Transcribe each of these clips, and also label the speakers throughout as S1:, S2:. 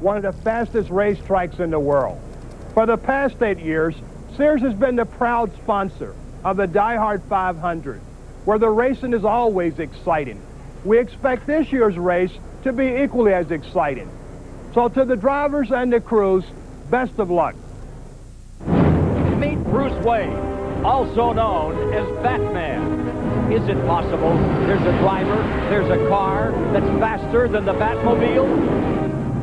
S1: one of the fastest racetracks in the world. For the past 8 years, Sears has been the proud sponsor of the Die Hard 500, where the racing is always exciting. We expect this year's race to be equally as exciting. So to the drivers and the crews, best of luck.
S2: Meet Bruce Wayne, also known as Batman. Is it possible there's a driver, there's a car that's faster than the Batmobile?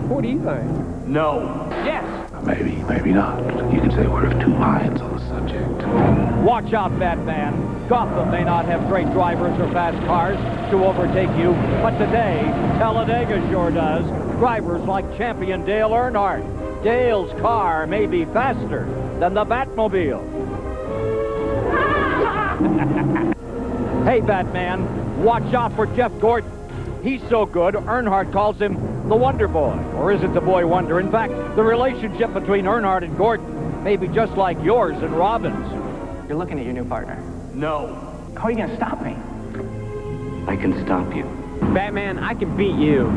S1: What do you think?
S2: No. Yes.
S3: Maybe, maybe not. You can say we're of two minds on the subject.
S2: Watch out, Batman. Gotham may not have great drivers or fast cars to overtake you, but today, Talladega sure does. Drivers like champion Dale Earnhardt. Dale's car may be faster than the Batmobile. Hey, Batman, watch out for Jeff Gordon. He's so good, Earnhardt calls him the Wonder Boy. Or is it the Boy Wonder? In fact, the relationship between Earnhardt and Gordon may be just like yours and Robin's.
S4: You're looking at your new partner.
S2: No.
S4: How are you going to stop me?
S3: I can stop you.
S4: Batman, I can beat you.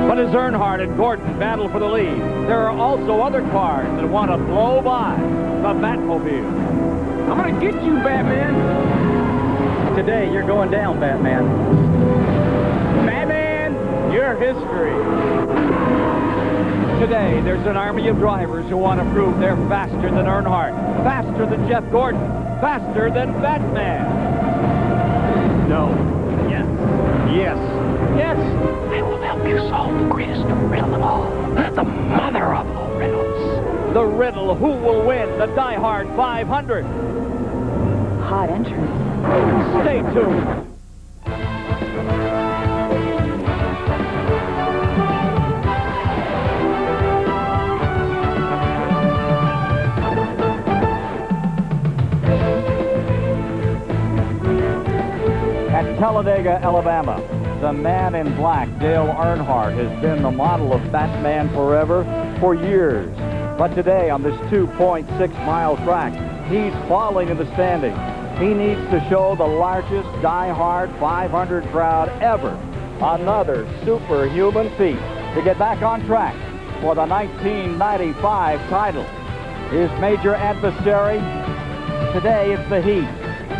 S2: But as Earnhardt and Gordon battle for the lead, there are also other cars that want to blow by the Batmobile.
S4: I'm going to get you, Batman.
S2: Today, you're going down, Batman.
S4: Batman, you're history.
S2: Today, there's an army of drivers who want to prove they're faster than Earnhardt, faster than Jeff Gordon, faster than Batman. No.
S4: Yes.
S2: Yes.
S4: Yes.
S3: I will help you solve the greatest riddle of all. The mother of all riddles.
S2: The riddle, who will win the Die Hard 500?
S5: Hot entry.
S2: Stay tuned. At Talladega, Alabama, the man in black, Dale Earnhardt, has been the model of Batman forever for years. But today, on this 2.6-mile track, he's falling in the standings. He needs to show the largest Die Hard 500 crowd ever another superhuman feat to get back on track for the 1995 title. His major adversary, today it's the heat.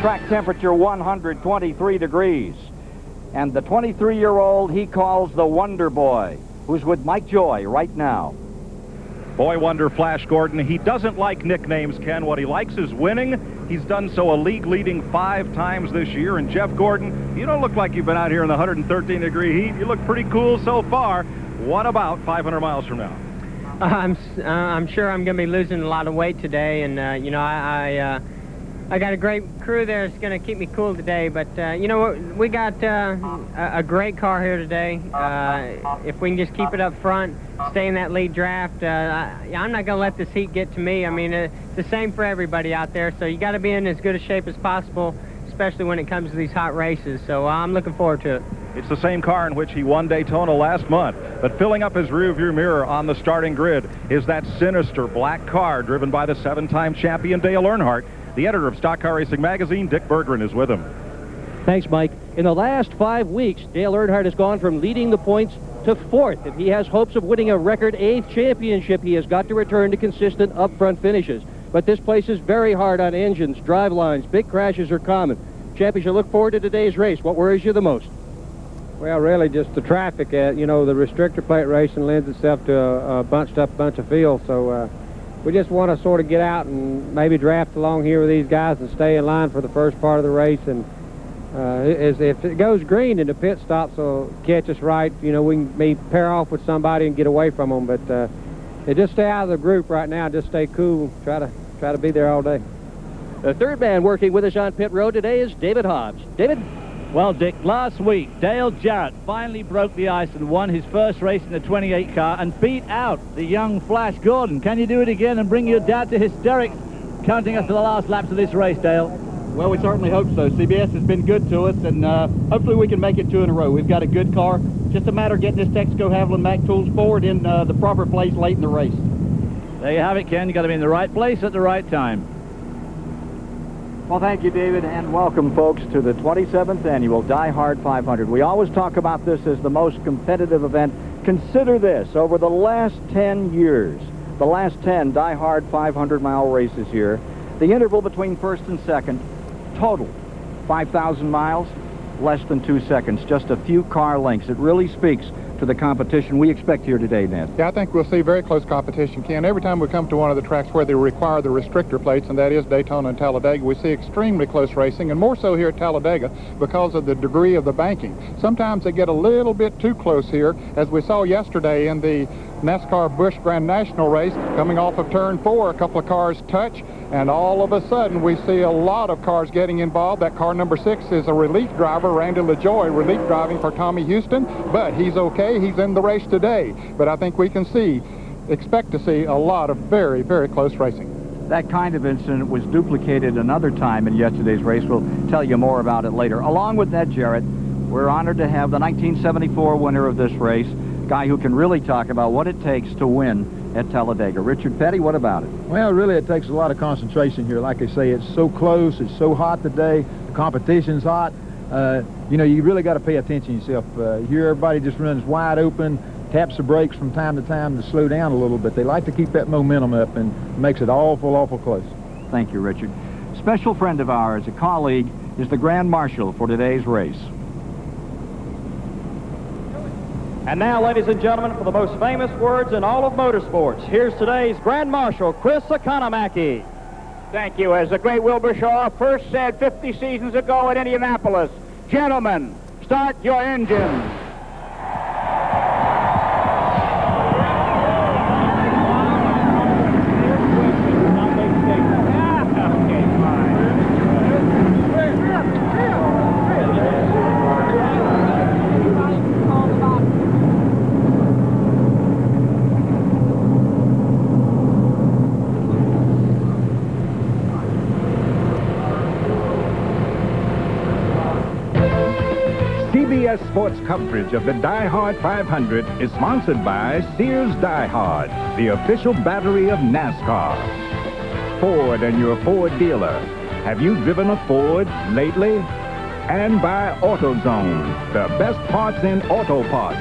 S2: Track temperature 123 degrees. And the 23-year-old he calls the Wonder Boy, who's with Mike Joy right now.
S6: Boy Wonder Flash Gordon, he doesn't like nicknames, Ken. What he likes is winning. He's done so a league-leading 5 times this year. And Jeff Gordon, you don't look like you've been out here in the 113-degree heat. You look pretty cool so far. What about 500 miles from now?
S7: I'm sure I'm going to be losing a lot of weight today, and you know, I got a great crew there that's going to keep me cool today. But you know what? We got a great car here today. If we can just keep it up front, stay in that lead draft, I'm not going to let this heat get to me. I mean, it's the same for everybody out there. So you got to be in as good a shape as possible, especially when it comes to these hot races. So I'm looking forward to it.
S6: It's the same car in which he won Daytona last month, but filling up his rearview mirror on the starting grid is that sinister black car driven by the 7-time champion Dale Earnhardt. The editor of Stock Car Racing magazine, Dick Berggren, is with him.
S8: Thanks, Mike. In the last 5 weeks, Dale Earnhardt has gone from leading the points to 4th. If he has hopes of winning a record 8th championship, he has got to return to consistent up-front finishes. But this place is very hard on engines, drive lines. Big crashes are common. Champ, as you look forward to today's race, what worries you the most?
S9: Well, really just the traffic. You know, the restrictor plate racing lends itself to a bunched up bunch of field, so we just want to sort of get out and maybe draft along here with these guys and stay in line for the first part of the race. And if it goes green and the pit stops will catch us right, you know, we can maybe pair off with somebody and get away from them. But just stay out of the group right now. Just stay cool. Try to be there all day.
S8: The third man working with us on pit road today is David Hobbs. David?
S10: Well, Dick, last week, Dale Jarrett finally broke the ice and won his first race in the 28 car and beat out the young Flash Gordon. Can you do it again and bring your dad to hysterics, counting us to the last laps of this race, Dale?
S11: Well, we certainly hope so. CBS has been good to us, and hopefully we can make it 2 in a row. We've got a good car. Just a matter of getting this Texaco Haviland Mac Tools forward in the proper place late in the race.
S10: There you have it, Ken. You've got to be in the right place at the right time.
S2: Well, thank you, David, and welcome, folks, to the 27th Annual Die Hard 500. We always talk about this as the most competitive event Consider this, over the last 10 years, the last 10 die-hard 500-mile races here, the interval between first and second, total 5,000 miles, less than 2 seconds, just a few car lengths. It really speaks to the competition we expect here today, Ned.
S12: Yeah, I think we'll see very close competition, Ken. Every time we come to one of the tracks where they require the restrictor plates, and that is Daytona and Talladega, we see extremely close racing, and more so here at Talladega because of the degree of the banking. Sometimes they get a little bit too close here, as we saw yesterday in the NASCAR Busch Grand National race. Coming off of turn 4, a couple of cars touch, and all of a sudden we see a lot of cars getting involved. That car number 6 is a relief driver, Randy LaJoy, relief driving for Tommy Houston, but he's okay. He's in the race today. But I think we can expect to see a lot of very, very close racing.
S2: That kind of incident was duplicated another time in yesterday's race. We'll tell you more about it later. Along with that, Jarrett, we're honored to have the 1974 winner of this race, guy who can really talk about what it takes to win at Talladega. Richard Petty, what about it?
S13: Well, really, it takes a lot of concentration here. Like I say, it's so close, it's so hot today, the competition's hot. You know, you really got to pay attention yourself. Here, everybody just runs wide open, taps the brakes from time to time to slow down a little bit. They like to keep that momentum up, and makes it awful close.
S2: Thank you, Richard. Special friend of ours, a colleague, is the Grand Marshal for today's race.
S8: And now, ladies and gentlemen, for the most famous words in all of motorsports, here's today's Grand Marshal, Chris Economaki.
S4: Thank you. As the great Wilbur Shaw first said 50 seasons ago at Indianapolis, gentlemen, start your engines.
S14: CBS Sports coverage of the Die Hard 500 is sponsored by Sears Die Hard, the official battery of NASCAR. Ford and your Ford dealer. Have you driven a Ford lately? And by AutoZone, the best parts in auto parts.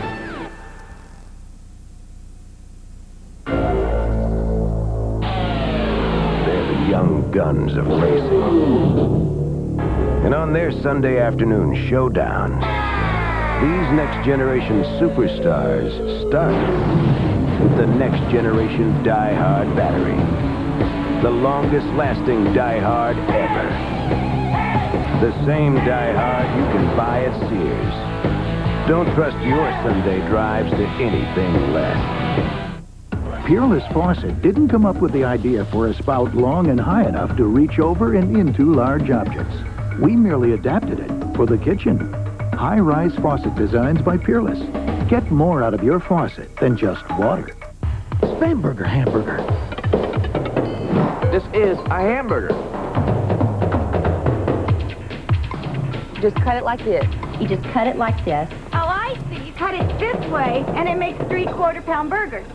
S3: They're the young guns of racing. And on their Sunday afternoon showdown, these next-generation superstars start with the next-generation die-hard battery. The longest-lasting die-hard ever. The same die-hard you can buy at Sears. Don't trust your Sunday drives to anything less.
S15: Peerless Faucet didn't come up with the idea for a spout long and high enough to reach over and into large objects. We merely adapted it for the kitchen. High-rise faucet designs by Peerless. Get more out of your faucet than just water. Spamberger hamburger.
S3: This is a hamburger.
S5: Just cut it like this.
S16: You just cut it like this.
S17: Oh, I see. You cut it this way, and it makes 3/4-pound burgers.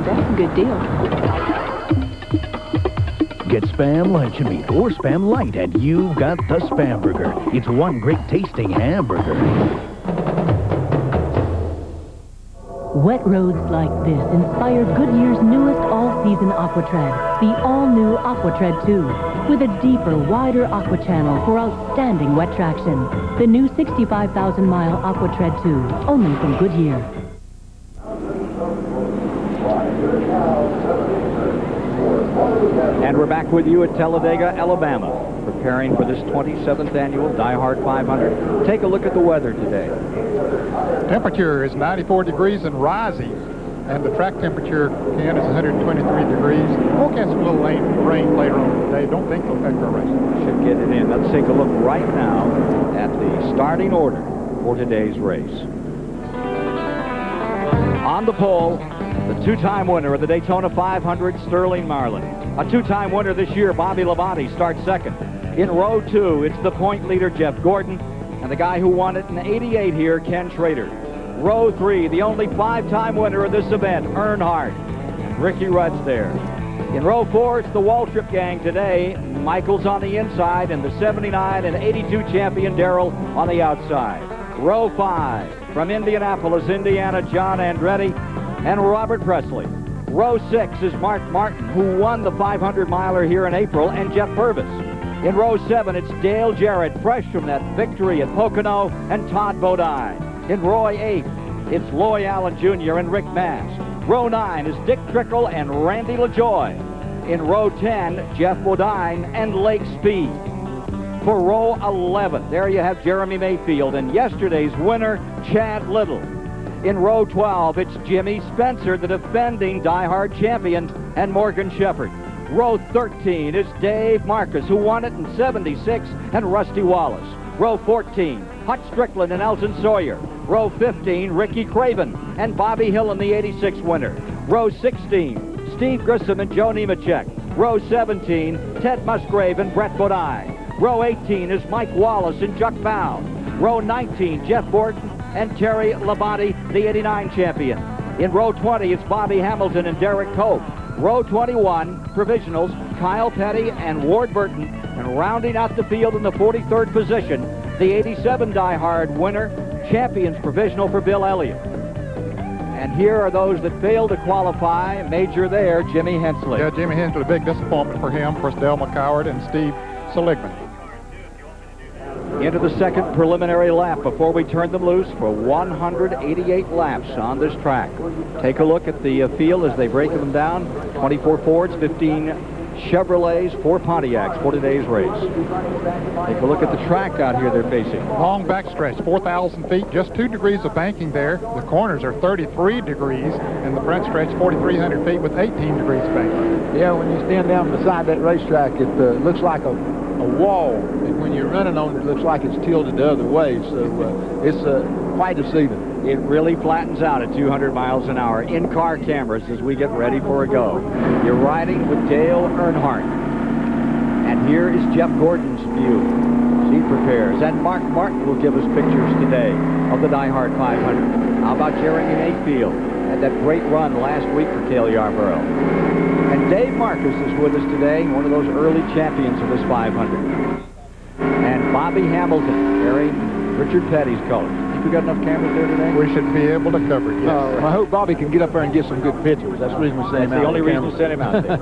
S5: That's a good deal.
S15: Get Spam luncheon meat or Spam light, and you've got the Spam Burger. It's one great tasting hamburger.
S18: Wet roads like this inspired Goodyear's newest all-season Aquatread, the all-new Aquatread 2, with a deeper, wider aqua channel for outstanding wet traction. The new 65,000-mile Aquatread 2, only from Goodyear.
S2: And we're back with you at Talladega, Alabama, preparing for this 27th annual Die Hard 500. Take a look at the weather today.
S12: Temperature is 94 degrees and rising, and the track temperature, Ken, is 123 degrees. Forecast a little rain later on today. Don't think it'll affect our race.
S2: Should get it in. Let's take a look right now at the starting order for today's race. On the pole, the two-time winner of the Daytona 500, Sterling Marlin. A two-time winner this year, Bobby Labonte, starts second. In row 2, it's the point leader, Jeff Gordon, and the guy who won it in '88 here, Ken Schrader. Row 3, the only 5-time winner of this event, Earnhardt, and Ricky Rudd's there. In row 4, it's the Waltrip gang today. Michael's on the inside, and the '79 and '82 champion, Darrell, on the outside. Row 5, from Indianapolis, Indiana, John Andretti and Robert Presley. Row 6 is Mark Martin, who won the 500-miler here in April, and Jeff Purvis. In row 7, it's Dale Jarrett, fresh from that victory at Pocono, and Todd Bodine. In row 8, it's Loy Allen Jr. and Rick Mast. Row 9 is Dick Trickle and Randy LaJoy. In row 10, Jeff Bodine and Lake Speed. For row 11, there you have Jeremy Mayfield and yesterday's winner, Chad Little. In row 12, it's Jimmy Spencer, the defending Die-Hard champion, and Morgan Shepherd. Row 13 is Dave Marcus, who won it in '76, and Rusty Wallace. Row 14, Hutch Strickland and Elton Sawyer. Row 15, Ricky Craven and Bobby Hill in the '86 winner. Row 16, Steve Grissom and Joe Nemechek. Row 17, Ted Musgrave and Brett Bodine. Row 18 is Mike Wallace and Chuck Bound. Row 19, Jeff Gordon and Terry Labonte, the '89 champion. In row 20, it's Bobby Hamilton and Derek Cope. Row 21, provisionals, Kyle Petty and Ward Burton. And rounding out the field in the 43rd position, the '87 Die-Hard winner, champions provisional for Bill Elliott. And here are those that failed to qualify. Major there, Jimmy Hensley.
S12: Yeah, Jimmy Hensley, big disappointment for him. Of course, Del McCoward and Steve Seligman.
S2: Into the second preliminary lap before we turn them loose for 188 laps on this track. Take a look at the field as they break them down. 24 Fords, 15 Chevrolets, 4 Pontiacs for today's race. Take a look at the track out here they're facing.
S12: Long backstretch, 4,000 feet, just 2 degrees of banking there. The corners are 33 degrees, and the front stretch 4,300 feet with 18 degrees of banking.
S13: Yeah, when you stand down beside that racetrack, it looks like a wall, and when you're running on it, it looks like it's tilted the other way, so it's quite deceiving.
S2: It really flattens out at 200 miles an hour. In-car cameras as we get ready for a go. You're riding with Dale Earnhardt. And here is Jeff Gordon's view. She prepares. And Mark Martin will give us pictures today of the Die-Hard 500. How about Jeremy Mayfield? Had that great run last week for Cale Yarborough. And Dave Marcus is with us today, one of those early champions of this 500. And Bobby Hamilton, carrying Richard Petty's colors. Think we got enough cameras there today?
S12: We should be able to cover it, yes.
S13: I hope Bobby can get up there and get some good pictures. That's the reason we sent him out.
S2: That's the only reason we sent him out there.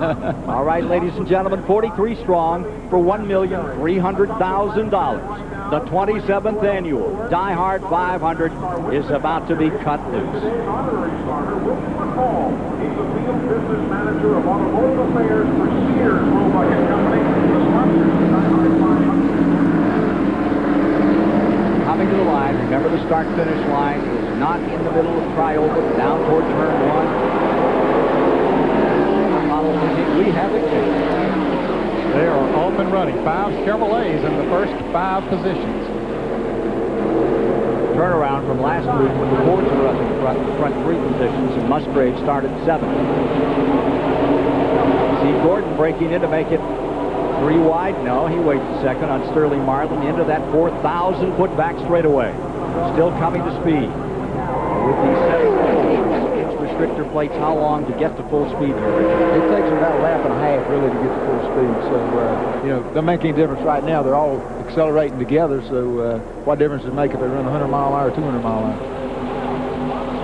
S2: All right, ladies and gentlemen, 43 strong for $1,300,000. The 27th annual Die Hard 500 is about to be cut loose.
S16: He's the field business manager of automotive affairs for Sears Roebuck & Company, the sponsors of the Die Hard 500.
S2: Coming to the line, remember the start-finish line is not in the middle of trioval, down toward turn 1. We have it.
S12: They are off and running. 5 Chevrolets in the first 5 positions.
S2: Turnaround from last week when the Fords were up in front 3 positions and Musgrave started 7th. See Gordon breaking in to make it 3 wide. No, he waits a second on Sterling Marlin into that 4,000-foot back straightaway. Still coming to speed. With these 7-inch restrictor plates, how long to get to full speed there, Richard?
S13: It takes about a lap and a half, really, to get to full speed. So, doesn't make any difference right now. They're all accelerating together, so what difference does it make if they run 100 mile an hour or 200 mile an hour?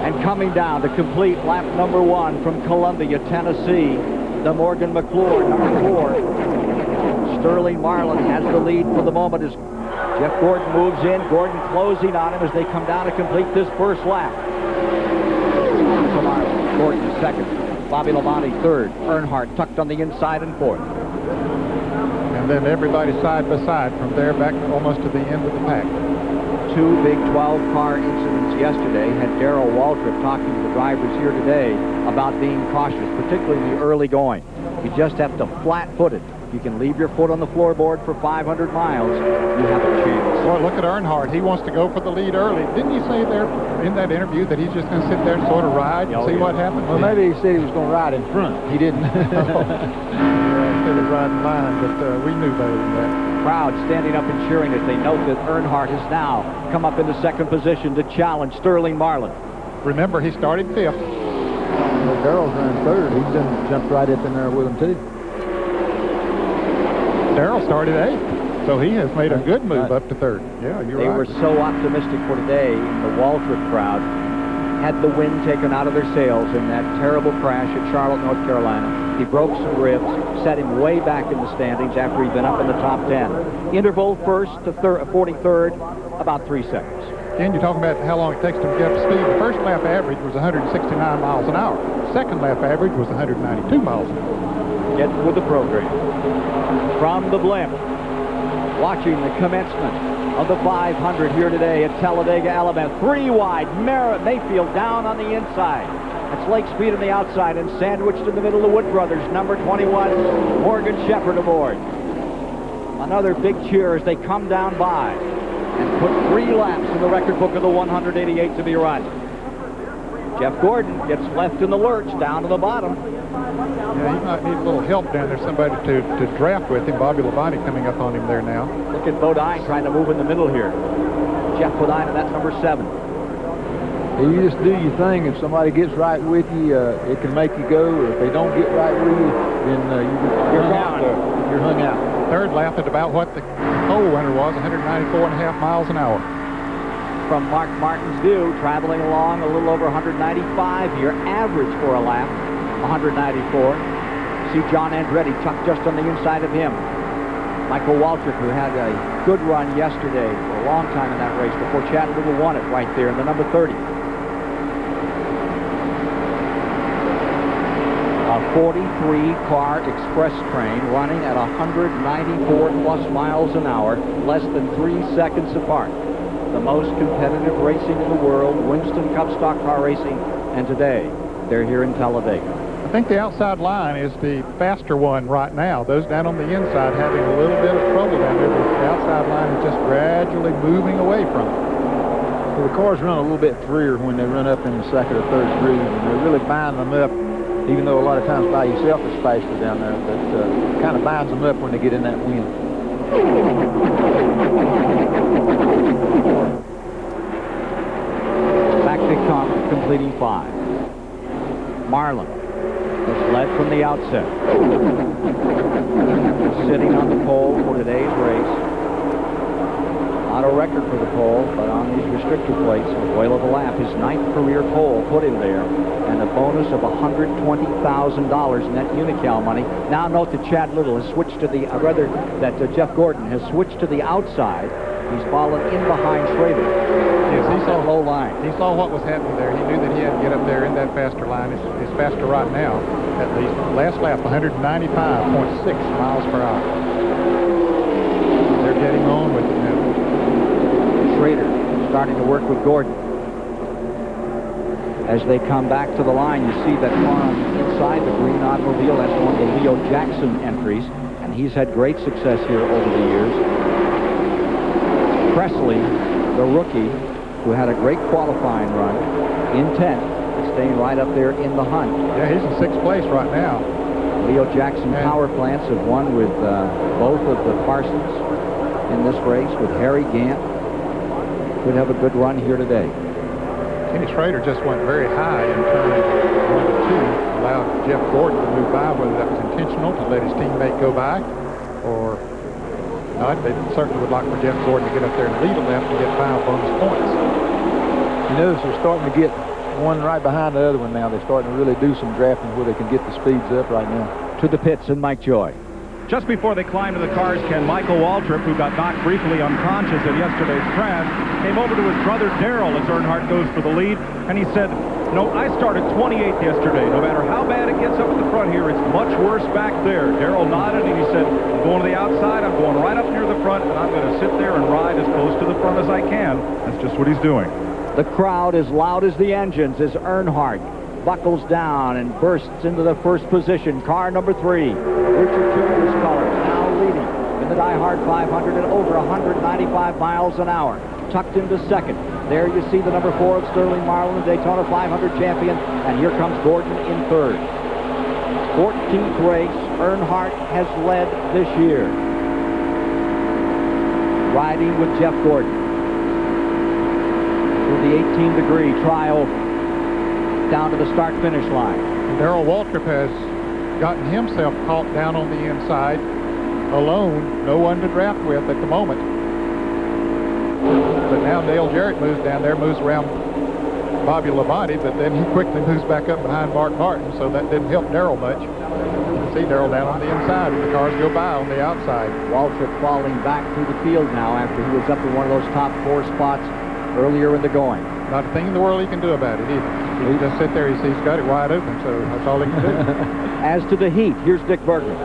S2: And coming down to complete lap number 1 from Columbia, Tennessee, the Morgan McClure, number 4. Sterling Marlin has the lead for the moment as Jeff Gordon moves in. Gordon closing on him as they come down to complete this first lap. Gordon second. Bobby Labonte third. Earnhardt tucked on the inside and fourth.
S12: And then everybody side by side from there back almost to the end of the pack.
S2: 2 big 12-car incidents yesterday had Darrell Waltrip talking to the drivers here today about being cautious, particularly in the early going. You just have to flat-foot it. You can leave your foot on the floorboard for 500 miles. You have a chance.
S12: Boy, look at Earnhardt. He wants to go for the lead early. Didn't you say there in that interview that he's just going to sit there and sort of ride and see what happens?
S13: Well, maybe he said he was going to ride in front. He didn't.
S12: Instead of riding line, but we knew better than that.
S2: Crowd standing up and cheering as they note that Earnhardt has now come up into second position to challenge Sterling Marlin.
S12: Remember, he started 5th.
S13: Well, Darrell's running 3rd. He's jumped right up in there with him, too.
S12: Darrell started 8th. So he has made a good move up to third. Yeah, you're right.
S2: They were so optimistic for today. The Waltrip crowd had the wind taken out of their sails in that terrible crash at Charlotte, North Carolina. He broke some ribs, set him way back in the standings after he'd been up in the top 10. Interval first to 43rd, about 3 seconds.
S12: Again, you're talking about how long it takes to get up to speed. The first lap average was 169 miles an hour. Second lap average was 192 miles an hour.
S2: Get with the program. From the blimp, watching the commencement of the 500 here today at Talladega, Alabama. 3 wide, Mayfield down on the inside. That's Lake Speed on the outside, and sandwiched in the middle, the Wood brothers, number 21, Morgan Shepherd aboard. Another big cheer as they come down by and put 3 laps in the record book of the 188 to be run. Jeff Gordon gets left in the lurch down to the bottom.
S12: Yeah, he might need a little help down there, somebody to draft with him. Bobby Labonte coming up on him there now.
S2: Look at Bodine trying to move in the middle here. Jeff Bodine, and that's number 7.
S13: You just do your thing. If somebody gets right with you, it can make you go. Or if they don't get right with you, then you're gone. You're hung out.
S12: Third lap at about what the pole runner was, 194.5 miles an hour.
S2: From Mark Martin's view, traveling along a little over 195 here. Average for a lap, 194. See John Andretti tucked just on the inside of him. Michael Waltrip, who had a good run yesterday for a long time in that race before Chad Little won it right there in the number 30. A 43-car express train running at 194 plus miles an hour, less than 3 seconds apart. The most competitive racing in the world, Winston Cup stock car racing, and today they're here in Talladega.
S12: I think the outside line is the faster one right now. Those down on the inside having a little bit of trouble down there. The outside line is just gradually moving away from it.
S13: So the cars run a little bit freer when they run up in the second or third groove, and they really bind them up, even though a lot of times by yourself is faster down there, but kind of binds them up when they get in that wind.
S2: Back to completing 5. Marlin has led from the outset. Sitting on the pole for today's race. Not a record for the pole, but on these restrictor plates, a whale of a lap. His 9th career pole put him there, and a bonus of $120,000 net Unocal money. Now note that Chad Little has switched to the, Jeff Gordon has switched to the outside. He's fallen in behind Schrader.
S12: Yes, he saw
S2: low line.
S12: He saw what was happening there. He knew that he had to get up there in that faster line. It's faster right now. At least last lap, 195.6 miles per hour. They're getting on with it now.
S2: Schrader starting to work with Gordon. As they come back to the line, you see that car inside the green automobile. That's one of the Leo Jackson entries, and he's had great success here over the years. Presley, the rookie, who had a great qualifying run in 10th, staying right up there in the hunt.
S12: Yeah, he's in 6th place right now.
S2: Leo Jackson power plants have won with both of the Parsons in this race, with Harry Gant. Could have a good run here today.
S12: Kenny Schrader just went very high in turn 1 to 2, allowed Jeff Gordon to move by, whether that was intentional to let his teammate go by, or not. They certainly would like for Jeff Gordon to get up there and lead a lap and get 5 bonus points.
S13: You notice they're starting to get one right behind the other one now. They're starting to really do some drafting where they can get the speeds up right now.
S2: To the pits and Mike Joy.
S6: Just before they climbed to the cars, Ken, Michael Waltrip, who got knocked briefly unconscious in yesterday's crash, came over to his brother Darrell as Earnhardt goes for the lead, and he said, "No, I started 28th yesterday. No matter how bad it gets up at the front here, it's much worse back there." Darrell nodded, and he said, "I'm going to the outside. I'm going right up near the front, and I'm going to sit there and ride as close to the front as I can." That's just what he's doing.
S2: The crowd as loud as the engines as Earnhardt buckles down and bursts into the first position. Car number 3, Richard Cooper's colors, now leading in the Die Hard 500 at over 195 miles an hour. Tucked into 2nd. There you see the number 4 of Sterling Marlin, the Daytona 500 champion, and here comes Gordon in 3rd. 14th race Earnhardt has led this year. Riding with Jeff Gordon through the 18-degree trioval down to the start-finish line.
S12: Darrell Waltrip has gotten himself caught down on the inside alone, no one to draft with at the moment. But now Dale Jarrett moves down there, moves around Bobby Labonte, but then he quickly moves back up behind Mark Martin, so that didn't help Darrell much. You can see Darrell down on the inside, and the cars go by on the outside.
S2: Waltrip falling back through the field now after he was up in one of those top 4 spots earlier in the going.
S12: Not a thing in the world he can do about it either. He just sit there, he's got it wide open, so that's all he can do.
S2: As to the heat, here's Dick Bergman.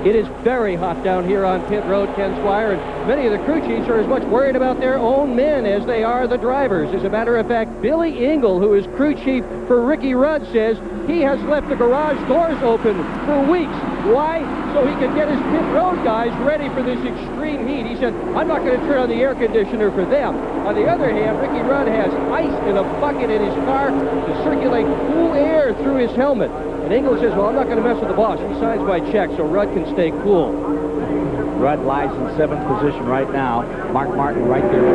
S8: It is very hot down here on pit road, Ken Squire, and many of the crew chiefs are as much worried about their own men as they are the drivers. As a matter of fact, Billy Engel, who is crew chief for Ricky Rudd, says he has left the garage doors open for weeks. Why? So he can get his pit road guys ready for this extreme heat. He said, I'm not going to turn on the air conditioner for them. On the other hand, Ricky Rudd has ice in a bucket in his car to circulate cool air through his helmet. And Engel says, well, I'm not going to mess with the boss. He signs my check so Rudd can stay cool.
S2: Rudd lies in 7th position right now. Mark Martin right there.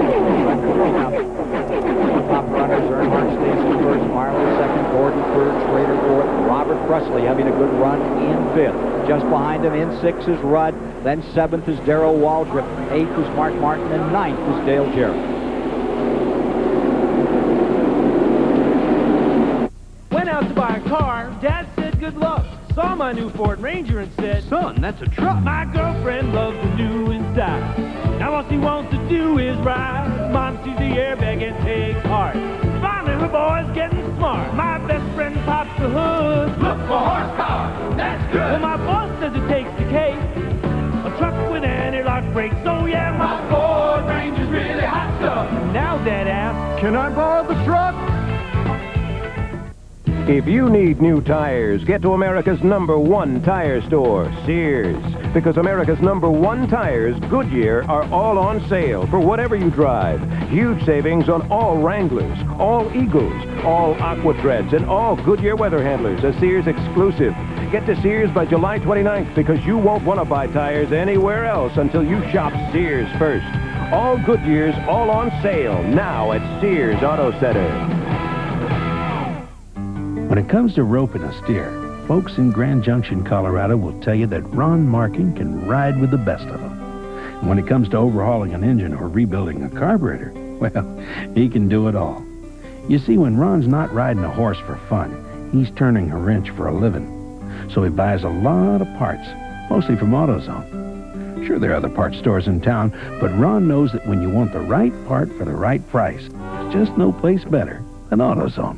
S2: Top runners, Earnhardt stays in first, Marley second, Gordon third, Schrader fourth, Robert Presley having a good run in 5th. Just behind him in 6th is Rudd, then 7th is Darrell Waltrip, 8th is Mark Martin, and 9th is Dale Jarrett.
S19: Went out to buy a car, Dad said good luck. Saw my new Ford Ranger and said, son, that's a truck. My girlfriend loves the new inside. Now all she wants to do is ride. Mom sees the airbag and takes heart. Finally the boy's getting smart. My best friend pops the hood. Look for horsepower, that's good. Well, my boss says it takes the cake. A truck with anti-lock brakes. Oh yeah, my Ford Ranger's really hot stuff. Now Dad asks, can I borrow the truck?
S3: If you need new tires, get to America's #1 tire store, Sears. Because America's #1 tires, Goodyear, are all on sale for whatever you drive. Huge savings on all Wranglers, all Eagles, all Aquatreads, and all Goodyear weather handlers, a Sears exclusive. Get to Sears by July 29th because you won't want to buy tires anywhere else until you shop Sears first. All Goodyears, all on sale, now at Sears Auto Center.
S20: When it comes to roping a steer, folks in Grand Junction, Colorado will tell you that Ron Markin can ride with the best of them. And when it comes to overhauling an engine or rebuilding a carburetor, well, he can do it all. You see, when Ron's not riding a horse for fun, he's turning a wrench for a living. So he buys a lot of parts, mostly from AutoZone. Sure, there are other parts stores in town, but Ron knows that when you want the right part for the right price, there's just no place better than AutoZone.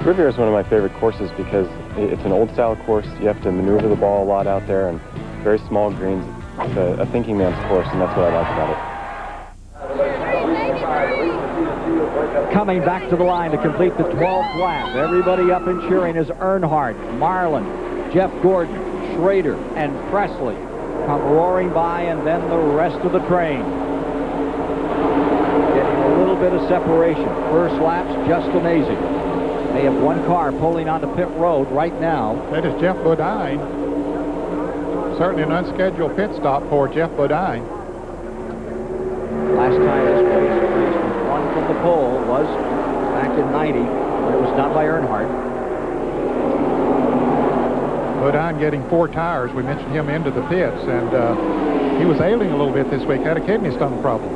S21: Riviera is one of my favorite courses because it's an old-style course. You have to maneuver the ball a lot out there, and very small greens. It's a thinking man's course, and that's what I like about it.
S2: Coming back to the line to complete the 12th lap. Everybody up and cheering is Earnhardt, Marlin, Jeff Gordon, Schrader, and Presley come roaring by, and then the rest of the train. Getting a little bit of separation. First lap's just amazing. They have one car pulling onto pit road right now.
S12: That is Jeff Bodine. Certainly an unscheduled pit stop for Jeff Bodine.
S2: Last time this race was won from the pole was back in 90, when it was done by Earnhardt.
S12: Bodine getting 4 tires. We mentioned him into the pits, and he was ailing a little bit this week. Had a kidney stone problem.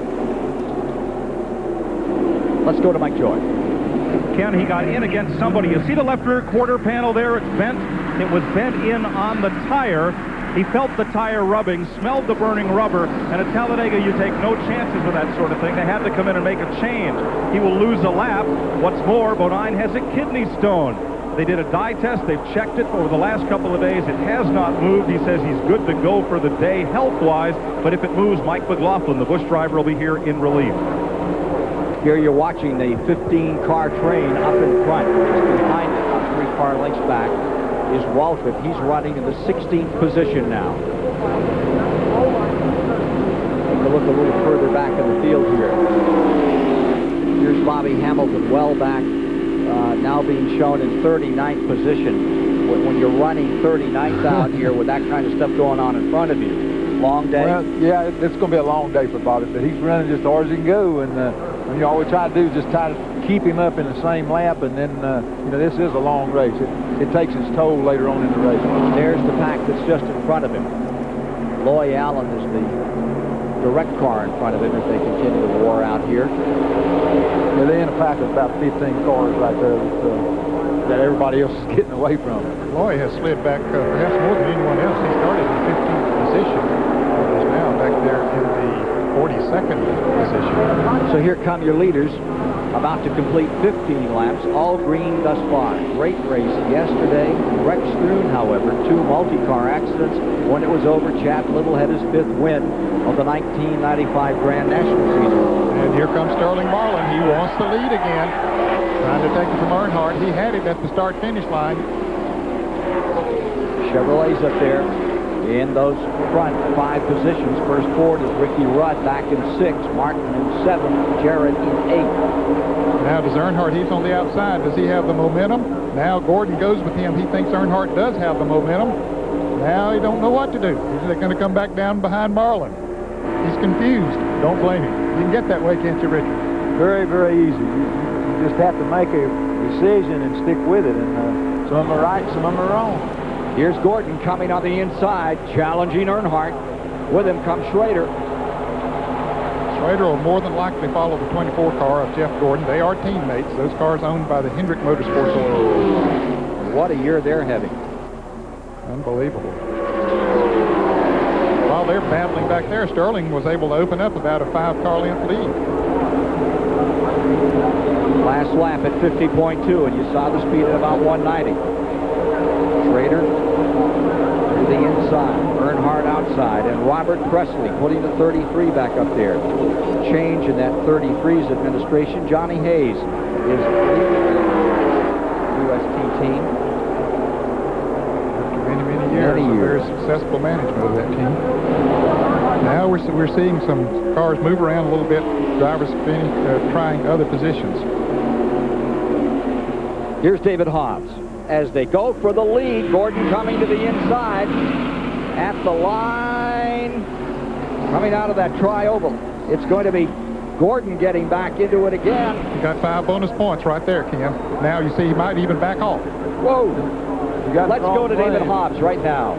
S2: Let's go to Mike Joy.
S6: Ken, he got in against somebody. You see the left rear quarter panel there? It's bent. It was bent in on the tire. He felt the tire rubbing, smelled the burning rubber, and at Talladega you take no chances with that sort of thing. They had to come in and make a change. He will lose a lap. What's more, Bodine has a kidney stone. They did a dye test. They've checked it over the last couple of days. It has not moved. He says he's good to go for the day health-wise, but if it moves, Mike McLaughlin, the Busch driver, will be here in relief.
S2: Here you're watching the 15-car train up in front. Just behind it, about 3 car lengths back, is Waltrip. He's running in the 16th position now. Take a look a little further back in the field here. Here's Bobby Hamilton well back, now being shown in 39th position. When you're running 39th out here with that kind of stuff going on in front of you. Long day?
S13: Well, yeah, it's going to be a long day for Bobby, but he's running just as hard as he can go, and all we try to do is just try to keep him up in the same lap, and then, this is a long race. It takes its toll later on in the race.
S2: There's the pack that's just in front of him. Loy Allen is the direct car in front of him as they continue the war out here.
S13: Yeah, they're in a pack of about 15 cars right there that everybody else is getting away from.
S12: Loy has slid back perhaps more than anyone else. He started in 15th position. He's now back there in the 42nd position.
S2: So here come your leaders, about to complete 15 laps, all green thus far. Great race yesterday. Rex Throon, however, 2 multi-car accidents. When it was over, Chad Little had his 5th win of the 1995 Grand National season.
S12: And here comes Sterling Marlin. He wants the lead again. Trying to take it from Earnhardt. He had it at the start-finish line.
S2: Chevrolet's up there in those front 5 positions. First forward is Ricky Rudd back in 6, Martin in 7, Jarrett in 8.
S12: Now does Earnhardt, he's on the outside. Does he have the momentum? Now Gordon goes with him. He thinks Earnhardt does have the momentum. Now he don't know what to do. Is he going to come back down behind Marlin? He's confused. Don't blame him. You can get that way, can't you, Richard?
S13: Very, very easy. You just have to make a decision and stick with it. And some of them are right, some of them are wrong.
S2: Here's Gordon coming on the inside, challenging Earnhardt. With him comes Schrader.
S12: Schrader will more than likely follow the 24 car of Jeff Gordon. They are teammates. Those cars owned by the Hendrick Motorsports Oil.
S2: What a year they're having.
S12: Unbelievable. While they're battling back there, Sterling was able to open up about a 5-car length lead.
S2: Last lap at 50.2, and you saw the speed at about 190. Schrader to the inside, Earnhardt outside, and Robert Presley putting the 33 back up there. Change in that 33's administration. Johnny Hayes is leading the UST team.
S12: After many years, a very successful management of that team. Now we're seeing some cars move around a little bit, drivers trying other positions.
S2: Here's David Hobbs. As they go for the lead, Gordon coming to the inside at the line, coming out of that tri-oval. It's going to be Gordon getting back into it again.
S12: You got 5 bonus points right there, Ken. Now you see he might even back off.
S2: Whoa! Let's go to David Hobbs right now.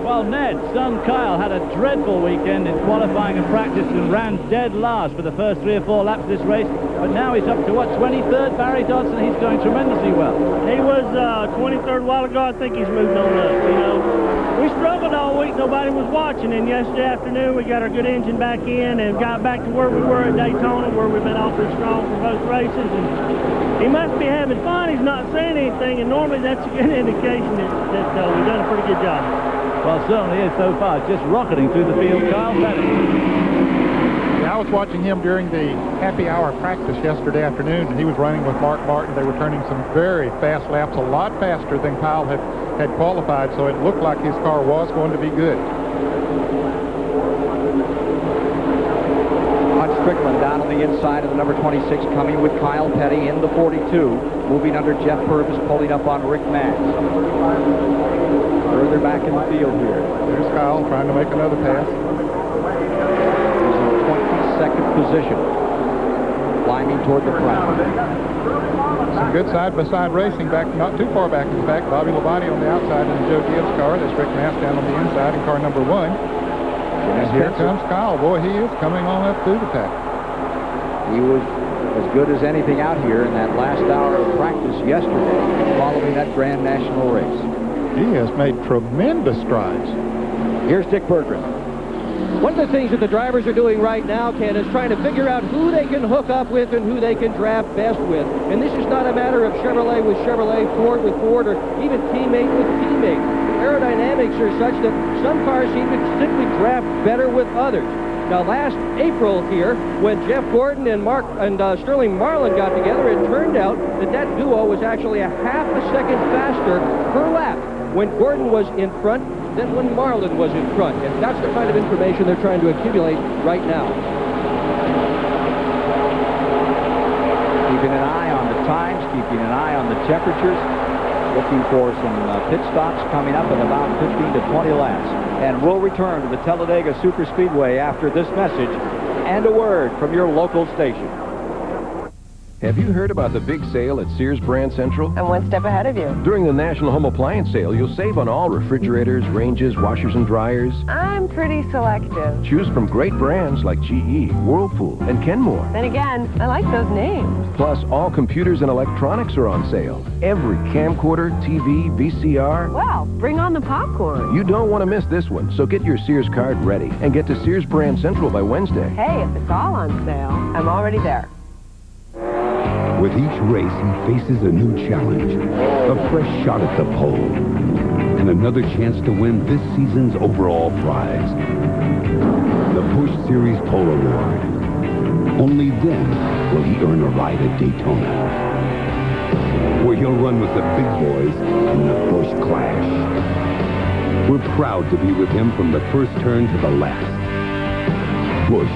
S10: Well, Ned's son Kyle had a dreadful weekend in qualifying and practice and ran dead last for the first 3 or 4 laps of this race. But now he's up to, what, 23rd, Barry Dodson? He's going tremendously well.
S1: He was 23rd a while ago. I think he's moved on up, you know. We struggled all week. Nobody was watching. And yesterday afternoon, we got our good engine back in and got back to where we were at Daytona, where we've been awfully strong for both races. And he must be having fun. He's not saying anything. And normally that's a good indication that we've done a pretty good job.
S10: Well, certainly is so far. Just rocketing through the field, Kyle Petty.
S12: Yeah, I was watching him during the happy hour practice yesterday afternoon, and he was running with Mark Martin. They were turning some very fast laps, a lot faster than Kyle had qualified, so it looked like his car was going to be good.
S2: Hutch Strickland down on the inside of the number 26, coming with Kyle Petty in the 42. Moving under Jeff Purvis, pulling up on Rick Max. Further back in the field here.
S12: There's Kyle trying to make another pass.
S2: He's in 22nd position, climbing toward the front.
S12: Some good side-by-side racing back, not too far back in fact. Bobby Labonte on the outside in the Joe Gibbs car. There's Rick Mass down on the inside in car number 1. And here comes Kyle. Boy, he is coming on up through the pack.
S2: He was as good as anything out here in that last hour of practice yesterday, following that Grand National race.
S12: He has made tremendous strides.
S2: Here's Dick Berggren.
S8: One of the things that the drivers are doing right now, Ken, is trying to figure out who they can hook up with and who they can draft best with. And this is not a matter of Chevrolet with Chevrolet, Ford with Ford, or even teammate with teammate. Aerodynamics are such that some cars seem to simply draft better with others. Now, last April here, when Jeff Gordon and Sterling Marlin got together, it turned out that duo was actually a half a second faster per lap when Gordon was in front than when Marlin was in front. And that's the kind of information they're trying to accumulate right now.
S2: Keeping an eye on the times, keeping an eye on the temperatures, looking for some pit stops coming up in about 15 to 20 laps. And we'll return to the Talladega Superspeedway after this message and a word from your local station.
S3: Have you heard about the big sale at Sears Brand Central?
S5: I'm one step ahead of you.
S3: During the National Home Appliance Sale, you'll save on all refrigerators, ranges, washers, and dryers.
S5: I'm pretty selective.
S3: Choose from great brands like GE, Whirlpool, and Kenmore.
S5: Then again, I like those names.
S3: Plus, all computers and electronics are on sale. Every camcorder, TV, VCR.
S5: Well, bring on the popcorn.
S3: You don't want to miss this one, so get your Sears card ready and get to Sears Brand Central by Wednesday.
S5: Hey, if it's all on sale, I'm already there.
S14: With each race, he faces a new challenge, a fresh shot at the pole, and another chance to win this season's overall prize, the Busch Series Pole Award. Only then will he earn a ride at Daytona, where he'll run with the big boys in the Busch Clash. We're proud to be with him from the first turn to the last. Busch,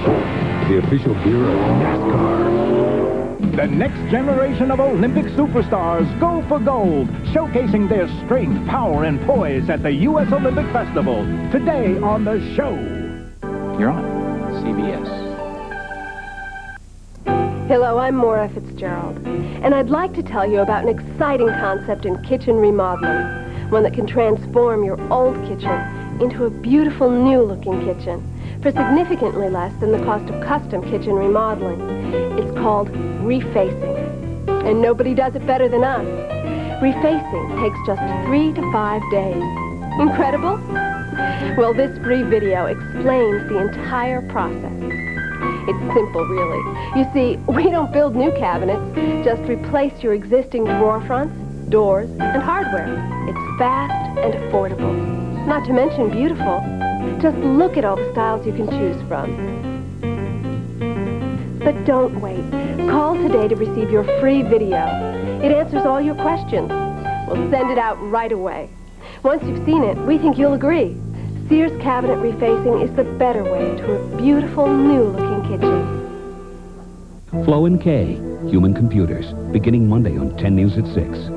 S14: the official beer of NASCAR.
S7: The next generation of Olympic superstars go for gold, showcasing their strength, power, and poise at the U.S. Olympic Festival. Today on The Show.
S22: You're on CBS.
S23: Hello, I'm Maura Fitzgerald, and I'd like to tell you about an exciting concept in kitchen remodeling, one that can transform your old kitchen into a beautiful new-looking kitchen for significantly less than the cost of custom kitchen remodeling. It's called refacing, and nobody does it better than us. Refacing takes just 3 to 5 days. Incredible? Well, this free video explains the entire process. It's simple, really. You see, we don't build new cabinets, just replace your existing drawer fronts, doors, and hardware. It's fast and affordable, not to mention beautiful. Just look at all the styles you can choose from. But don't wait. Call today to receive your free video. It answers all your questions. We'll send it out right away. Once you've seen it, we think you'll agree. Sears cabinet refacing is the better way to a beautiful, new-looking kitchen.
S24: Flo and Kay, Human Computers, beginning Monday on 10 News at 6.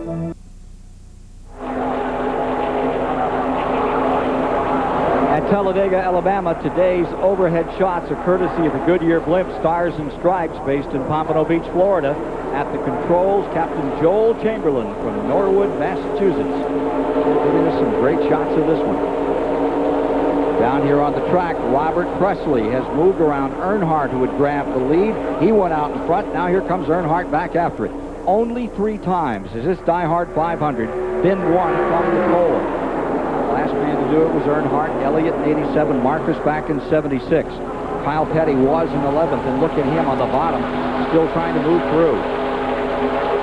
S2: At Talladega, Alabama, today's overhead shots are courtesy of the Goodyear blimp Stars and Stripes, based in Pompano Beach, Florida. At the controls, Captain Joel Chamberlain from Norwood, Massachusetts, giving us some great shots of this one. Down here on the track, Robert Presley has moved around Earnhardt, who had grabbed the lead. He went out in front. Now here comes Earnhardt back after it. Only 3 times has this Die Hard 500 been won from the pole. Last man to do it was Earnhardt, Elliott in 87, Marcus back in 76. Kyle Petty was in 11th, and look at him on the bottom, still trying to move through.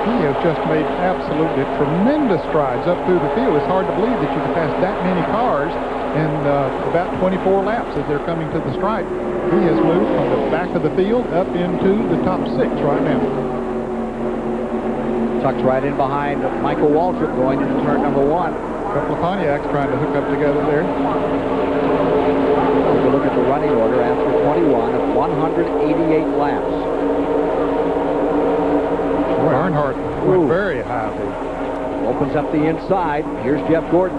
S12: He has just made absolutely tremendous strides up through the field. It's hard to believe that you can pass that many cars in about 24 laps as they're coming to the stripe. He has moved from the back of the field up into the top 6 right now.
S2: Tucks right in behind Michael Waltrip going into turn number 1.
S12: A couple of Pontiacs trying to hook up together there.
S2: Take a look at the running order after 21 of 188 laps.
S12: Boy, Earnhardt went very high.
S2: Opens up the inside. Here's Jeff Gordon,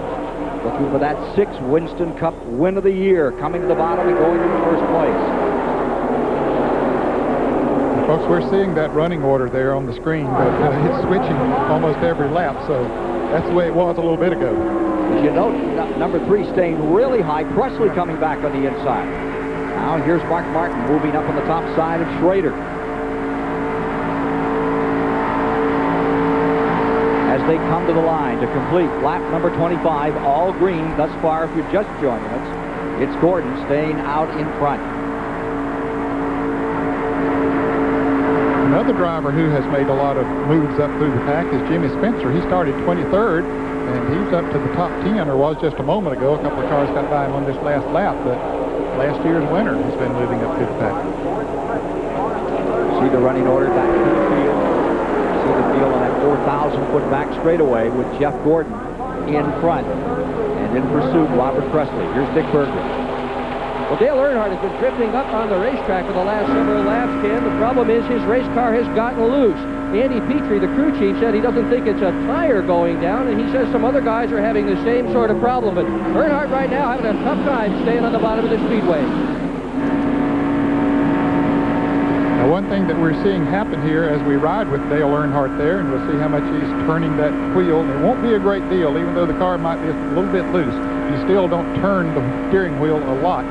S2: looking for that 6th Winston Cup win of the year, coming to the bottom and going into first place.
S12: Folks, we're seeing that running order there on the screen, but it's switching almost every lap, so that's the way it was a little bit ago.
S2: As you note, number 3 staying really high. Presley coming back on the inside. Now here's Mark Martin moving up on the top side of Schrader. As they come to the line to complete lap number 25, all green thus far if you're just joining us. It's Gordon staying out in front.
S12: Another driver who has made a lot of moves up through the pack is Jimmy Spencer. He started 23rd, and he's up to the top 10, or was just a moment ago. A couple of cars got by him on this last lap, but last year's winner has been moving up through the pack.
S2: See the running order back to the field. See the field on that 4,000-foot back straightaway with Jeff Gordon in front. And in pursuit, Robert Presley. Here's Dick Berger.
S8: Well, Dale Earnhardt has been drifting up on the racetrack for the last several laps, Ken. The problem is his race car has gotten loose. Andy Petrie, the crew chief, said he doesn't think it's a tire going down, and he says some other guys are having the same sort of problem. But Earnhardt right now having a tough time staying on the bottom of the speedway.
S12: Now Now, one thing that we're seeing happen here as we ride with Dale Earnhardt there, and we'll see how much he's turning that wheel. It won't be a great deal, even though the car might be a little bit loose. You still don't turn the steering wheel a lot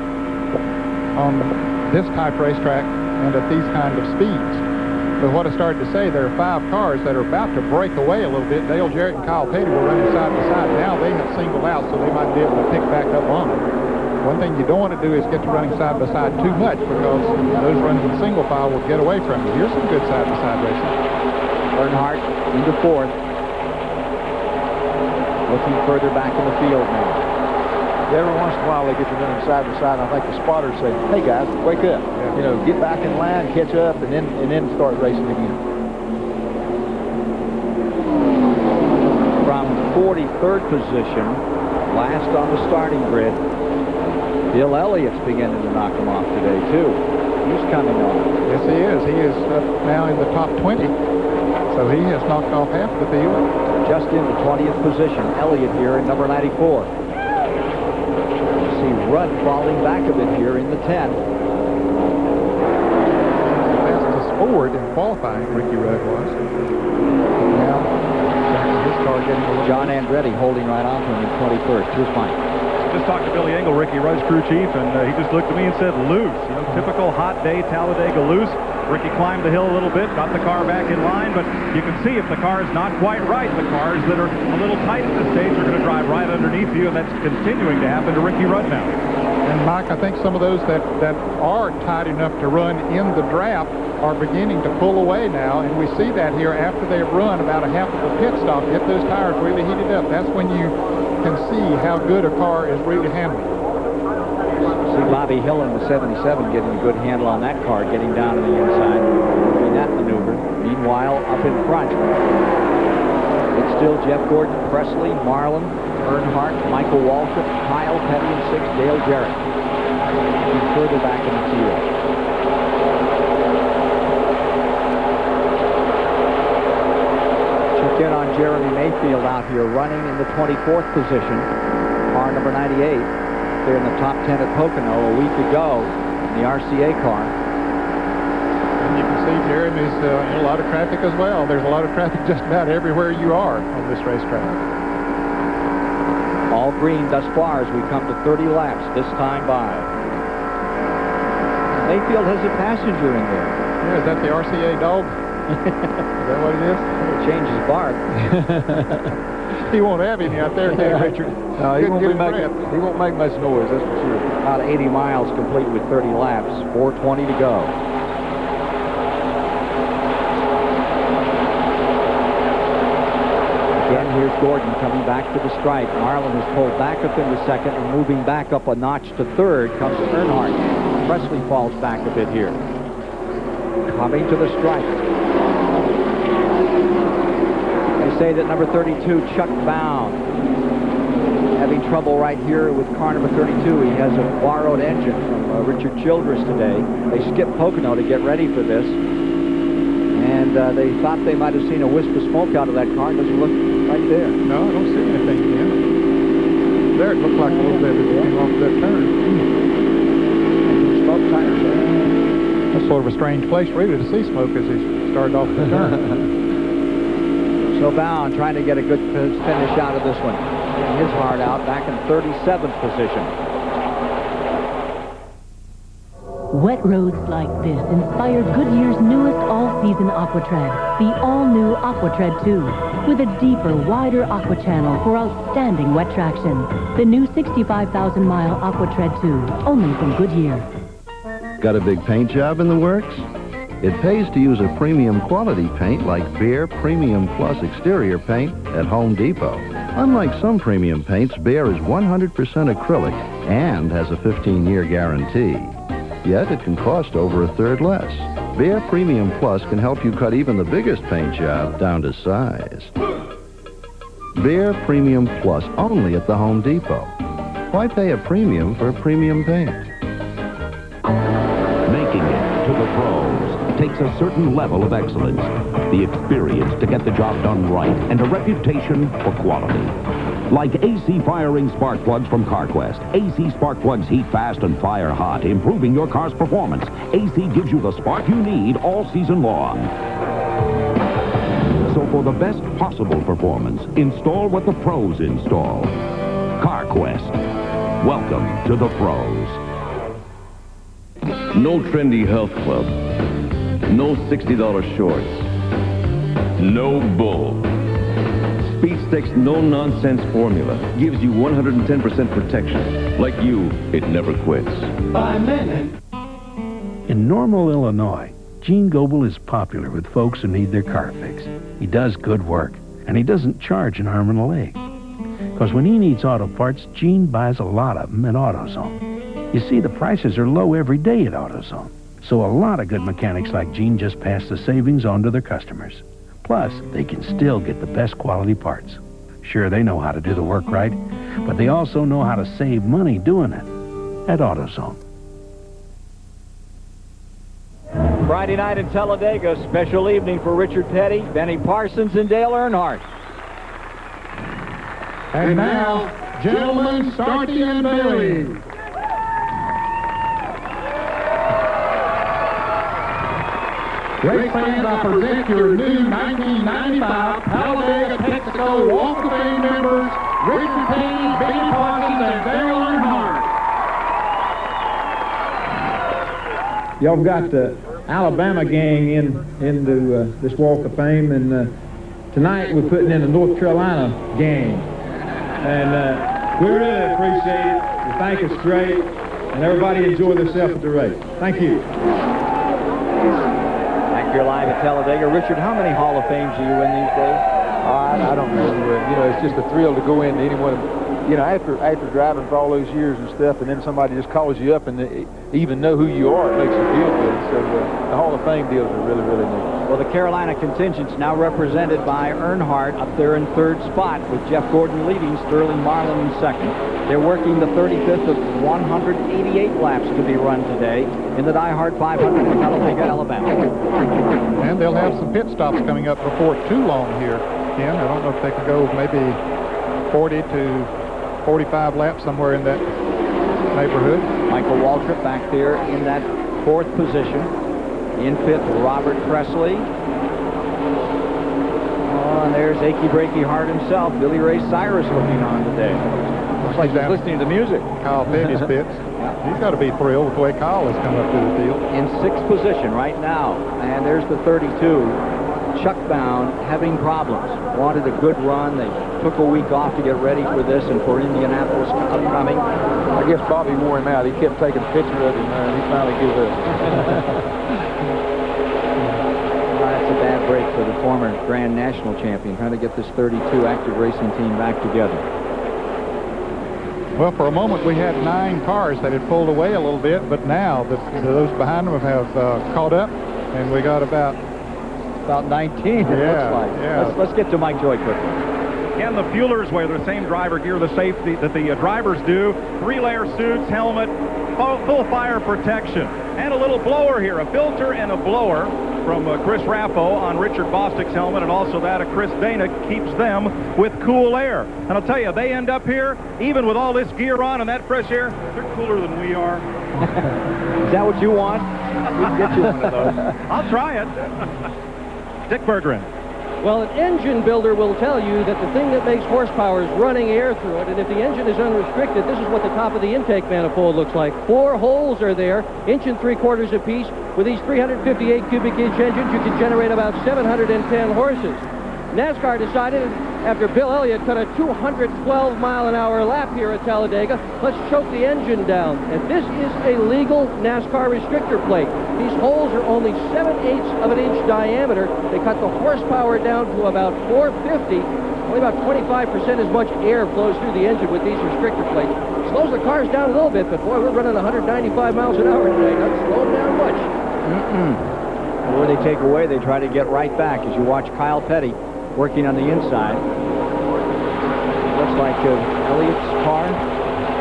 S12: on this type racetrack and at these kind of speeds. But what I started to say, there are 5 cars that are about to break away a little bit. Dale Jarrett and Kyle Petty were running side by side. Now they have singled out, so they might be able to pick back up on them. One thing you don't want to do is get to running side by side too much, because those running in single file will get away from you. Here's some good side by side racing.
S2: Earnhardt into 4th. Looking further back in the field now.
S13: Every once in a while they get you running side by side, and I think the spotters say, hey guys, wake up. You know, get back in line, catch up, and then start racing again.
S2: From 43rd position, last on the starting grid, Bill Elliott's beginning to knock him off today, too. He's coming on.
S12: Yes, he is. He is up now in the top 20. So he has knocked off half the field.
S2: Just into 20th position, Elliott here in number 94. You see Rudd falling back a bit here in the 10.
S12: Fastest forward in qualifying, Ricky Rudd was. Now, his car getting a little...
S2: John Andretti holding right on to him in 21st. Here's Mike.
S6: Just talked to Billy Engel, Ricky Rudd's crew chief, and he just looked at me and said, loose. You know, typical hot day, Talladega loose. Ricky climbed the hill a little bit, got the car back in line, but you can see if the car is not quite right, the cars that are a little tight at this stage are going to drive right underneath you, and that's continuing to happen to Ricky Rudd now.
S12: And Mike, I think some of those that are tight enough to run in the draft are beginning to pull away now, and we see that here after they've run about a half of the pit stop, get those tires really heated up. That's when you can see how good a car is really handling.
S2: See Bobby Hill in the 77 getting a good handle on that car, getting down to the inside, doing that maneuver. Meanwhile, up in front, it's still Jeff Gordon, Presley, Marlin, Earnhardt, Michael Waltrip, Kyle Petty in 6th, Dale Jarrett. He's further back in the field. Check in on Jeremy Mayfield out here running in the 24th position, car number 98. They're in the top 10 at Pocono a week ago in the RCA car.
S12: And you can see Jeremy's in a lot of traffic as well. There's a lot of traffic just about everywhere you are on this racetrack.
S2: All green thus far as we come to 30 laps this time by. Mayfield has a passenger in there.
S12: Yeah, is that the RCA dog? Is that what it is?
S2: It changes bark.
S12: He won't have any out there, can he, Richard?
S2: No, he won't make much noise, that's for sure. About 80 miles complete with 30 laps, 4:20 to go. Again, here's Gordon coming back to the stripe. Marlin is pulled back up into 2nd, and moving back up a notch to 3rd comes Earnhardt. Presley falls back a bit here. Coming to the stripe. They say that number 32, Chuck Bound, having trouble right here with car number 32. He has a borrowed engine from Richard Childress today. They skipped Pocono to get ready for this. And they thought they might have seen a wisp of smoke out of that car. It doesn't look right there.
S12: No, I don't see anything yet. There it looked like a little bit as it came off that turn.
S2: Smoke tires.
S12: That's sort of a strange place really to see smoke as he started off the turn.
S2: So Bound trying to get a good finish out of this one. Getting his heart out back in 37th position.
S18: Wet roads like this inspire Goodyear's newest all-season AquaTread, the all-new AquaTread 2, with a deeper, wider aqua channel for outstanding wet traction. The new 65,000-mile AquaTread 2, only from Goodyear.
S4: Got a big paint job in the works? It pays to use a premium quality paint like Behr Premium Plus exterior paint at Home Depot. Unlike some premium paints, Behr is 100% acrylic and has a 15-year guarantee. Yet it can cost over a third less. Behr Premium Plus can help you cut even the biggest paint job down to size. Behr Premium Plus only at the Home Depot. Why pay a premium for premium paint?
S9: Making it to the pros takes a certain level of excellence, the experience to get the job done right, and a reputation for quality. Like AC firing spark plugs from CarQuest. AC spark plugs heat fast and fire hot, improving your car's performance. AC gives you the spark you need all season long. So for the best possible performance, install what the pros install. CarQuest. Welcome to the pros.
S11: No trendy health club. No $60 shorts. No bull. Speed Stick's no-nonsense formula gives you 110% protection. Like you, it never quits.
S20: In Normal, Illinois, Gene Goebel is popular with folks who need their car fixed. He does good work, and he doesn't charge an arm and a leg. Because when he needs auto parts, Gene buys a lot of them at AutoZone. You see, the prices are low every day at AutoZone. So a lot of good mechanics like Gene just pass the savings on to their customers. Plus, they can still get the best quality parts. Sure, they know how to do the work right, but they also know how to save money doing it at AutoZone.
S2: Friday night in Talladega, special evening for Richard Petty, Benny Parsons, and Dale Earnhardt.
S12: And now, gentlemen, start the unveiling. Race fans, I present your new 1995 Talladega, Texaco Walk of Fame members, Richard Petty, Benny Parsons, and Dale Earnhardt.
S13: Y'all got the Alabama gang into this Walk of Fame, and tonight we're putting in the North Carolina gang. And we really appreciate it. We think it's great, and everybody enjoy themselves at the race. Thank you.
S2: You're live at Talladega. Richard, how many Hall of Fames are you in these days?
S13: I don't know. It's just a thrill to go into any one of them. After driving for all those years and stuff, and then somebody just calls you up and they even know who you are, it makes you feel good. So the Hall of Fame deals are really, really neat.
S2: Well, the Carolina contingent's now represented by Earnhardt up there in third spot, with Jeff Gordon leading, Sterling Marlin in second. They're working the 35th of 188 laps to be run today in the Die Hard 500 in Talladega, Alabama.
S12: And they'll have some pit stops coming up before too long here, Ken. I don't know if they can go maybe 40 to 45 laps somewhere in that neighborhood.
S2: Michael Waltrip back there in that fourth position. In fifth, Robert Presley. Oh, and there's Achy Breaky Heart himself, Billy Ray Cyrus, looking on today. Looks like he's listening to the music.
S12: Kyle Petty's pits. He's got to be thrilled with the way Kyle has come up to the field.
S2: In sixth position right now. And there's the 32. Chuck Bound having problems. Wanted a good run. They took a week off to get ready for this and for Indianapolis upcoming.
S13: I guess Bobby wore him out. He kept taking a picture of him, and he finally gave up.
S2: That's a bad break for the former Grand National champion, trying to get this 32 active racing team back together.
S12: Well, for a moment we had 9 cars that had pulled away a little bit, but now those behind them have caught up, and we got about
S2: 19, it looks like.
S12: Yeah.
S2: Let's get to Mike Joy quickly.
S6: Again, the fuelers wear the same driver gear, the safety that the drivers do. 3-layer suits, helmet, full fire protection, and a little blower here, a filter and a blower from Chris Rappo on Richard Bostick's helmet, and also that of Chris Dana keeps them with cool air. And I'll tell you, they end up here, even with all this gear on and that fresh air, they're cooler than we are.
S2: Is that what you want? We can get you one of those.
S6: I'll try it. Dick Bergeron.
S8: Well, an engine builder will tell you that the thing that makes horsepower is running air through it, and if the engine is unrestricted, this is what the top of the intake manifold looks like. 4 holes are there, 1 3/4 apiece. With these 358 cubic inch engines, you can generate about 710 horses. NASCAR decided, after Bill Elliott cut a 212-mile-an-hour lap here at Talladega, let's choke the engine down. And this is a legal NASCAR restrictor plate. These holes are only 7/8 of an inch diameter. They cut the horsepower down to about 450. Only about 25% as much air flows through the engine with these restrictor plates. Slows the cars down a little bit, but boy, we're running 195 miles an hour today. Not slowing down much.
S2: The more they take away, they try to get right back. As you watch Kyle Petty working on the inside. Looks like Elliott's car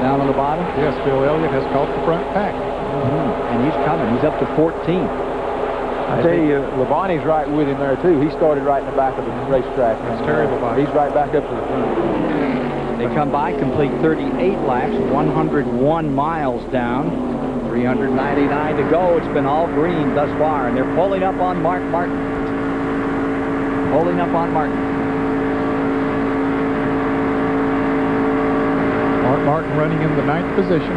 S2: down on the bottom.
S12: Yes, Bill Elliott has caught the front pack.
S2: And he's coming. He's up to 14.
S13: I tell you, Labonte's right with him there, too. He started right in the back of the racetrack.
S12: That's Terry Labonte.
S13: He's right back up to the front.
S2: They come by, complete 38 laps, 101 miles down, 399 to go. It's been all green thus far, and they're pulling up on Mark Martin. Pulling up on Martin.
S12: Mark Martin running in the 9th position.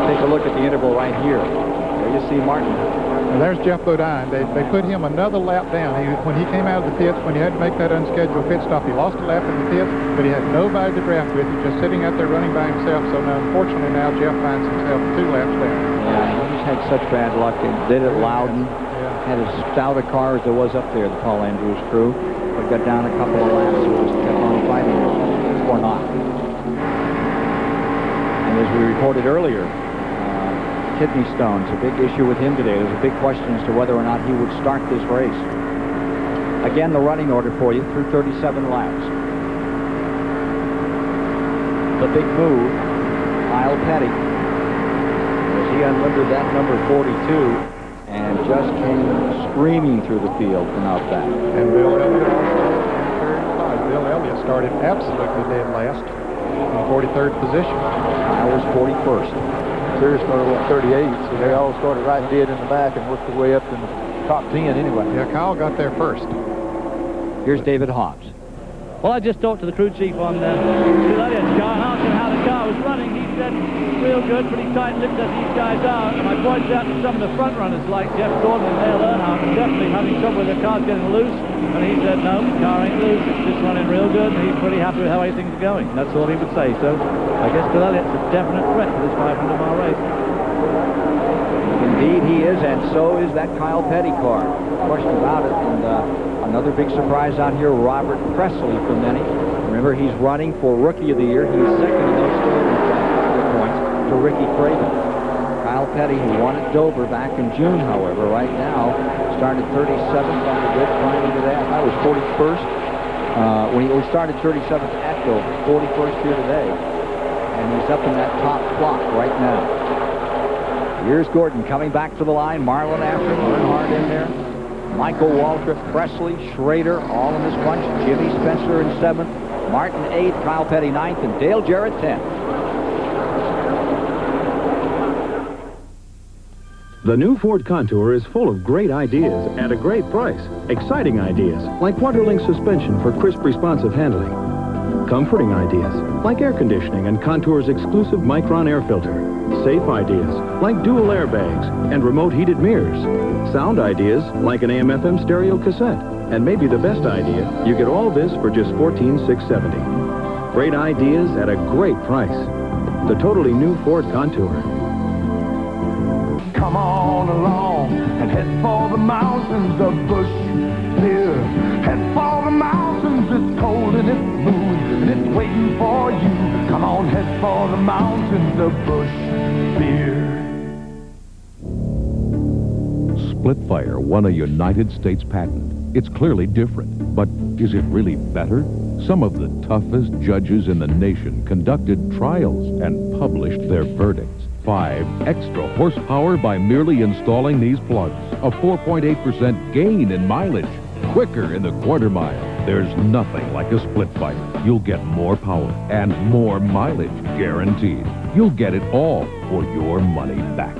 S2: Take a look at the interval right here. There you see Martin.
S12: Now there's Jeff Bodine. They put him another lap down. When he came out of the pits, when he had to make that unscheduled pit stop, he lost a lap in the pits, but he had nobody to draft with. He's just sitting out there running by himself. So now, unfortunately, now Jeff finds himself 2 laps down.
S2: Yeah, he's had such bad luck. He did it Loudon. Had as stout a car as there was up there, the Paul Andrews crew. But got down a couple of laps and just kept on fighting or not. And as we reported earlier, kidney stones, a big issue with him today. There's a big question as to whether or not he would start this race. Again, the running order for you through 37 laps. The big move, Kyle Petty, as he unlimbered that number 42 and just came screaming through the field from out back.
S12: And Bill Elliott also. Bill Elliott started absolutely dead last in 43rd position.
S2: Kyle was 41st.
S13: Sears started at 38, so they all started right dead in the back and worked their way up in the top 10 anyway.
S12: Yeah, Kyle got there first.
S2: Here's David Hobbs.
S10: Well, I just talked to the crew chief on Talladega car and asked him how the car was running. He said, real good, pretty tight-lipped as these guys are. And I pointed out to some of the front runners like Jeff Gordon and Dale Earnhardt definitely having trouble with their cars getting loose. And he said, no, the car ain't loose. It's just running real good. And he's pretty happy with how everything's going. And that's all he would say. So I guess Talladega is a definite threat for this 500-mile race.
S2: Indeed he is, and so is that Kyle Petty car. No question about it. And another big surprise out here, Robert Presley for many. Remember, he's running for Rookie of the Year. He's second in those points to Ricky Craven. Kyle Petty, who won at Dover back in June, however, right now started 37th on the good climb into that. I was 41st when he started 37th at Dover, 41st here today. And he's up in that top block right now. Here's Gordon coming back to the line. Marlin after him, Earnhardt in there. Michael Waltrip, Presley, Schrader, all in this bunch. Jimmy Spencer in 7th. Martin 8th, Kyle Petty 9th, and Dale Jarrett 10th.
S15: The new Ford Contour is full of great ideas at a great price. Exciting ideas, like Wonderlink suspension for crisp, responsive handling. Comforting ideas, like air conditioning and Contour's exclusive Micron air filter. Safe ideas, like dual airbags and remote heated mirrors. Sound ideas, like an AM/FM stereo cassette. And maybe the best idea, you get all this for just $14,670. Great ideas at a great price. The totally new Ford Contour.
S16: Come on along and head for the mountains of Bush Beer. Head for the mountains, it's cold and it's smooth and it's waiting for you. Come on, head for the mountains of Bush Beer.
S9: Splitfire won a United States patent. It's clearly different, but is it really better? Some of the toughest judges in the nation conducted trials and published their verdicts. 5 extra horsepower by merely installing these plugs. A 4.8% gain in mileage. Quicker in the quarter mile. There's nothing like a Splitfire. You'll get more power and more mileage guaranteed. You'll get it all for your money back.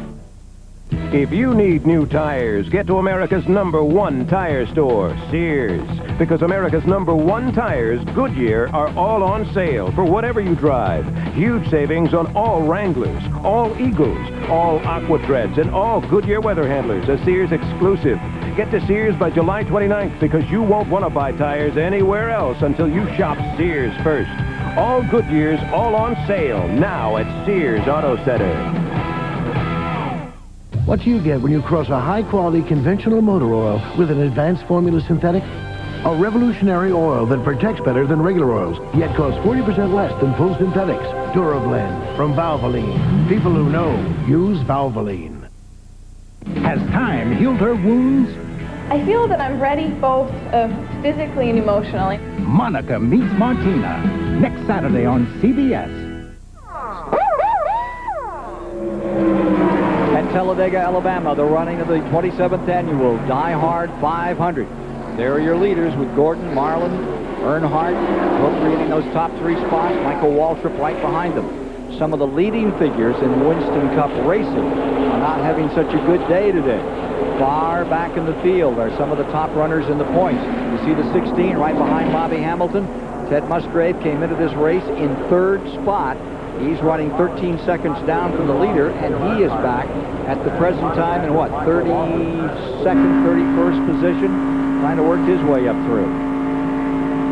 S3: If you need new tires, get to America's #1 tire store, Sears. Because America's #1 tires, Goodyear, are all on sale for whatever you drive. Huge savings on all Wranglers, all Eagles, all Aquatreads, and all Goodyear weather handlers, a Sears exclusive. Get to Sears by July 29th because you won't want to buy tires anywhere else until you shop Sears first. All Goodyears, all on sale, now at Sears Auto Center.
S17: What do you get when you cross a high-quality conventional motor oil with an advanced formula synthetic? A revolutionary oil that protects better than regular oils, yet costs 40% less than full synthetics. Durablend from Valvoline. People who know use Valvoline.
S14: Has time healed her wounds?
S19: I feel that I'm ready both physically and emotionally.
S14: Monica meets Martina. Next Saturday on CBS.
S2: At Talladega, Alabama, the running of the 27th annual Die Hard 500. There are your leaders with Gordon, Marlin, Earnhardt, appropriating those top 3 spots. Michael Waltrip right behind them. Some of the leading figures in Winston Cup racing are not having such a good day today. Far back in the field are some of the top runners in the points. You see the 16 right behind Bobby Hamilton. Ted Musgrave came into this race in 3rd spot. He's running 13 seconds down from the leader, and he is back at the present time in what, 32nd, 31st position, trying to work his way up through.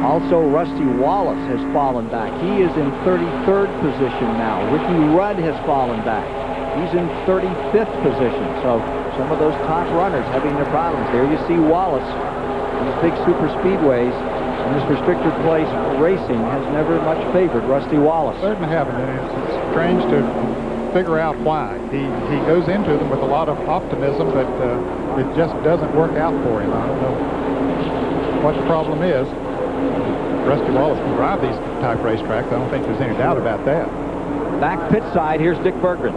S2: Also, Rusty Wallace has fallen back. He is in 33rd position now. Ricky Rudd has fallen back. He's in 35th position. So some of those top runners having their problems. There you see Wallace. These big super speedways and this restricted place racing has never much favored Rusty Wallace.
S12: Certainly haven't. And it's strange to figure out why. He goes into them with a lot of optimism, but it just doesn't work out for him. I don't know what the problem is. Rusty Wallace can drive these type racetracks. I don't think there's any doubt about that.
S2: Back pit side, here's Dick Berggren.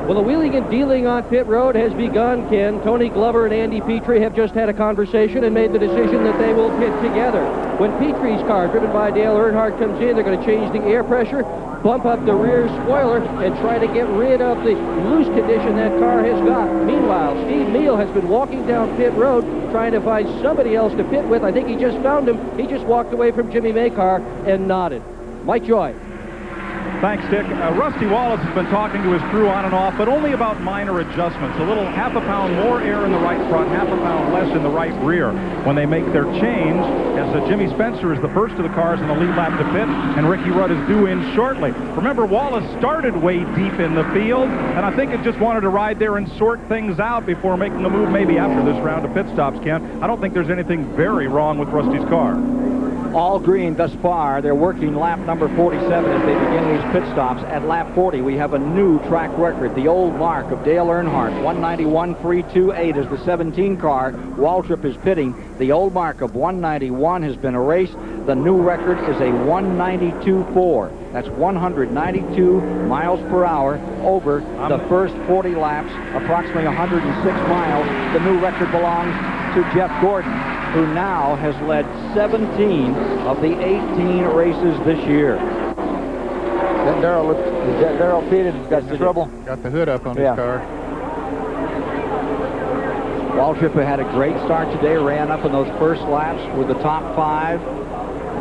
S8: Well, the wheeling and dealing on pit road has begun, Ken. Tony Glover and Andy Petrie have just had a conversation and made the decision that they will pit together. When Petrie's car, driven by Dale Earnhardt, comes in, they're going to change the air pressure, bump up the rear spoiler, and try to get rid of the loose condition that car has got. Meanwhile, Steve Neal has been walking down pit road trying to find somebody else to pit with. I think he just found him. He just walked away from Jimmy Maycar and nodded. Mike Joy.
S6: Thanks, Dick. Rusty Wallace has been talking to his crew on and off, but only about minor adjustments. A little half a pound more air in the right front, half a pound less in the right rear when they make their change, as Jimmy Spencer is the first of the cars in the lead lap to pit, and Ricky Rudd is due in shortly. Remember, Wallace started way deep in the field, and I think it just wanted to ride there and sort things out before making a move maybe after this round of pit stops, Ken. I don't think there's anything very wrong with Rusty's car.
S2: All green thus far. They're working lap number 47 as they begin these pit stops. At lap 40, we have a new track record. The old mark of Dale Earnhardt, 191.328 is the 17 car. Waltrip is pitting. The old mark of 191 has been erased. The new record is a 192.4. That's 192 miles per hour over the first 40 laps, approximately 106 miles. The new record belongs to Jeff Gordon, who now has led 17 of the 18 races this year.
S13: Is that Darrell pitted? Got the trouble?
S12: Got the hood up on his car.
S2: Waltrip had a great start today, ran up in those first laps with the top 5.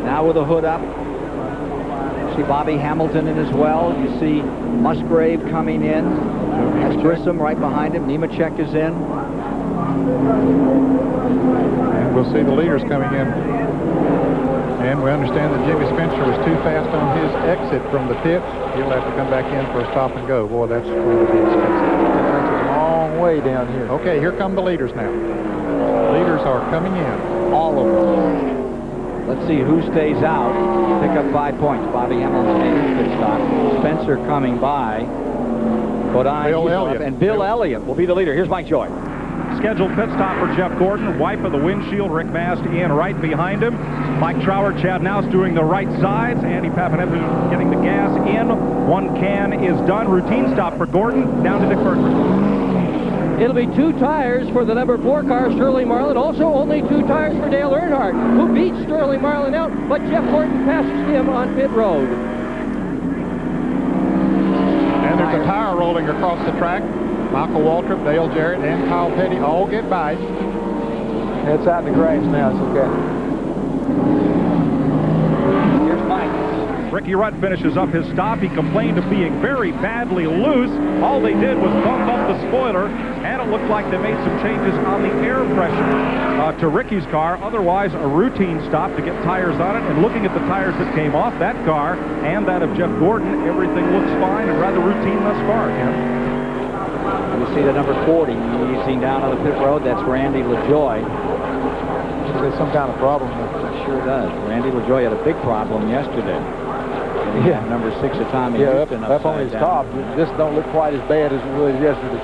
S2: Now with the hood up. You see Bobby Hamilton in as well. You see Musgrave coming in. That's Grissom right behind him. Nemechek is in.
S12: And we'll see the leaders coming in. And we understand that Jimmy Spencer was too fast on his exit from the pit. He'll have to come back in for a stop and go. Boy, that's going to be expensive.
S13: That's a long way down here.
S12: Okay, here come the leaders now. Leaders are coming in.
S2: All of them. Let's see who stays out. Pick up 5 points. Bobby Hamilton made his pit stop. Spencer coming by. Bodine,
S12: Bill Elliott.
S2: And Bill Elliott will be the leader. Here's Mike Joy.
S6: Scheduled pit stop for Jeff Gordon. Wipe of the windshield. Rick Mast in right behind him. Mike Trower, Chad Nouse doing the right sides. Andy Papanepoulou getting the gas in. One can is done. Routine stop for Gordon. Down to Dick Berggren.
S8: It'll be 2 tires for the number 4 car, Sterling Marlin. Also only 2 tires for Dale Earnhardt, who beats Sterling Marlin out, but Jeff Gordon passes him on pit road.
S12: And there's a tire rolling across the track. Michael Waltrip, Dale Jarrett, and Kyle Petty all get by.
S13: It's out in the grass now. It's okay.
S2: Here's Mike.
S6: Ricky Rudd finishes up his stop. He complained of being very badly loose. All they did was bump up the spoiler, and it looked like they made some changes on the air pressure to Ricky's car. Otherwise, a routine stop to get tires on it. And looking at the tires that came off that car and that of Jeff Gordon, everything looks fine and rather routine thus far, Ken.
S2: You see the number 40 easing down on the pit road. That's Randy LaJoy.
S13: There's some kind of problem there.
S2: It sure does. Randy LaJoy had a big problem yesterday.
S13: Yeah.
S2: Number 6 at Tommy Houston
S13: up on his top. This don't look quite as bad as it was yesterday.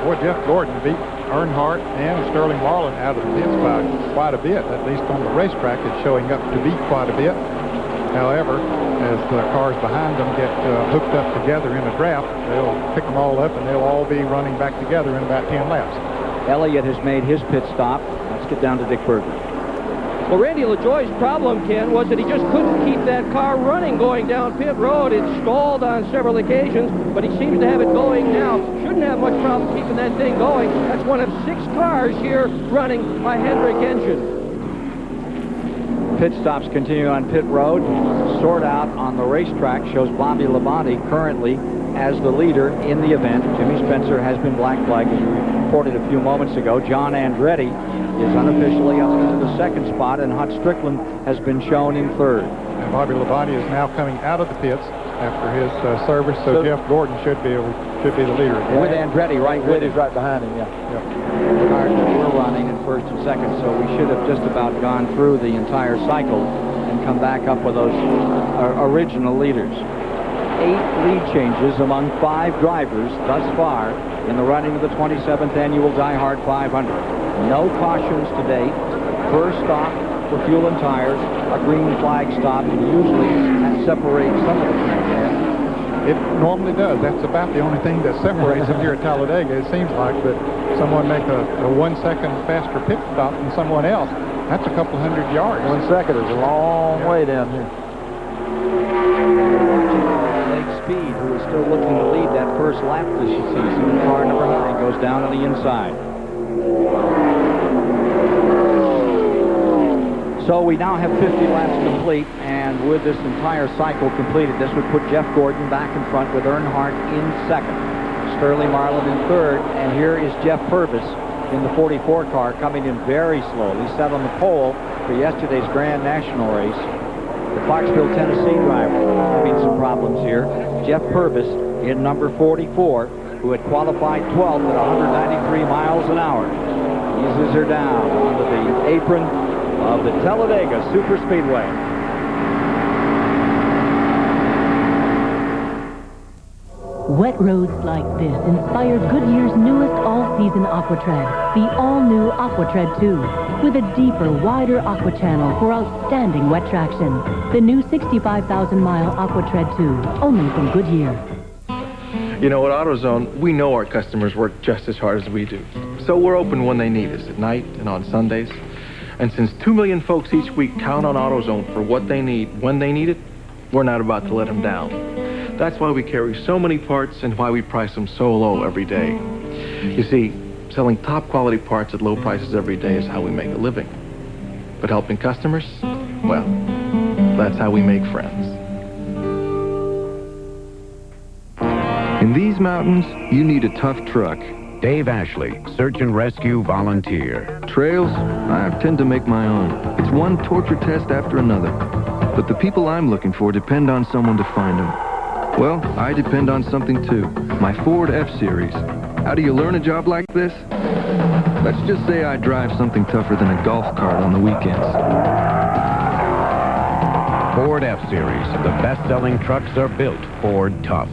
S12: Boy, Jeff Gordon beat Earnhardt and Sterling Marlin out of the pits by quite a bit, at least on the racetrack. It's showing up to beat quite a bit. However, as the cars behind them get hooked up together in a draft, they'll pick them all up and they'll all be running back together in about 10 laps.
S2: Elliott has made his pit stop. Let's get down to Dick Berggren.
S8: Well, Randy LaJoie's problem, Ken, was that he just couldn't keep that car running going down pit road. It stalled on several occasions, but he seems to have it going now. Shouldn't have much problem keeping that thing going. That's one of 6 cars here running by Hendrick engine.
S2: Pit stops continue on pit road. Sort out on the racetrack shows Bobby Labonte currently as the leader in the event. Jimmy Spencer has been black flagged, as we reported a few moments ago. John Andretti is unofficially up into the 2nd spot, and Hut Strickland has been shown in 3rd.
S12: And Bobby Labonte is now coming out of the pits after his service, so Jeff Gordon should be the leader again.
S2: With Andretti right with him.
S13: right behind him, yeah.
S2: The cars that we're running in 1st and 2nd, so we should have just about gone through the entire cycle and come back up with those original leaders. 8 lead changes among 5 drivers thus far in the running of the 27th annual Die Hard 500. No cautions to date. First stop for fuel and tires, a green flag stop, and usually that separates some of the track.
S12: It normally does. That's about the only thing that separates them here at Talladega, it seems like. But someone make a 1 second faster pit stop than someone else, that's a couple hundred yards.
S13: 1 second is a long way down here.
S2: Speed, who is still looking to lead that first lap this season. Car number 9 goes down on the inside. So we now have 50 laps complete, and with this entire cycle completed, this would put Jeff Gordon back in front with Earnhardt in 2nd. Sterling Marlin in 3rd, and here is Jeff Purvis in the 44 car coming in very slowly, set on the pole for yesterday's Grand National race. The Clarksville, Tennessee driver having some problems here. Jeff Purvis in number 44, who had qualified 12th at 193 miles an hour. Eases her down onto the apron of the Talladega Superspeedway.
S18: Wet roads like this inspired Goodyear's newest all-season AquaTread, the all-new AquaTread 2, with a deeper, wider aqua channel for outstanding wet traction. The new 65,000-mile AquaTread 2, only from Goodyear.
S1: You know, at AutoZone, we know our customers work just as hard as we do. So we're open when they need us, at night and on Sundays. And since 2 million folks each week count on AutoZone for what they need, when they need it, we're not about to let them down. That's why we carry so many parts and why we price them so low every day. You see, selling top quality parts at low prices every day is how we make a living. But helping customers, well, that's how we make friends.
S3: In these mountains, you need a tough truck.
S5: Dave Ashley, Search and Rescue Volunteer.
S3: Trails, I tend to make my own. It's one torture test after another. But the people I'm looking for depend on someone to find them. Well, I depend on something too. My Ford F-Series. How do you learn a job like this? Let's just say I drive something tougher than a golf cart on the weekends.
S5: Ford F-Series. The best-selling trucks are built Ford Tough.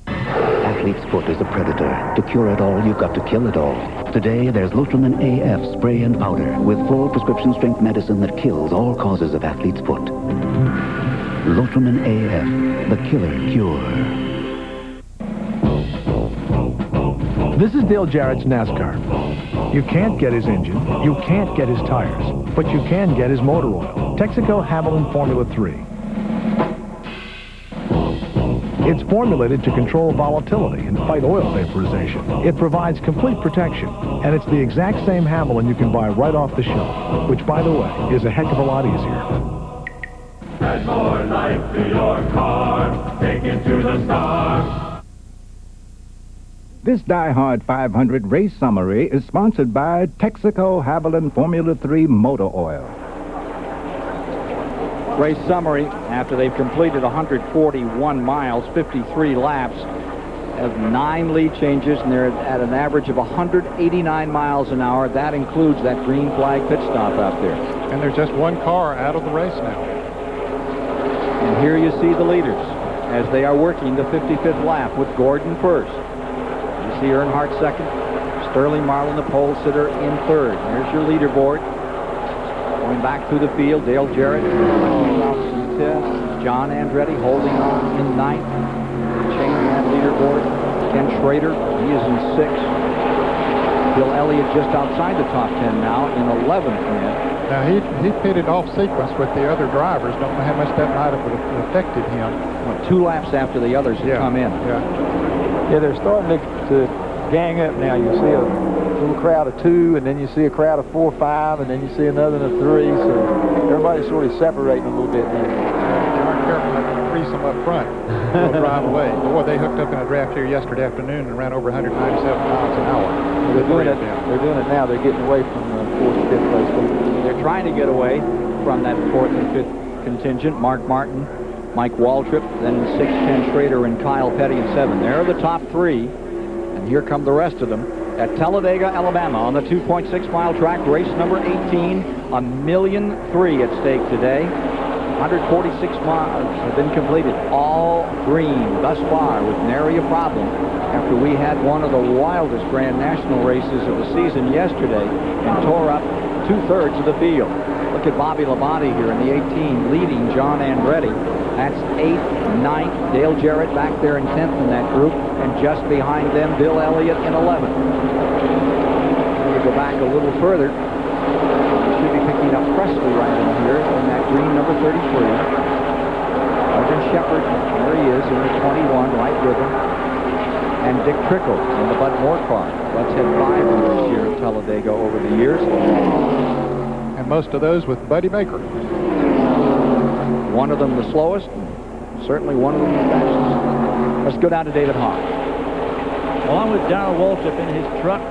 S7: Athlete's foot is a predator. To cure it all, you've got to kill it all. Today, there's Lotramin AF spray and powder with full prescription-strength medicine that kills all causes of athlete's foot. Lotramin AF, the killer cure.
S21: This is Dale Jarrett's NASCAR. You can't get his engine, you can't get his tires, but you can get his motor oil. Texaco Havoline Formula 3. It's formulated to control volatility and fight oil vaporization. It provides complete protection, and it's the exact same Havoline you can buy right off the shelf, which, by the way, is a heck of a lot easier.
S25: Add more life to your car. Take it to the stars.
S14: This Die Hard 500 race summary is sponsored by Texaco Havoline Formula 3 Motor Oil.
S2: Race summary after they've completed 141 miles, 53 laps, have 9 lead changes, and they're at an average of 189 miles an hour. That includes that green flag pit stop out there.
S12: And there's just one car out of the race now.
S2: And here you see the leaders as they are working the 55th lap with Gordon first. You see Earnhardt second, Sterling Marlin, the pole sitter, in third. There's your leaderboard. Going back through the field, Dale Jarrett, John Andretti holding on in ninth. Changing that leaderboard. Ken Schrader, he is in sixth. Bill Elliott just outside the top 10 now in 11th minute.
S12: Now, he pitted off sequence with the other drivers. Don't know how much that might have affected him.
S2: Well, 2 laps after the others had come in.
S13: Yeah, they're starting to gang up now. You see a little crowd of 2, and then you see a crowd of 4 or 5, and then you see another of 3. So everybody's sort of separating a little bit now.
S12: They aren't careful, they're going to freeze them up front. They'll drive away. Boy, they hooked up in a draft here yesterday afternoon and ran over 197 miles an hour.
S13: They're doing it now. They're getting away from the 4th and 5th place.
S2: They're trying to get away from that 4th and 5th contingent. Mark Martin, Mike Waltrip, then 6, Ken Schrader, and Kyle Petty in 7. They're the top 3, and here come the rest of them at Talladega, Alabama, on the 2.6-mile track, race number 18. $1.3 million at stake today. 146 miles have been completed, all green thus far, with nary a problem, after we had one of the wildest Grand National races of the season yesterday and tore up 2/3 of the field. Look at Bobby Labonte here in the 18, leading John Andretti. That's 8th, 9th. Dale Jarrett back there in 10th in that group, and just behind them, Bill Elliott in 11th. We go back a little further. We should be picking up Presley right in here in that green number 33. Arden Shepard, there he is in the 21, right with him. And Dick Trickle in the Bud Moore car. Bud's had 5 this year at Talladega over the years.
S12: And most of those with Buddy Baker.
S2: One of them the slowest, certainly one of them the fastest. Let's go down to David Hawk.
S10: Well, I'm with Darrell Waltrip in his truck.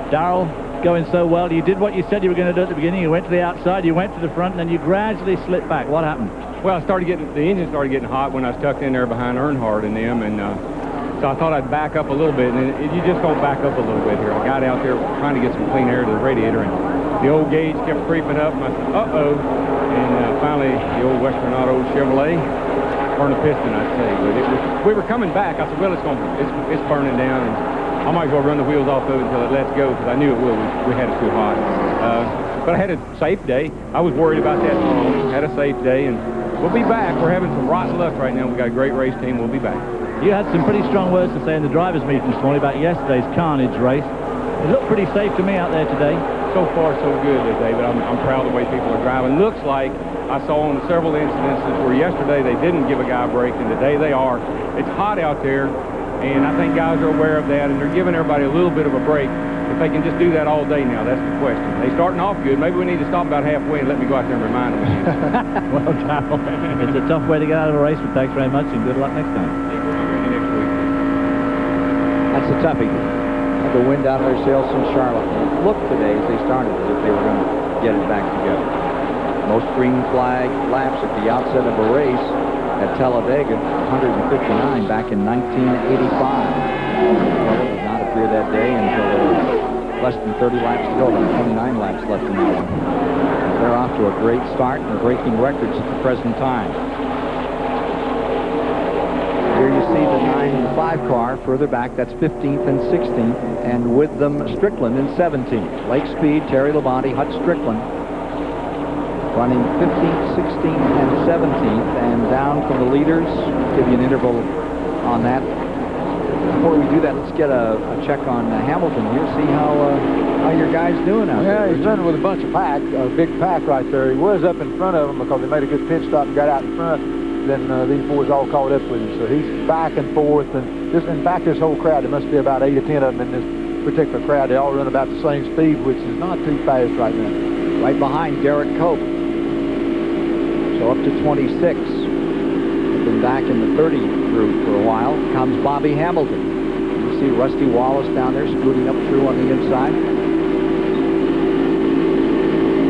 S10: Darrell, going so well. You did what you said you were going to do at the beginning. You went to the outside, you went to the front, and then you gradually slipped back. What happened?
S4: Well, the engine started getting hot when I was tucked in there behind Earnhardt and them, and so I thought I'd back up a little bit, and you just don't back up a little bit here. I got out there trying to get some clean air to the radiator, and the old gauge kept creeping up, and I said, uh-oh. And finally, the old Western Auto Chevrolet burned a piston, I'd say. But we were coming back. I said, well, it's burning down, and I might as well run the wheels off of it until it lets go, because I knew it would. We had it too hot. But I had a safe day. I was worried about that. Had a safe day, and we'll be back. We're having some rotten luck right now. We've got a great race team. We'll be back.
S10: You had some pretty strong words to say in the drivers' meeting this morning about yesterday's carnage race. It looked pretty safe to me out there today.
S4: So far, so good, David. I'm proud of the way people are driving. Looks like I saw on several incidences where yesterday they didn't give a guy a break, and today they are. It's hot out there, and I think guys are aware of that, and they're giving everybody a little bit of a break. If they can just do that all day now, that's the question. They're starting off good. Maybe we need to stop about halfway and let me go out there and remind them.
S10: Well, Darrell, it's a tough way to get out of a race, but thanks very much, and good luck next time.
S2: That's a toughie. Had the wind out of their sails from Charlotte. It looked today as they started as if they were going to get it back together. Most green flag laps at the outset of a race at Talladega, 159 back in 1985. Well, it did not appear that day until there was less than 30 laps to go, about 29 laps left in that one. They're off to a great start and breaking records at the present time. Here you see the 9 and 5 car further back. That's 15th and 16th, and with them Strickland in 17th. Lake Speed, Terry Labonte, Hut Strickland running 15th, 16th, and 17th, and down from the leaders. Give you an interval on that. Before we do that, let's get a check on Hamilton here. See how your guy's doing out there.
S13: Yeah, he's running with a bunch of pack, a big pack right there. He was up in front of them because they made a good pit stop and got out in front. Then these boys all caught up with him. So he's back and forth. And in fact, this whole crowd, there must be about 8 or 10 of them in this particular crowd. They all run about the same speed, which is not too fast right now.
S2: Right behind Garrett Cope. So up to 26. Been back in the 30 group for a while. Comes Bobby Hamilton. You see Rusty Wallace down there scooting up through on the inside.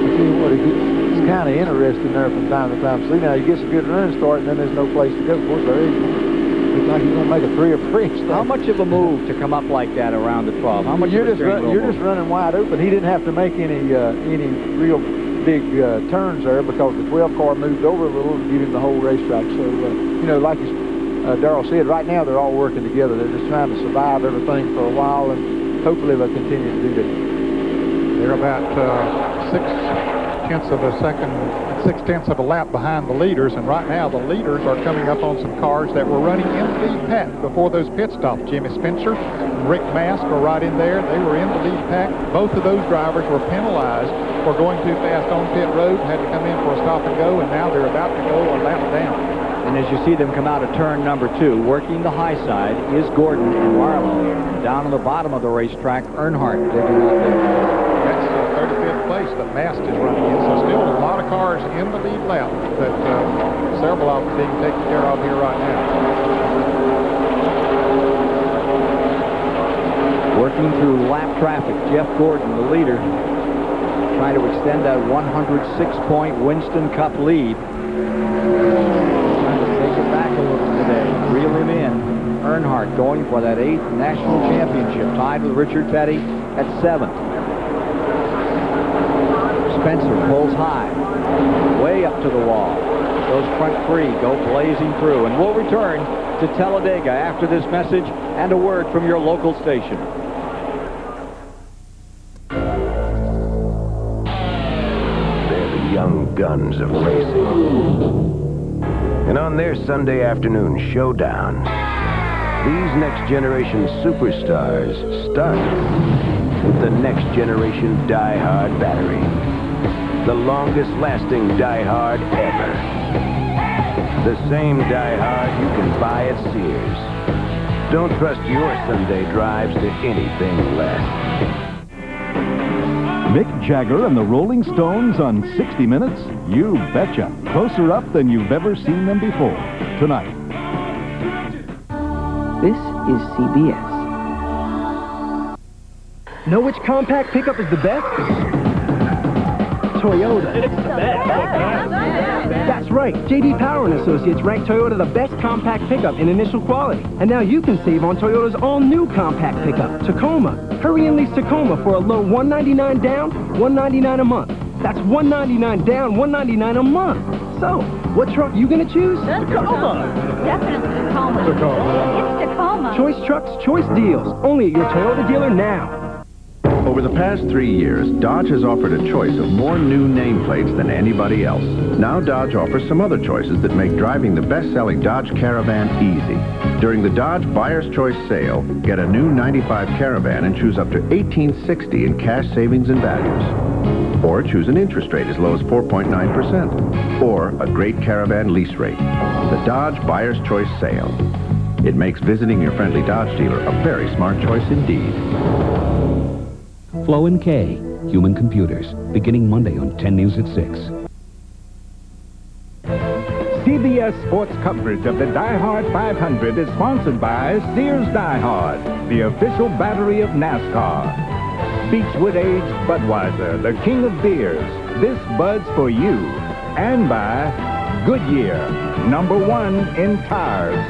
S13: I tell you what, it's kind of interesting there from time to time. See, now he gets a good run start, and then there's no place to go. Of course, there is. Looks like he's going to make a 3 or 3.
S2: How much of a move to come up like that around the 12? How much?
S13: You're just running wide open. He didn't have to make any real big turns there because the 12 car moved over a little and give him the whole racetrack. So, you know, like Darrell said, right now they're all working together. They're just trying to survive everything for a while, and hopefully they'll continue to do that.
S12: They're about 6/10 of a lap behind the leaders, and right now the leaders are coming up on some cars that were running in the lead pack before those pit stops. Jimmy Spencer and Rick Mask are right in there. They were in the lead pack. Both of those drivers were penalized were going too fast on pit road, had to come in for a stop and go, and now they're about to go a lap down.
S2: And as you see them come out of turn number 2, working the high side is Gordon and Marlowe. Down on the bottom of the racetrack, Earnhardt digging out there.
S12: That's 35th place that Mast is running in. So still a lot of cars in the lead lap, but several of them being taken care of here right now.
S2: Working through lap traffic, Jeff Gordon, the leader, trying to extend that 106-point Winston Cup lead. Trying to take it back a little today, reel him in. Earnhardt going for that 8th national championship, tied with Richard Petty at 7th. Spencer pulls high, way up to the wall. Those front 3 go blazing through, and we'll return to Talladega after this message and a word from your local station.
S3: Young guns of racing. And on their Sunday afternoon showdown, these next generation superstars start with the next generation die-hard battery. The longest lasting die-hard ever. The same die-hard you can buy at Sears. Don't trust your Sunday drives to anything less.
S6: Mick Jagger and the Rolling Stones on 60 Minutes? You betcha. Closer up than you've ever seen them before. Tonight.
S11: This is CBS. Know which compact pickup is the best? Toyota. It's the best. That's right. J.D. Power & Associates ranked Toyota the best compact pickup in initial quality. And now you can save on Toyota's all-new compact pickup, Tacoma. Hurry and lease Tacoma for a low $199 down, $199 a month. That's $199 down, $199 a month. So, what truck are you going to choose?
S20: Tacoma. Definitely Tacoma. It's Tacoma.
S11: Choice trucks, choice deals. Only at your Toyota dealer now.
S5: Over the past 3 years, Dodge has offered a choice of more new nameplates than anybody else. Now Dodge offers some other choices that make driving the best-selling Dodge Caravan easy. During the Dodge Buyer's Choice sale, get a new 95 Caravan and choose up to $1,860 in cash savings and values. Or choose an interest rate as low as 4.9%. Or a great Caravan lease rate. The Dodge Buyer's Choice sale. It makes visiting your friendly Dodge dealer a very smart choice indeed.
S7: Flo and Kay, Human Computers, beginning Monday on 10 News at 6.
S14: CBS Sports coverage of the Die Hard 500 is sponsored by Sears Die Hard, the official battery of NASCAR. Beechwood Aged Budweiser, the king of beers. This Bud's for you. And by Goodyear, #1 in tires.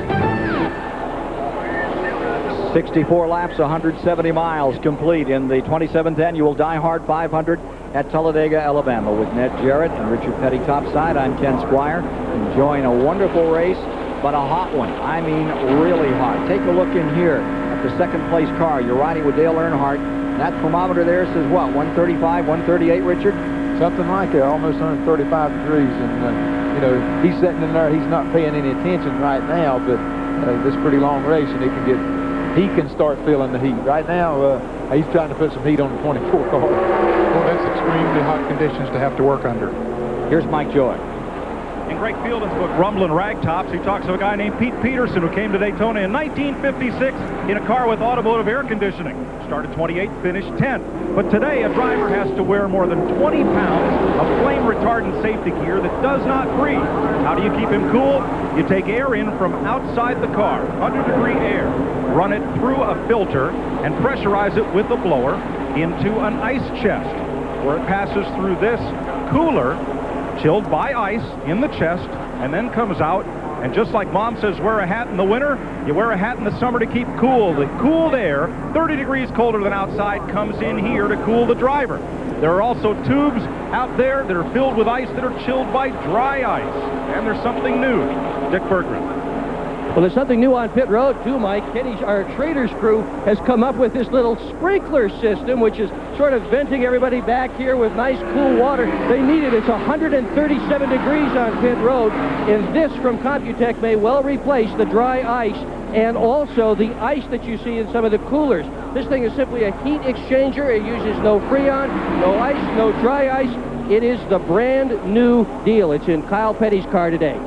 S2: 64 laps, 170 miles complete in the 27th annual Die Hard 500 at Talladega, Alabama. With Ned Jarrett and Richard Petty topside, I'm Ken Squire, enjoying a wonderful race, but a hot one. I mean, really hot. Take a look in here at the second place car. You're riding with Dale Earnhardt. That thermometer there says what, 135, 138, Richard?
S13: Something like that, almost 135 degrees. And, you know, he's sitting in there, he's not paying any attention right now, but this is a pretty long race, and he can start feeling the heat. Right now, he's trying to put some heat on the 24 car.
S12: Well, that's extremely hot conditions to have to work under.
S2: Here's Mike Joy.
S6: In Greg Fielding's book, Rumblin' Ragtops, he talks of a guy named Pete Peterson who came to Daytona in 1956 in a car with automotive air conditioning. Started 28th, finished 10th. But today, a driver has to wear more than 20 pounds of flame-retardant safety gear that does not breathe. How do you keep him cool? You take air in from outside the car, 100-degree air, run it through a filter, and pressurize it with a blower into an ice chest, where it passes through this cooler, chilled by ice in the chest, and then comes out. And just like Mom says, wear a hat in the winter, you wear a hat in the summer to keep cool. The cooled air, 30 degrees colder than outside, comes in here to cool the driver. There are also tubes out there that are filled with ice that are chilled by dry ice. And there's something new. Dick Bergman.
S8: Well, there's something new on pit road, too, Mike. Our Traders crew has come up with this little sprinkler system, which is sort of venting everybody back here with nice, cool water. They need it. It's 137 degrees on pit road, and this from Computech may well replace the dry ice and also the ice that you see in some of the coolers. This thing is simply a heat exchanger. It uses no Freon, no ice, no dry ice. It is the brand new deal. It's in Kyle Petty's car today.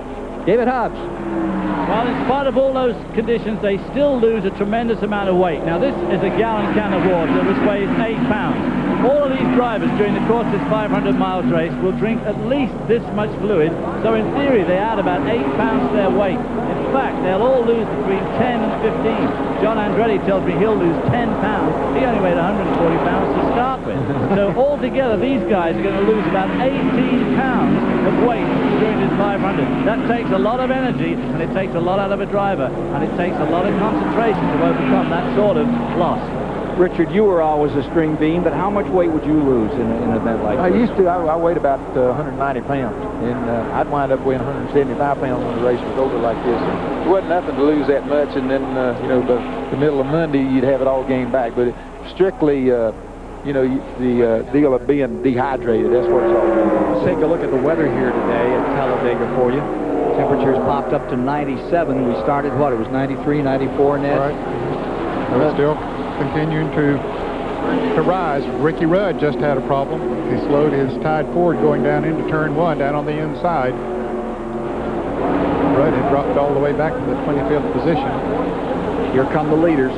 S8: David Hobbs.
S10: Well, in spite of all those conditions, they still lose a tremendous amount of weight. Now, this is a gallon can of water which weighs 8 pounds. All of these drivers during the course of this 500 miles race will drink at least this much fluid, so in theory they add about 8 pounds to their weight. In fact, they'll all lose between 10 and 15. John Andretti tells me he'll lose 10 pounds. He only weighed 140 pounds to start with. So altogether, these guys are going to lose about 18 pounds of weight during this 500. That takes a lot of energy, and it takes a lot out of a driver, and it takes a lot of concentration to overcome that sort of loss.
S2: Richard, you were always a string bean, but how much weight would you lose in an event like this?
S13: I weighed about 190 pounds, and I'd wind up weighing 175 pounds when the race was over like this. And it wasn't nothing to lose that much, and then, the middle of Monday, you'd have it all gained back. But strictly, the deal of being dehydrated, that's what it's all about.
S2: Let's take a look at the weather here today at Talladega for you. Temperatures popped up to 97. We started, what, it was 93, 94, Ned?
S12: Right. And it's still continuing to rise. Ricky Rudd just had a problem. He slowed his Tide Ford going down into turn 1 down on the inside. Rudd had dropped all the way back to the 25th position.
S2: Here come the leaders.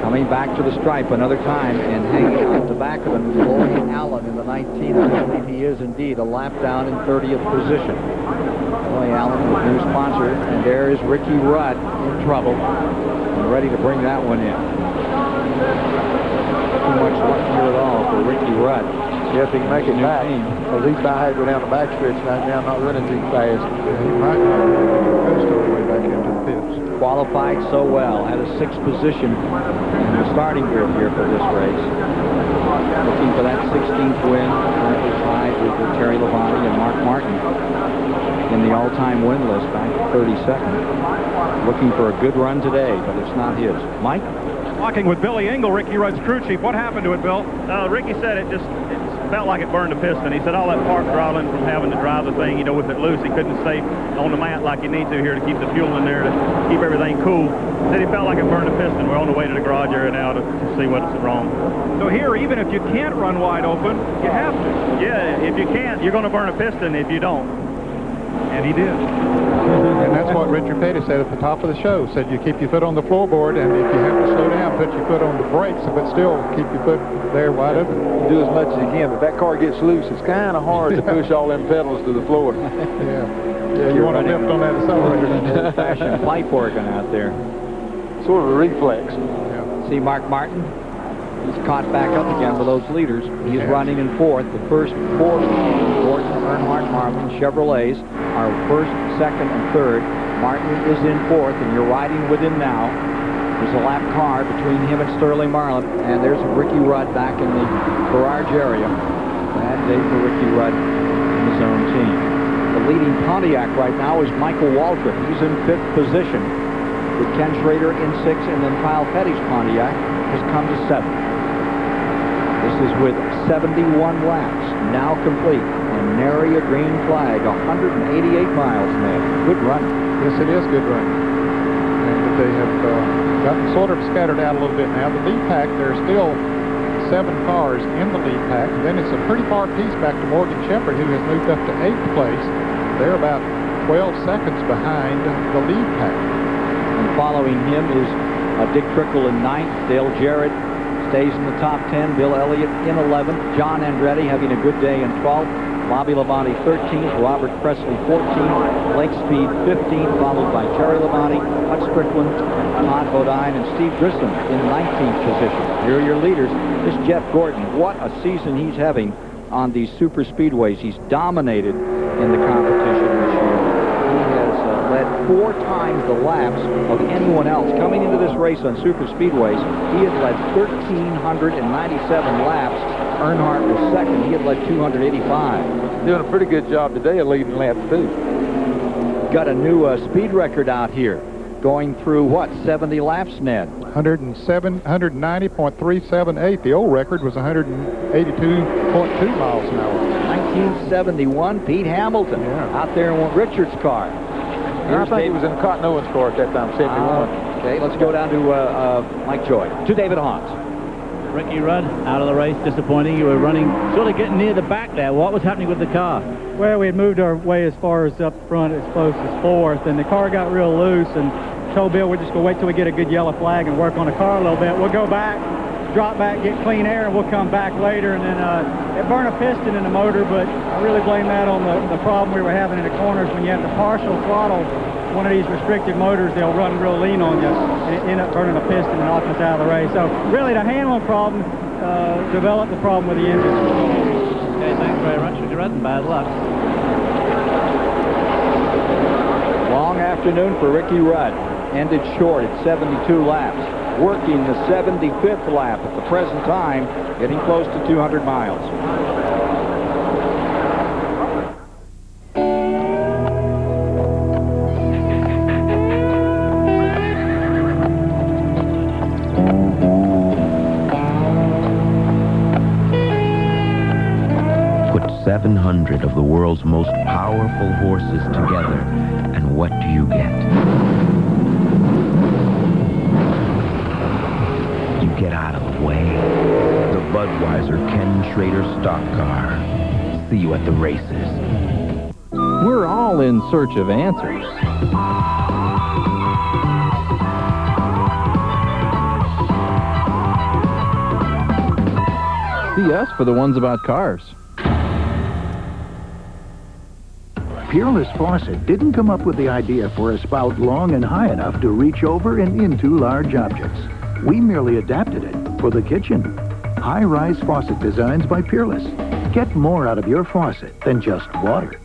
S2: Coming back to the stripe another time and hanging at the back of him, Roy Allen in the 19th. I believe he is indeed a lap down in 30th position. Roy Allen with new sponsor, and there is Ricky Rudd in trouble and ready to bring that one in. Too much luck here at all for Ricky Rudd.
S13: See if he can make it back, because he's about to go down the backstretch now, not running too fast.
S12: He might coast all the way back into the pits.
S2: Qualified so well, had a 6th position in the starting grid here for this race. Looking for that 16th win, currently tied with Terry Labonte and Mark Martin in the all-time win list back to 32nd. Looking for a good run today, but it's not his. Mike?
S6: Talking with Billy Engel, Ricky Rudd's crew chief. What happened to it, Bill?
S15: Ricky said it felt like it burned the piston. He said all that park throttling from having to drive the thing, with it loose, he couldn't stay on the mat like you need to here to keep the fuel in there to keep everything cool. He said he felt like it burned the piston. We're on the way to the garage area now to see what's wrong.
S6: So here, even if you can't run wide open, you have to.
S15: Yeah, if you can't, you're going to burn a piston if you don't.
S6: And he did.
S12: And that's what Richard Petty said at the top of the show. Said you keep your foot on the floorboard, and if you have to slow down, put your foot on the brakes, but still keep your foot there wide open.
S13: Do as much as you can. If that car gets loose, it's kind of hard to push all them pedals to the floor.
S12: Yeah, you want to lift on that accelerator.
S2: Old-fashioned pipe working out there.
S13: Sort of a reflex.
S2: Yeah. See Mark Martin? He's caught back up again with those leaders. He's running in 4th. The first 4 Gordon, Earnhardt, Marlin, Chevrolets are 1st, 2nd, and 3rd. Martin is in 4th, and you're riding with him now. There's a lap car between him and Sterling Marlin, and there's Ricky Rudd back in the garage area. Bad day for Ricky Rudd and his own team. The leading Pontiac right now is Michael Waltrip. He's in 5th position, with Ken Schrader in 6th, and then Kyle Petty's Pontiac has come to 7th. This is with 71 laps now complete, and nary a green flag, 188 miles, man. Good run.
S12: Yes, it is good run. And they have gotten sort of scattered out a little bit now. The lead pack, there are still 7 cars in the lead pack. And then it's a pretty far piece back to Morgan Shepherd, who has moved up to 8th place. They're about 12 seconds behind the lead pack.
S2: And following him is Dick Trickle in 9th, Dale Jarrett stays in the top 10, Bill Elliott in 11th, John Andretti having a good day in 12th, Bobby Labonte 13th, Robert Presley 14th, Blake Speed 15th, followed by Terry Labonte, Hutch Strickland, Todd Bodine, and Steve Grissom in 19th position. Here are your leaders. This is Jeff Gordon. What a season he's having on these super speedways. He's dominated in the competition this year. He has led 4 times the laps of anyone else. Coming into this race on super speedways, he had led 1,397 laps. Earnhardt was 2nd. He had led 285.
S13: Doing a pretty good job today of leading lap 2.
S2: Got a new speed record out here. Going through, what, 70 laps, Ned?
S12: 190.378. The old record was 182.2 miles an hour.
S2: 1971, Pete Hamilton out there in Richard's car.
S13: I think he was in Cotton Owens' car at that time, 71.
S2: Okay, let's go down to Mike Joy. To David Hawks.
S10: Ricky Rudd out of the race, disappointing. You were running, sort of getting near the back there. What was happening with the car?
S9: Well, we had moved our way as far as up front as close as fourth, and the car got real loose, and told Bill we're just going to wait till we get a good yellow flag and work on the car a little bit. We'll go back, drop back, get clean air, and we'll come back later. And then it burned a piston in the motor, but I really blame that on the problem we were having in the corners. When you have to partial throttle one of these restricted motors, they'll run real lean on you, and it end up burning a piston and knocking us out of the race. So really the handling problem developed the problem with the engine.
S10: Okay, thanks very much, Ricky Rudd, and bad luck.
S2: Long afternoon for Ricky Rudd. Ended short at 72 laps. Working the 75th lap at the present time, getting close to 200 miles.
S3: Put 700 of the world's most powerful horses together, and what do you get? Get out of the way. The Budweiser Ken Schrader stock car. See you at the races.
S1: We're all in search of answers. See us for the ones about cars.
S17: Peerless Faucet didn't come up with the idea for a spout long and high enough to reach over and into large objects. We merely adapted it for the kitchen. High-rise faucet designs by Peerless. Get more out of your faucet than just water.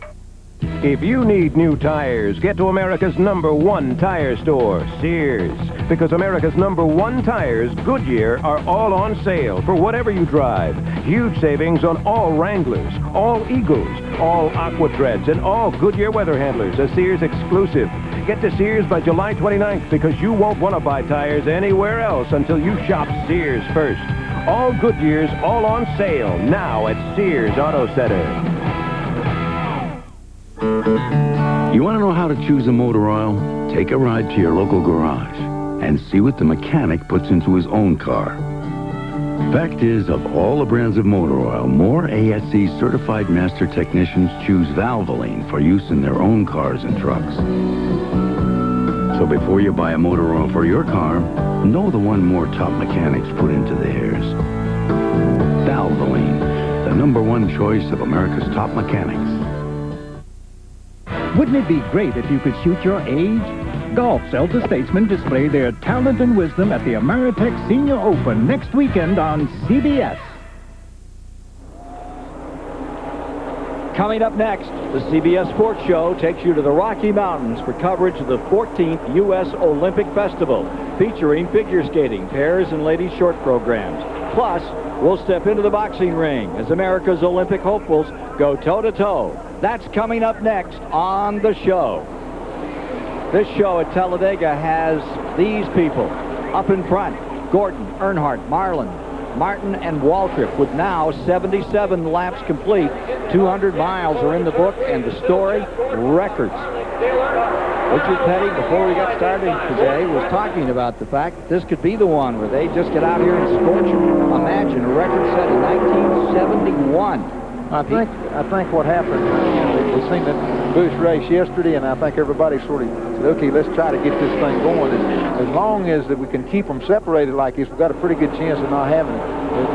S3: If you need new tires, get to America's #1 tire store, Sears. Because America's #1 tires, Goodyear, are all on sale for whatever you drive. Huge savings on all Wranglers, all Eagles, all Aquatreads, and all Goodyear weather handlers, a Sears exclusive. Get to Sears by July 29th because you won't want to buy tires anywhere else until you shop Sears first. All Goodyears, all on sale now at Sears Auto Center.
S16: You want to know how to choose a motor oil? Take a ride to your local garage and see what the mechanic puts into his own car. Fact is, of all the brands of motor oil, more ASE certified master technicians choose Valvoline for use in their own cars and trucks. So before you buy a motor oil for your car, know the one more top mechanics put into theirs. Valvoline, the #1 choice of America's top mechanics.
S14: Wouldn't it be great if you could shoot your age? Golf's elder statesmen display their talent and wisdom at the Ameritech Senior Open next weekend on CBS.
S2: Coming up next, the CBS Sports Show takes you to the Rocky Mountains for coverage of the 14th U.S. Olympic Festival, featuring figure skating, pairs, and ladies' short programs. Plus, we'll step into the boxing ring as America's Olympic hopefuls go toe-to-toe. That's coming up next on the show. This show at Talladega has these people. Up in front, Gordon, Earnhardt, Marlin, Martin, and Waltrip, with now 77 laps complete. 200 miles are in the book, and the story, records. Richard Petty, before we got started today, was talking about the fact that this could be the one where they just get out here and scorch them. Imagine a record set in 1971.
S13: I think what happened, we seen that Busch race yesterday, and I think everybody sort of said, okay, let's try to get this thing going. And as long as that we can keep them separated like this, we've got a pretty good chance of not having it.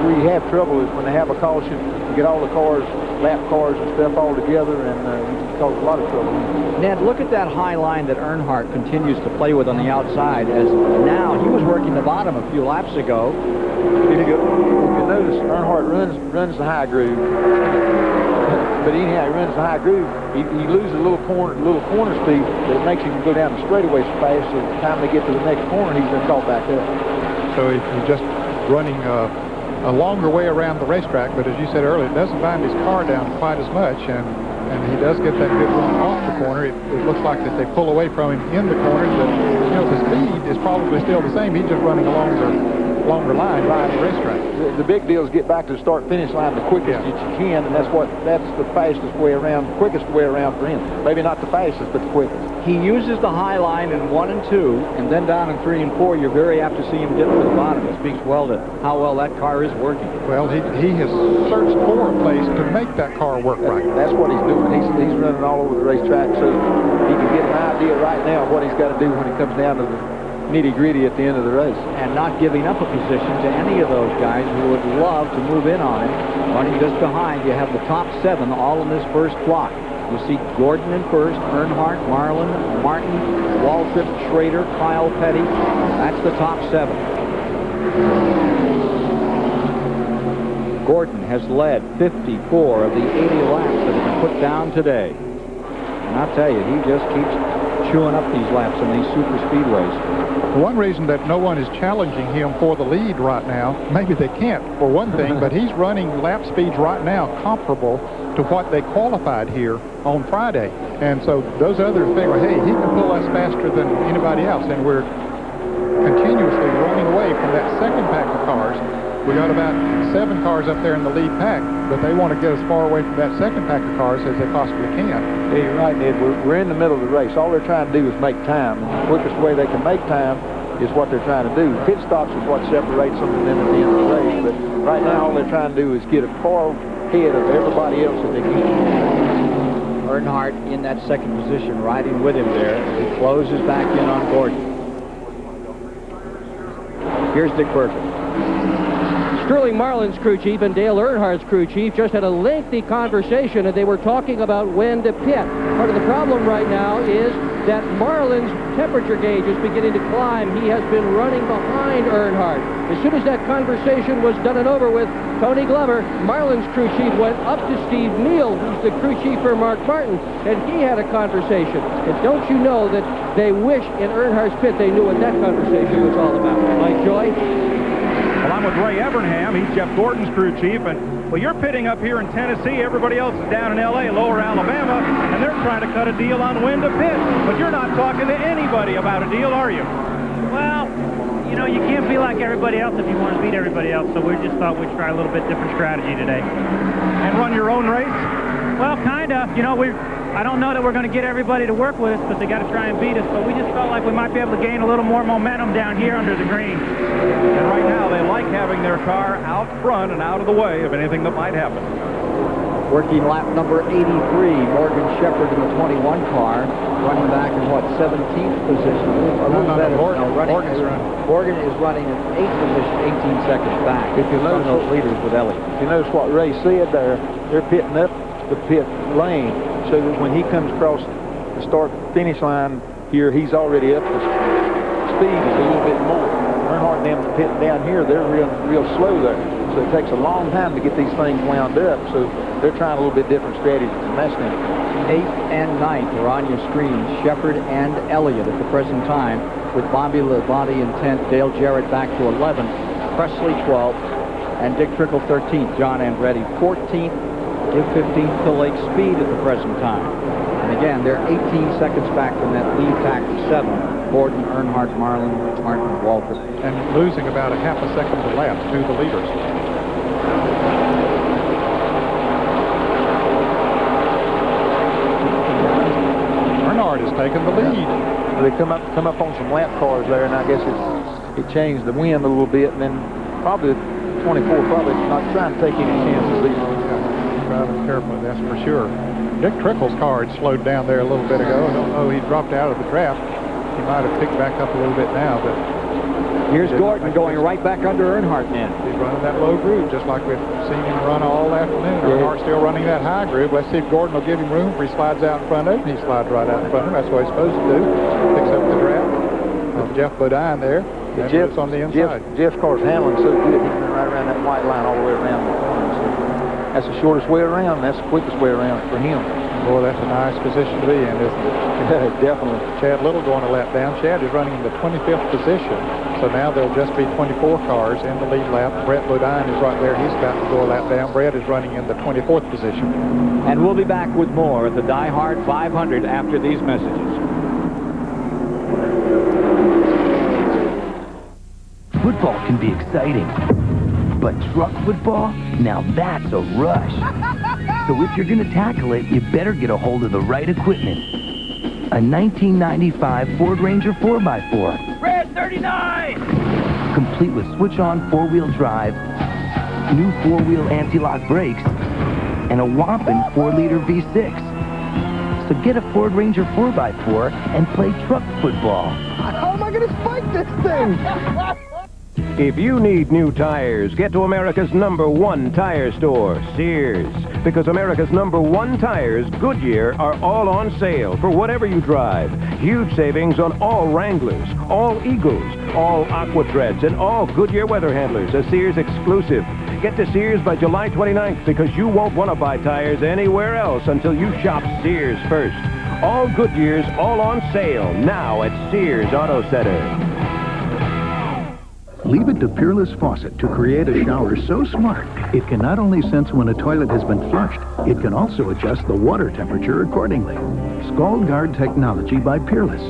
S13: Where you have trouble is when they have a caution, you get all the cars, lap cars and stuff all together, and it causes a lot of trouble.
S2: Ned, look at that high line that Earnhardt continues to play with on the outside, as now he was working the bottom a few laps ago.
S13: If you notice, Earnhardt runs the high groove. But anyhow, he runs the high groove. He loses a little corner speed that makes him go down the straightaway so fast. So by the time they get to the next corner, he's been caught back up.
S12: So he's just running a longer way around the racetrack. But as you said earlier, it doesn't bind his car down quite as much, and he does get that good run off the corner. It looks like that they pull away from him in the corners, but the speed is probably still the same. He's just running a longer line by the racetrack.
S13: the big deal is get back to the start-finish line the quickest that you can, and that's the fastest way around, quickest way around for him. Maybe not the fastest, but the quickest.
S2: He uses the high line in 1 and 2, and then down in 3 and 4, you're very apt to see him dip to the bottom. It speaks well to how well that car is working.
S12: Well, he has searched for a place to make that car work right.
S13: That's what he's doing. He's running all over the racetrack, so he can get an idea right now of what he's got to do when he comes down to the nitty-gritty at the end of the race.
S2: And not giving up a position to any of those guys who would love to move in on him. Running just behind, you have the top 7 all in this first block. You see Gordon in first, Earnhardt, Marlin, Martin, Waltrip, Schrader, Kyle Petty. That's the top 7. Gordon has led 54 of the 80 laps that have been put down today. And I'll tell you, he just keeps chewing up these laps in these super speedways.
S12: One reason that no one is challenging him for the lead right now, maybe they can't for one thing, but he's running lap speeds right now comparable to what they qualified here on Friday. And so those others figure, hey, he can pull us faster than anybody else, and we're continuously running away from that second pack of cars. We got about 7 cars up there in the lead pack, but they want to get as far away from that second pack of cars as they possibly can.
S13: Yeah, you're right, Ned. We're in the middle of the race. All they're trying to do is make time. The quickest way they can make time is what they're trying to do. Pit stops is what separates them from them at the end of the race. But right now, all they're trying to do is get a far ahead of everybody else that they can.
S2: Earnhardt in that second position, riding with him there as he closes back in on Gordon. Here's Dick Burke.
S8: Sterling Marlin's crew chief and Dale Earnhardt's crew chief just had a lengthy conversation, and they were talking about when to pit. Part of the problem right now is that Marlin's temperature gauge is beginning to climb. He has been running behind Earnhardt. As soon as that conversation was done and over with, Tony Glover, Marlin's crew chief, went up to Steve Neal, who's the crew chief for Mark Martin, and he had a conversation. And don't you know that they wish in Earnhardt's pit they knew what that conversation was all about? Mike Joy?
S6: Well, I'm with Ray Evernham. He's Jeff Gordon's crew chief. And, well, you're pitting up here in Tennessee. Everybody else is down in L.A., lower Alabama, and they're trying to cut a deal on when to pit. But you're not talking to anybody about a deal, are you?
S18: Well, you know, you can't be like everybody else if you want to beat everybody else, so we just thought we'd try a little bit different strategy today.
S6: And run your own race?
S18: Well, kind of. You know, I don't know that we're going to get everybody to work with us, but they got to try and beat us. But we just felt like we might be able to gain a little more momentum down here under the green.
S6: And right now, they like having their car out front and out of the way of anything that might happen.
S2: Working lap number 83, Morgan Shepherd in the 21 car, running back in, what, 17th position? A little better. Morgan is running in 8th position, 18 seconds back.
S13: If you notice
S2: those leaders with Elliott.
S13: If you notice what Ray said there, they're pitting up the pit lane so that when he comes across the start-finish line here, he's already up to speed a little bit more. Earnhardt and them pitting down here, they're real slow there. So it takes a long time to get these things wound up. So they're trying a little bit different strategies than that's them.
S2: 8th and 9th are on your screen. Shepherd and Elliott at the present time, with Bobby Labonte in 10th, Dale Jarrett back to 11th, Presley 12th, and Dick Trickle 13th. John Andretti 14th, give 15th to Lake Speed at the present time. And again, they're 18 seconds back from that lead pack of 7. Gordon, Earnhardt, Marlin, Martin, Walter.
S12: And losing about a half a second a lap to the leaders. Earnhardt has taken the lead.
S13: They come up on some lap cars there, and I guess it changed the wind a little bit, and then probably 24 probably not trying to take any chances either.
S12: Driving carefully, that's for sure. Dick Trickle's car had slowed down there a little bit ago. I don't know, he dropped out of the draft. He might have picked back up a little bit now, but
S2: here's Gordon going right back under Earnhardt now.
S12: He's running that low groove, just like we've seen him run all afternoon. Earnhardt still running that high groove. Let's see if Gordon will give him room if he slides out in front of him. He slides right out in front of him. That's what he's supposed to do. Picks up the draft. Jeff Bodine there. Jeff's on the inside.
S13: Jeff's car's handling so good, he can run right around that white line all the way around the corner. So that's the shortest way around. That's the quickest way around for him.
S12: Boy, that's a nice position to be in, isn't it?
S13: Definitely.
S12: Chad Little going a lap down. Chad is running in the 25th position. So now there'll just be 24 cars in the lead lap. Brett Bodine is right there. He's about to go a lap down. Brett is running in the 24th position.
S2: And we'll be back with more at the Die Hard 500 after these messages.
S19: Football can be exciting, But truck football, now that's a rush. So if you're going to tackle it, you better get a hold of the right equipment. A 1995 Ford Ranger 4x4.
S10: Red 39!
S19: Complete with switch-on four-wheel drive, new four-wheel anti-lock brakes, and a whopping 4-liter V6. So get a Ford Ranger 4x4 and play truck football.
S17: How am I going to spike this thing?
S3: If you need new tires, get to America's #1 tire store, Sears. Because America's #1 tires, Goodyear, are all on sale for whatever you drive. Huge savings on all Wranglers, all Eagles, all Aquatreads, and all Goodyear weather handlers, a Sears exclusive. Get to Sears by July 29th because you won't want to buy tires anywhere else until you shop Sears first. All Goodyears, all on sale, now at Sears Auto Center.
S5: Leave it to Peerless Faucet to create a shower so smart, it can not only sense when a toilet has been flushed, it can also adjust the water temperature accordingly. Scald Guard technology by Peerless.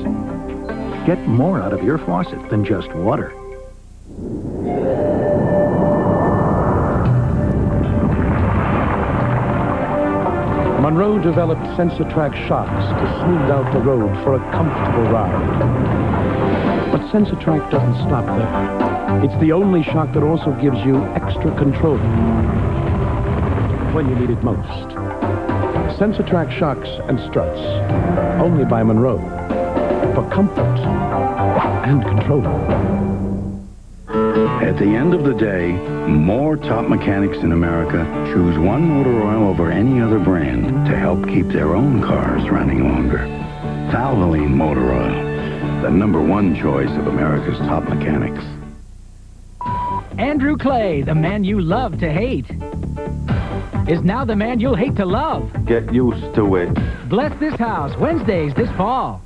S5: Get more out of your faucet than just water.
S17: Monroe developed Sensatrack shocks to smooth out the road for a comfortable ride. But Sensatrack doesn't stop there. It's the only shock that also gives you extra control when you need it most. Sensatrack shocks and struts, only by Monroe, for comfort and control.
S16: At the end of the day, more top mechanics in America choose One Motor Oil over any other brand to help keep their own cars running longer. Valvoline Motor Oil, the #1 choice of America's top mechanics.
S21: Andrew Clay, the man you love to hate, is now the man you'll hate to love.
S22: Get used to it.
S21: Bless This House, Wednesdays this fall.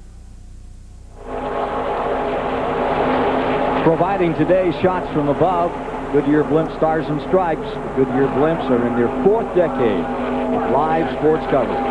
S2: Providing today's shots from above, Goodyear Blimp Stars and Stripes. Goodyear Blimps are in their 4th decade of live sports coverage.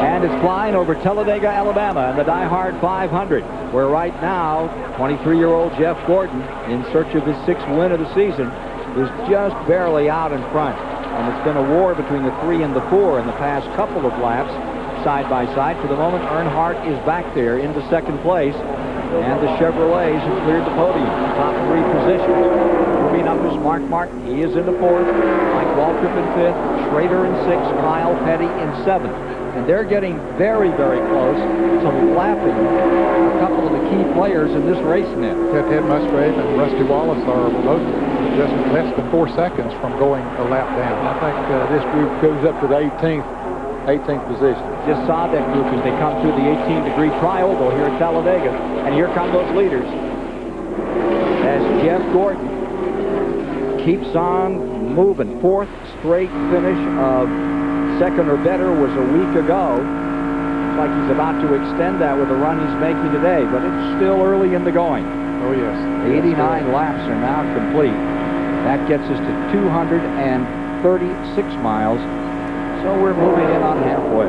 S2: And it's flying over Talladega, Alabama, in the Die Hard 500, where right now, 23-year-old Jeff Gordon, in search of his 6th win of the season, is just barely out in front. And it's been a war between the 3 and the 4 in the past couple of laps, side by side. For the moment, Earnhardt is back there into 2nd place, and the Chevrolets have cleared the podium, top 3 positions. Moving up is Mark Martin. He is into 4th. Mike Waltrip in 5th. Schrader in 6th. Kyle Petty in 7th. And they're getting very, very close to lapping a couple of the key players in this race now.
S12: Ted Musgrave and Rusty Wallace are both just less than 4 seconds from going a lap down.
S13: I think this group goes up to the 18th position.
S2: Just saw that group as they come through the 18-degree tri-oval here at Talladega. And here come those leaders. As Jeff Gordon keeps on moving. 4th straight finish of 2nd or better was a week ago. Looks like he's about to extend that with the run he's making today, but it's still early in the going.
S12: Oh, yes.
S2: 89 laps are now complete. That gets us to 236 miles. So we're moving in on halfway.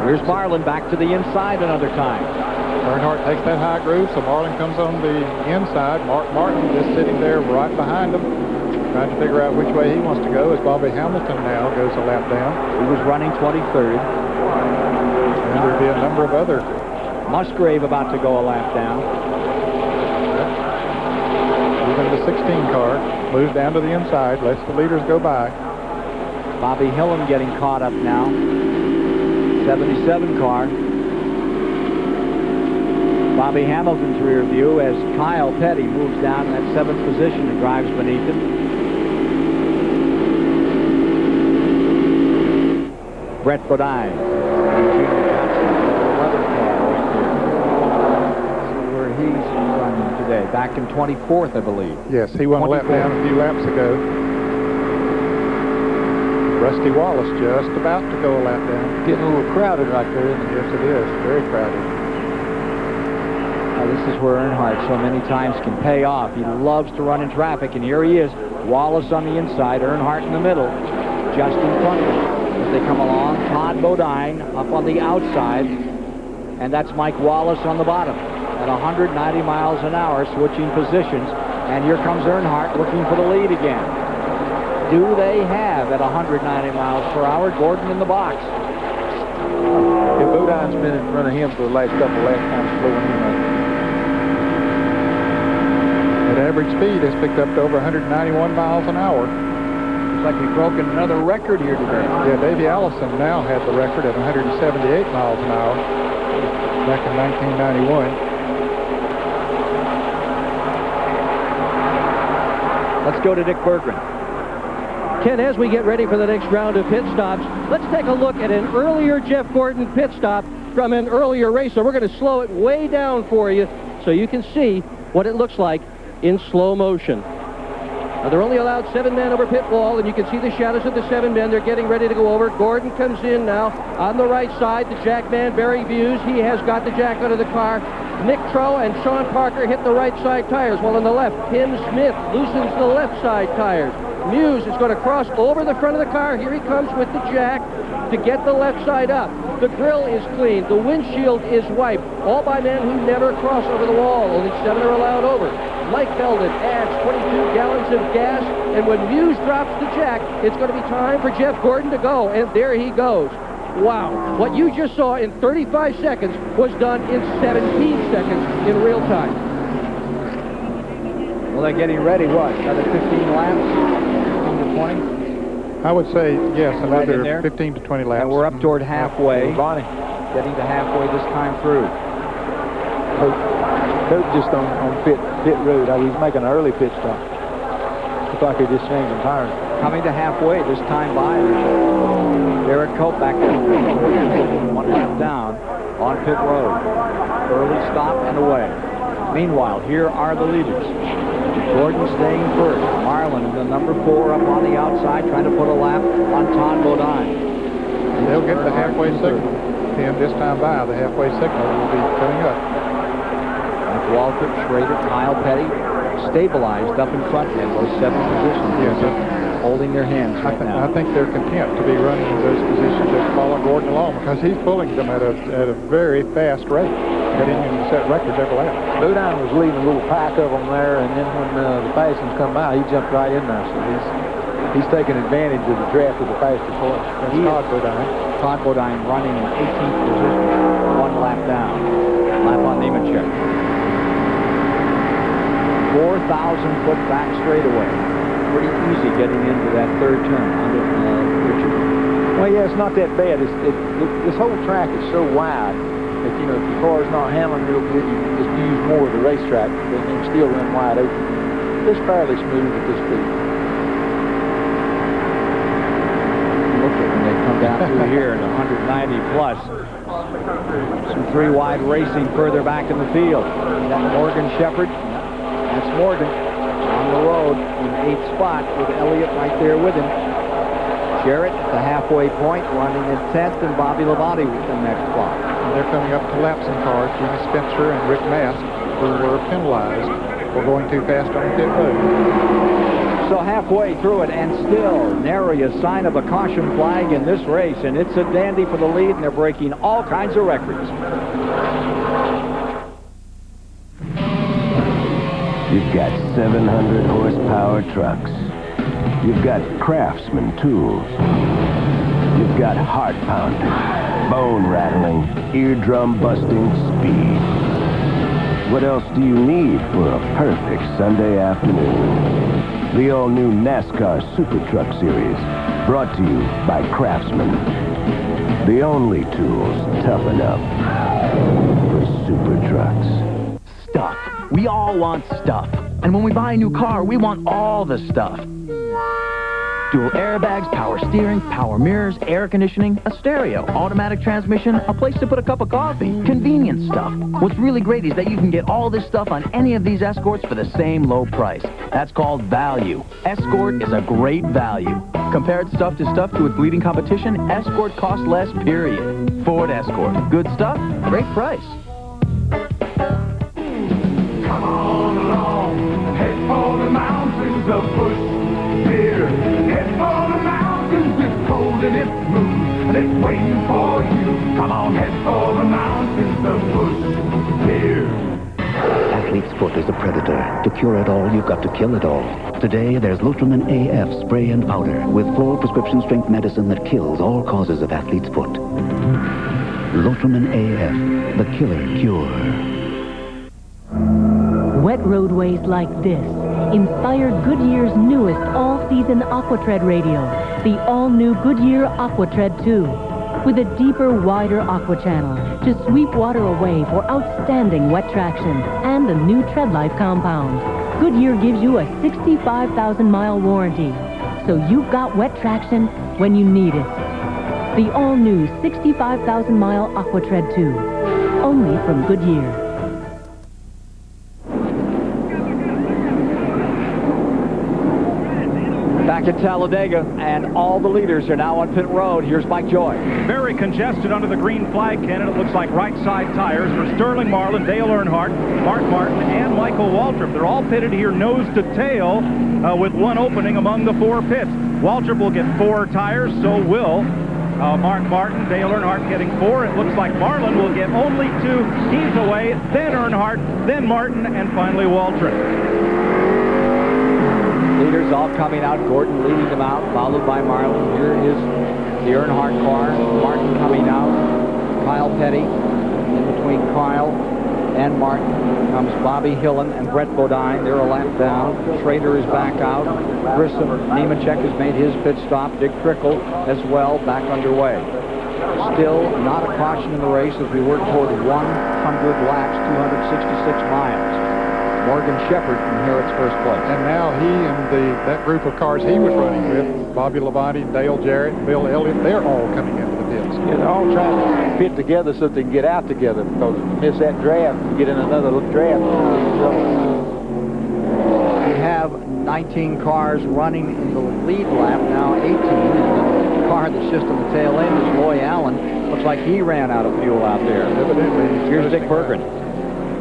S2: Here's Marlin back to the inside another time.
S12: Earnhardt takes that high groove, so Marlin comes on the inside. Mark Martin just sitting there right behind him, trying to figure out which way he wants to go as Bobby Hamilton now goes a lap down.
S2: He was running 23rd.
S12: And there'll be a number of other.
S2: Musgrave about to go a lap down.
S12: Even the 16 car moves down to the inside, lets the leaders go by.
S2: Bobby Hillen getting caught up now. 77 car. Bobby Hamilton's rear view as Kyle Petty moves down in that 7th position and drives beneath him. Brett Bodine. He's running today. Back in 24th, I believe.
S12: Yes, he won a lap down a few laps ago. Rusty Wallace just about to go a lap down.
S13: Getting a little crowded right there, isn't it?
S12: Yes, it is. Very crowded.
S2: Now, this is where Earnhardt so many times can pay off. He loves to run in traffic, and here he is. Wallace on the inside, Earnhardt in the middle, just in front of him. As they come along, Todd Bodine up on the outside. and that's Mike Wallace on the bottom at 190 miles an hour, switching positions. And here comes Earnhardt looking for the lead again. Do they have at 190 miles per hour? Gordon in the box.
S13: If Boudin's been in front of him for the last couple last times, slowing him up.
S12: At average speed has picked up to over 191 miles an hour.
S2: Looks like we've broken another record here today.
S12: Yeah, Davey Allison now had the record at 178 miles an hour back in 1991.
S2: Let's go to Dick Berggren.
S8: Ken, as we get ready for the next round of pit stops, let's take a look at an earlier Jeff Gordon pit stop from an earlier race. So we're going to slow it way down for you so you can see what it looks like in slow motion. Now, they're only allowed 7 men over pit wall, and you can see the shadows of the 7 men. They're getting ready to go over. Gordon comes in now on the right side. The jack man, Barry Buse, he has got the jack out of the car. Nick Trow and Sean Parker hit the right side tires, while on the left, Tim Smith loosens the left side tires. Muse is going to cross over the front of the car. Here he comes with the jack to get the left side up. The grill is clean. The windshield is wiped. All by men who never cross over the wall. Only 7 are allowed over. Mike Belden adds 22 gallons of gas, and when Muse drops the jack, it's going to be time for Jeff Gordon to go, and there he goes. Wow, what you just saw in 35 seconds was done in 17 seconds in real time.
S2: Well, they're getting ready, what, another 15 laps? 15 to 20?
S12: I would say, yes,
S2: Right in
S12: another
S2: there.
S12: 15 to 20 laps.
S2: And we're up toward halfway.
S13: Bonnie.
S2: Getting to halfway this time through.
S13: Coach just on pit road. He's making an early pit stop. Looks like they're just changing tires.
S2: Coming to halfway this time by. Derek Cope back there. 1 lap down on pit road. Early stop and away. Meanwhile, here are the leaders. Gordon staying first. Marlin in the number 4 up on the outside, trying to put a lap on Todd Bodine.
S12: They'll get the halfway signal. And this time by, the halfway signal will be coming up.
S2: Mike Waltrip, Schrader, Kyle Petty stabilized up in front of him, those 7 positions.
S12: Yes, sir.
S2: Holding their hands right now.
S12: I think they're content to be running in those positions just following Gordon along because he's pulling them at a very fast rate, continuing to set records every lap.
S13: Boudin was leading a little pack of them there, and then when the fast ones come by, he jumped right in there. So he's taking advantage of the draft of the fastest horse.
S12: That's Todd Bodine.
S2: Todd Bodine running in 18th position, 1 lap down. Lap on Nemechek. 4,000-foot back straightaway. Pretty easy getting into that third turn under Richard.
S13: Well, yeah, it's not that bad. This whole track is so wide that, if the car's not handling real good, you can just use more of the racetrack, but you can still run wide open. It's fairly smooth at this speed.
S2: Look at when they come down through here at 190 plus. Some 3 wide racing further back in the field. That Morgan Shepherd. That's Morgan on the road in 8th spot with Elliott right there with him. Jarrett at the halfway point running in 10th, and Bobby Labonte with the next spot.
S12: And they're coming up to lapsing cars, Jimmy Spencer and Rick Mast, who were penalized for going too fast on the pit road.
S2: So halfway through it, and still nary a sign of a caution flag in this race, and it's a dandy for the lead, and they're breaking all kinds of records.
S3: You've got 700 horsepower trucks. You've got Craftsman tools. You've got heart-pounding, bone-rattling, eardrum-busting speed. What else do you need for a perfect Sunday afternoon? The all-new NASCAR Super Truck Series, brought to you by Craftsman. The only tools tough enough for super trucks.
S19: Stuff. We all want stuff. And when we buy a new car, we want all the stuff. Dual airbags, power steering, power mirrors, air conditioning, a stereo, automatic transmission, a place to put a cup of coffee, convenience stuff. What's really great is that you can get all this stuff on any of these Escorts for the same low price. That's called value. Escort is a great value. Compared stuff to its leading competition, Escort costs less, period. Ford Escort. Good stuff, great price.
S4: Come on along, head for the mountains of Bush Beer. Head for the mountains, it's cold and it's smooth, and it's waiting for you. Come on, head for the mountains of Sears.
S7: Athlete's foot is a predator. To cure it all, you've got to kill it all. Today, there's Lutramin AF spray and powder with full prescription strength medicine that kills all causes of athlete's foot. Lutramin AF, the killer cure.
S20: Wet roadways like this inspired Goodyear's newest all-season AquaTread radio, the all-new Goodyear AquaTread 2. With a deeper, wider aqua channel to sweep water away for outstanding wet traction and a new TreadLife compound. Goodyear gives you a 65,000-mile warranty, so you've got wet traction when you need it. The all-new 65,000-mile AquaTread 2, only from Goodyear.
S2: Back at Talladega, and all the leaders are now on pit road. Here's Mike Joy.
S6: Very congested under the green flag, Ken, and it looks like right side tires for Sterling Marlin, Dale Earnhardt, Mark Martin, and Michael Waltrip. They're all pitted here nose to tail with one opening among the four pits. Waltrip will get 4 tires, so will Mark Martin. Dale Earnhardt getting 4. It looks like Marlin will get only 2. He's away, then Earnhardt, then Martin, and finally Waltrip.
S2: Leaders all coming out. Gordon leading them out, followed by Marlin. Here is the Earnhardt car. Martin coming out. Kyle Petty. In between Kyle and Martin comes Bobby Hillen and Brett Bodine. They're a lap down. Schrader is back out. Grissom, Nemechek has made his pit stop. Dick Trickle as well, back underway. Still not a caution in the race as we work toward 100 laps, 266 miles. Morgan Shepherd inherits first place.
S12: And now he and that group of cars he was running with, Bobby Labonte, Dale Jarrett, Bill Elliott, they're all coming into the pits.
S13: Yeah, they're all trying to fit together so they can get out together, because if you miss that draft, you get in another draft.
S2: We have 19 cars running in the lead lap, now 18. And the car that's just on the tail end is Loy Allen. Looks like he ran out of fuel out there.
S12: Evidently.
S2: Here's Dick Berggren.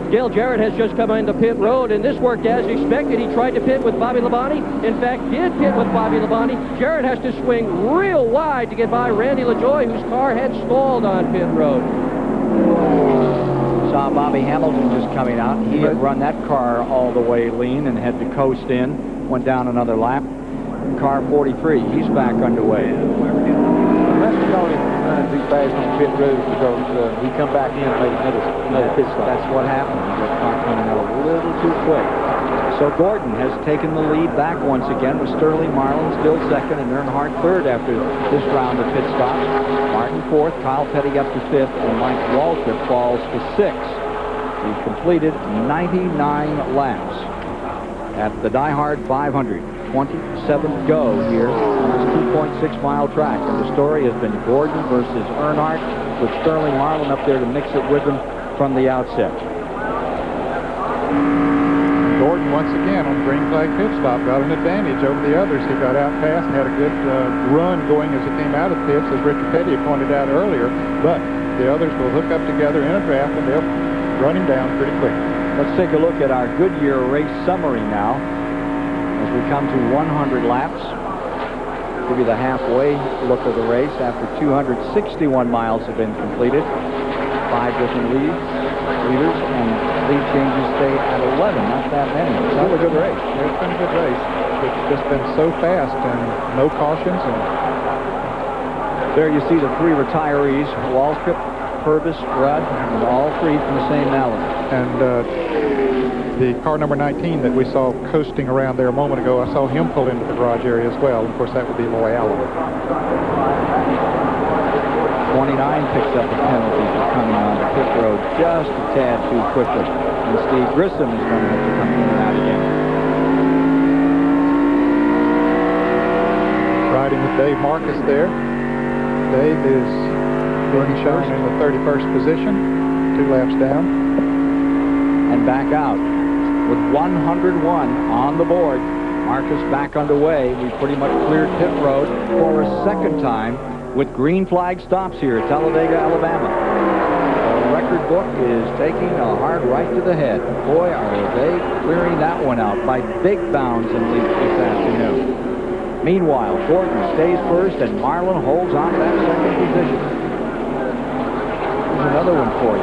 S8: Dale Jarrett has just come into pit road, and this worked as expected. He tried to pit with Bobby Labonte. In fact, did pit with Bobby Labonte. Jarrett has to swing real wide to get by Randy LaJoie, whose car had stalled on pit road.
S2: Saw Bobby Hamilton just coming out. He had run that car all the way lean and had to coast in. Went down another lap. Car 43, he's back underway.
S13: Unless we call him running too fast on pit road, because he come back in and made another pit stop.
S2: That's what happened. The car coming out a little too quick. So Gordon has taken the lead back once again with Sterling Marlin still second and Earnhardt third after this round of pit stops. Martin fourth, Kyle Petty up to fifth, and Mike Waltrip falls to sixth. We've completed 99 laps at the Die Hard 500. 27th go here on this 2.6-mile track. And the story has been Gordon versus Earnhardt, with Sterling Marlin up there to mix it with them from the outset.
S12: Gordon, once again, on the green flag pit stop, got an advantage over the others. He got out fast and had a good run going as he came out of the pits, as Richard Petty pointed out earlier. But the others will hook up together in a draft, and they'll run him down pretty quick.
S2: Let's take a look at our Goodyear race summary now as we come to 100 laps. Give you the halfway look of the race after 261 miles have been completed. 5 different leaders, and lead changes stay at 11. Not that many. It's
S12: It's been a good race. It's been a good race. It's just been so fast and no cautions. And
S2: there you see the 3 retirees: Waltrip, Purvis, Rudd, and all 3 from the same Allen.
S12: And the car number 19 that we saw coasting around there a moment ago, I saw him pull into the garage area as well. Of course, that would be Loy Allen.
S2: 29 picks up a penalty for coming on the pit road just a tad too quickly. And Steve Grissom is going to have to come in and out again.
S12: Riding with Dave Marcus there. Dave is moonshine in the 31st position, 2 laps down.
S2: And back out with 101 on the board. Marcus back underway. We pretty much cleared pit road for a second time with green flag stops here at Talladega, Alabama. The record book is taking a hard right to the head. Boy, are they clearing that one out by big bounds in lead this afternoon. Meanwhile, Gordon stays first and Marlin holds on to that second position. another one for you.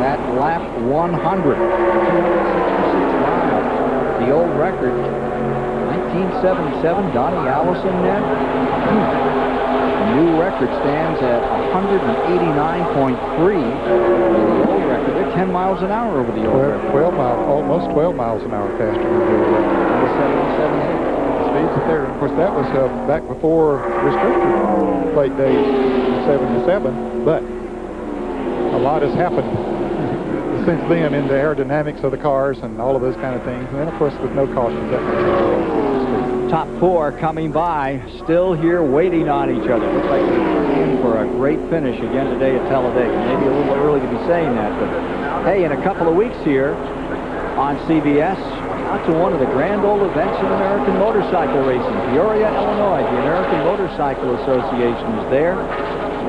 S2: At lap 100. 266 miles. The old record, 1977, Donnie Allison there. The new record stands at 189.3. The old record, they're 10 miles an hour over the old record.
S12: 12 miles, almost 12 miles an hour faster than the old record.
S2: Number 77.
S12: Speeds it there. Of course, that was back before restrictor plate days in 77, but a lot has happened since then in the aerodynamics of the cars and all of those kind of things. And then, of course, with no cautions, that makes it
S2: Top 4 coming by, still here waiting on each other. Looks like we're in for a great finish again today at Talladega. Maybe a little early to be saying that, but hey, in a couple of weeks here on CBS, out to one of the grand old events in American motorcycle racing. Peoria, Illinois. The American Motorcycle Association is there.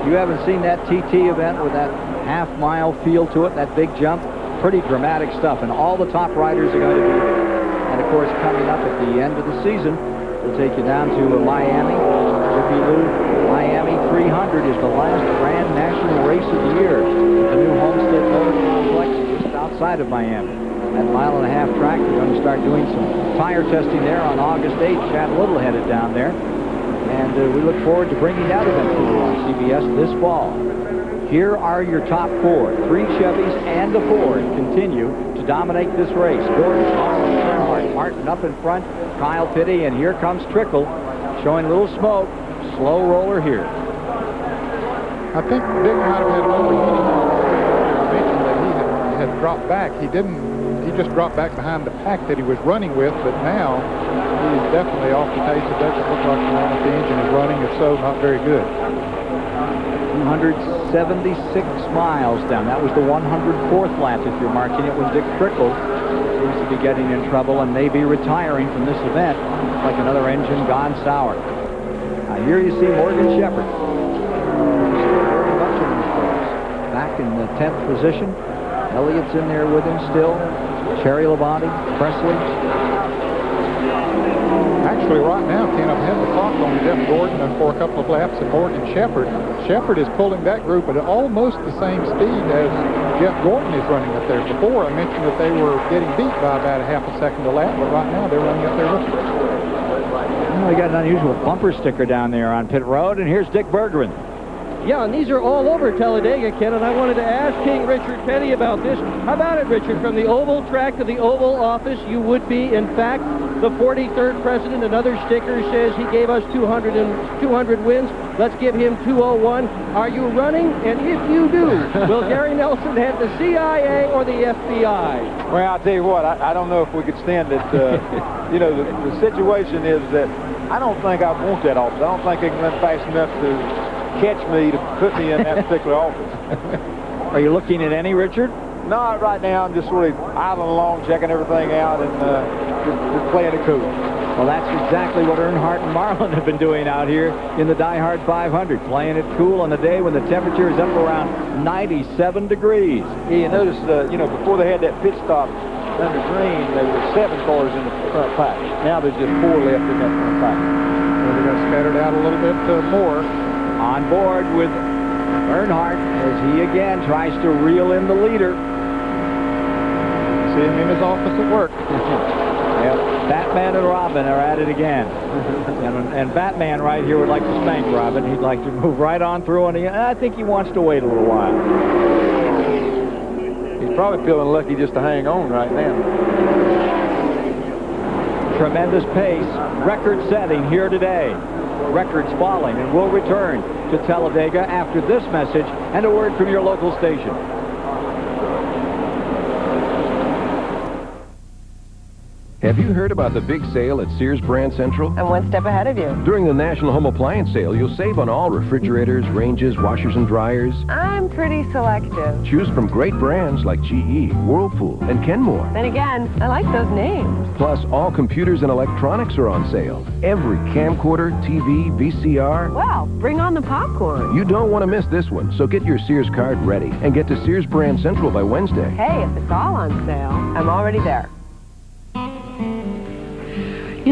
S2: If you haven't seen that TT event with that half-mile feel to it, that big jump, pretty dramatic stuff, and all the top riders are going to be there. And, of course, coming up at the end of the season, we'll take you down to Miami. Miami 300 is the last grand national race of the year at the new Homestead Motor Complex just outside of Miami. That mile-and-a-half track, we're going to start doing some tire testing there on August 8th. Chad Little headed down there. And we look forward to bringing that event to you on CBS this fall. Here are your top 4. 3 Chevys and a Ford continue to dominate this race. Gordon, Marlin, Earnhardt, Martin up in front, Kyle Petty, and here comes Trickle, showing a little smoke. Slow roller here.
S12: I think Dick might have had overheating. I mentioned that he had dropped back. He didn't. He just dropped back behind the pack that he was running with, but now he's definitely off the pace. It doesn't look like the engine is running. If so, not very good.
S2: 276 miles down. That was the 104th lap, if you're marking it, when Dick Trickle seems to be getting in trouble and may be retiring from this event. Like another engine gone sour. Now here you see Morgan Shepherd. Very much in this race. Back in the 10th position. Elliott's in there with him still. Cherry Labonte, Presley.
S12: Actually, right now, Ken, I've had the clock on Jeff Gordon and for a couple of laps and Morgan Shepherd. Shepherd is pulling that group at almost the same speed as Jeff Gordon is running up there. Before, I mentioned that they were getting beat by about a half a second a lap, but right now they're running up there with them.
S2: Well, we got an unusual bumper sticker down there on pit road, and here's Dick Bergman.
S8: Yeah, and these are all over Talladega, Ken, and I wanted to ask King Richard Petty about this. How about it, Richard? From the Oval track to the Oval office, you would be, in fact, the 43rd president. Another sticker says he gave us 200 wins. Let's give him 201. Are you running? And if you do, will Gary Nelson head the CIA or the FBI?
S13: Well, I'll tell you what, I don't know if we could stand it. You know, the situation is that I don't think I want that office. I don't think they can run fast enough to catch me to put me in that particular office.
S2: Are you looking at any, Richard?
S13: No, right now I'm just sort of idling along, checking everything out, and just playing it cool.
S2: Well, that's exactly what Earnhardt and Marlin have been doing out here in the Die Hard 500, playing it cool on the day when the temperature is up around 97 degrees.
S13: Yeah, you notice, you know, before they had that pit stop under green, there were 7 cars in the front pack. Now there's just 4 left in that front pack.
S12: Well, they're going to scatter it out a little bit more.
S2: On board with Earnhardt as he again tries to reel in the leader.
S12: See him in his office at work.
S2: Yep. Batman and Robin are at it again. and Batman right here would like to spank Robin. He'd like to move right on through, and I think he wants to wait a little while.
S13: He's probably feeling lucky just to hang on right now.
S2: Tremendous pace, record-setting here today. Records falling, and we'll return to Talladega after this message and a word from your local station.
S3: Have you heard about the big sale at Sears Brand Central?
S11: I'm one step ahead of you.
S3: During the National Home Appliance Sale, you'll save on all refrigerators, ranges, washers, and dryers.
S11: I'm pretty selective.
S3: Choose from great brands like GE, Whirlpool, and Kenmore.
S11: Then again, I like those names.
S3: Plus, all computers and electronics are on sale. Every camcorder, TV, VCR.
S11: Well, bring on the popcorn.
S3: You don't want to miss this one, so get your Sears card ready and get to Sears Brand Central by Wednesday.
S11: Hey, if it's all on sale, I'm already there.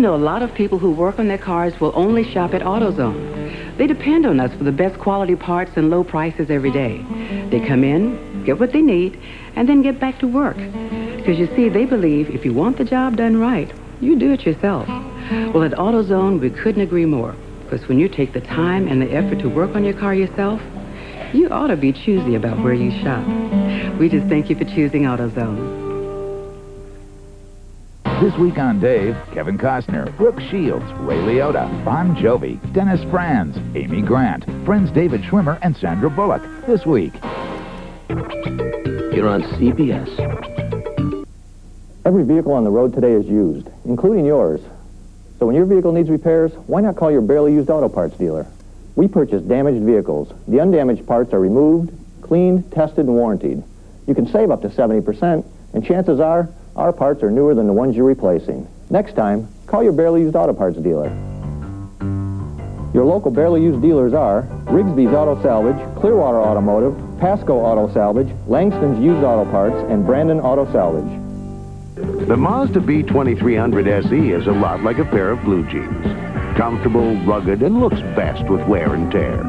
S15: know, a lot of people who work on their cars will only shop at AutoZone. They depend on us for the best quality parts and low prices every day. They come in, get what they need, and then get back to work. Because you see, they believe if you want the job done right, you do it yourself. Well, at AutoZone, we couldn't agree more. Because when you take the time and the effort to work on your car yourself, you ought to be choosy about where you shop. We just thank you for choosing AutoZone.
S22: This week on Dave, Kevin Costner, Brooke Shields, Ray Liotta, Bon Jovi, Dennis Franz, Amy Grant, friends David Schwimmer and Sandra Bullock. This week.
S23: You're on CBS.
S24: Every vehicle on the road today is used, including yours. So when your vehicle needs repairs, why not call your barely used auto parts dealer? We purchase damaged vehicles. The undamaged parts are removed, cleaned, tested, and warrantied. You can save up to 70%, and chances are, our parts are newer than the ones you're replacing. Next time, call your barely used auto parts dealer. Your local barely used dealers are Rigsby's Auto Salvage, Clearwater Automotive, Pasco Auto Salvage, Langston's Used Auto Parts, and Brandon Auto Salvage.
S3: The Mazda B2300 SE is a lot like a pair of blue jeans. Comfortable, rugged, and looks best with wear and tear.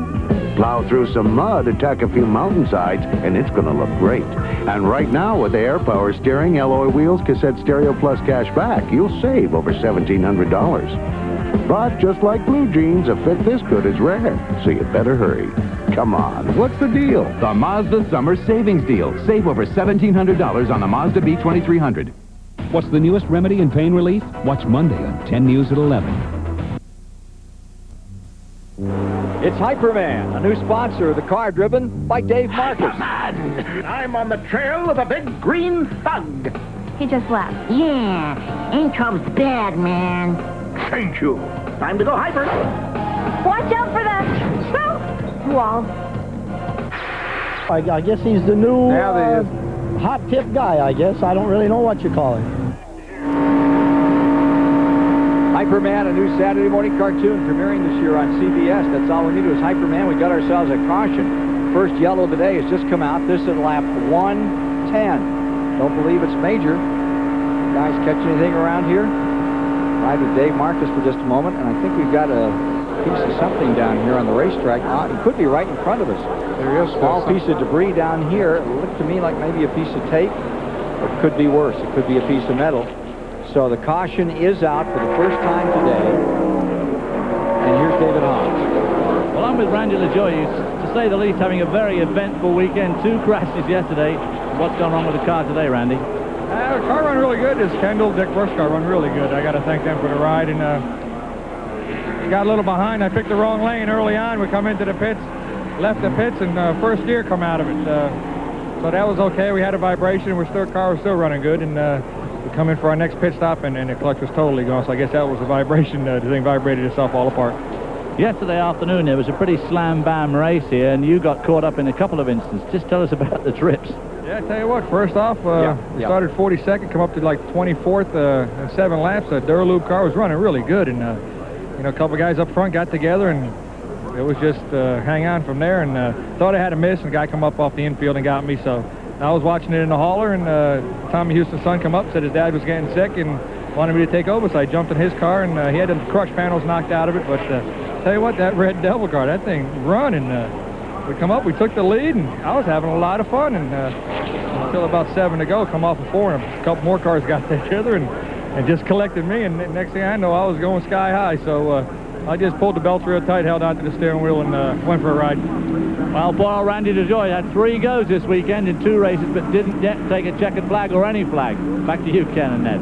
S3: Plow through some mud, attack a few mountainsides, and it's going to look great. And right now, with the Air Power steering, alloy wheels, cassette stereo, plus cash back, you'll save over $1,700. But just like blue jeans, a fit this good is rare, so you better hurry. Come on, what's the deal?
S25: The Mazda Summer Savings Deal. Save over $1,700 on the Mazda B2300.
S26: What's the newest remedy in pain relief? Watch Monday on 10 News at 11.
S2: It's Hyperman, a new sponsor of the car driven by Dave Marcus.
S27: I'm on the trail of a big green thug.
S28: He just left. Yeah, income's bad, man.
S27: Thank you. Time to go hyper.
S28: Watch out for that wall.
S29: I guess he's the new hot tip guy, I guess. I don't really know what you call him.
S2: Hyperman, a new Saturday morning cartoon premiering this year on CBS. That's all we need is Hyperman. We got ourselves a caution. First yellow today has just come out. This is lap 110. Don't believe it's major. You guys catch anything around here? Ride with Dave Marcus for just a moment, and I think we've got a piece of something down here on the racetrack. It could be right in front of us.
S12: There is
S2: a small piece of debris down here. It looked to me like maybe a piece of tape. It could be worse. It could be a piece of metal. So the caution is out for the first time today. And here's David Hobbs.
S10: Well, I'm with Randy LaJoie, who's, to say the least, having a very eventful weekend. 2 crashes yesterday. What's gone wrong with the car today, Randy?
S30: The car run really good. This Kendall, Dick Bush car run really good. I got to thank them for the ride. And got a little behind. I picked the wrong lane early on. We come into the pits, left the pits, and first gear come out of it. So that was okay. We had a vibration. Car was still running good. And we come in for our next pit stop, and the clutch was totally gone. So I guess that was a vibration. The thing vibrated itself all apart.
S10: Yesterday afternoon, there was a pretty slam-bam race here, and you got caught up in a couple of instances. Just tell us about the trips.
S30: Yeah, I tell you what, first off, we started 42nd, come up to like 24th and 7 laps. The Duraloop car was running really good, and a couple guys up front got together, and it was just hang on from there, and thought I had a miss, and a guy come up off the infield and got me, so I was watching it in the hauler, and Tommy Houston's son come up, said his dad was getting sick and wanted me to take over, so I jumped in his car, and he had the crush panels knocked out of it, but tell you what, that Red Devil car, that thing run, and we come up, we took the lead, and I was having a lot of fun, and until about 7 to go, come off of 4, and a couple more cars got together and just collected me, and next thing I know, I was going sky high, so I just pulled the belts real tight, held onto the steering wheel, and went for a ride.
S10: Well, poor Randy LaJoie had 3 goes this weekend in 2 races, but didn't yet take a checkered flag or any flag. Back to you, Ken and Ned.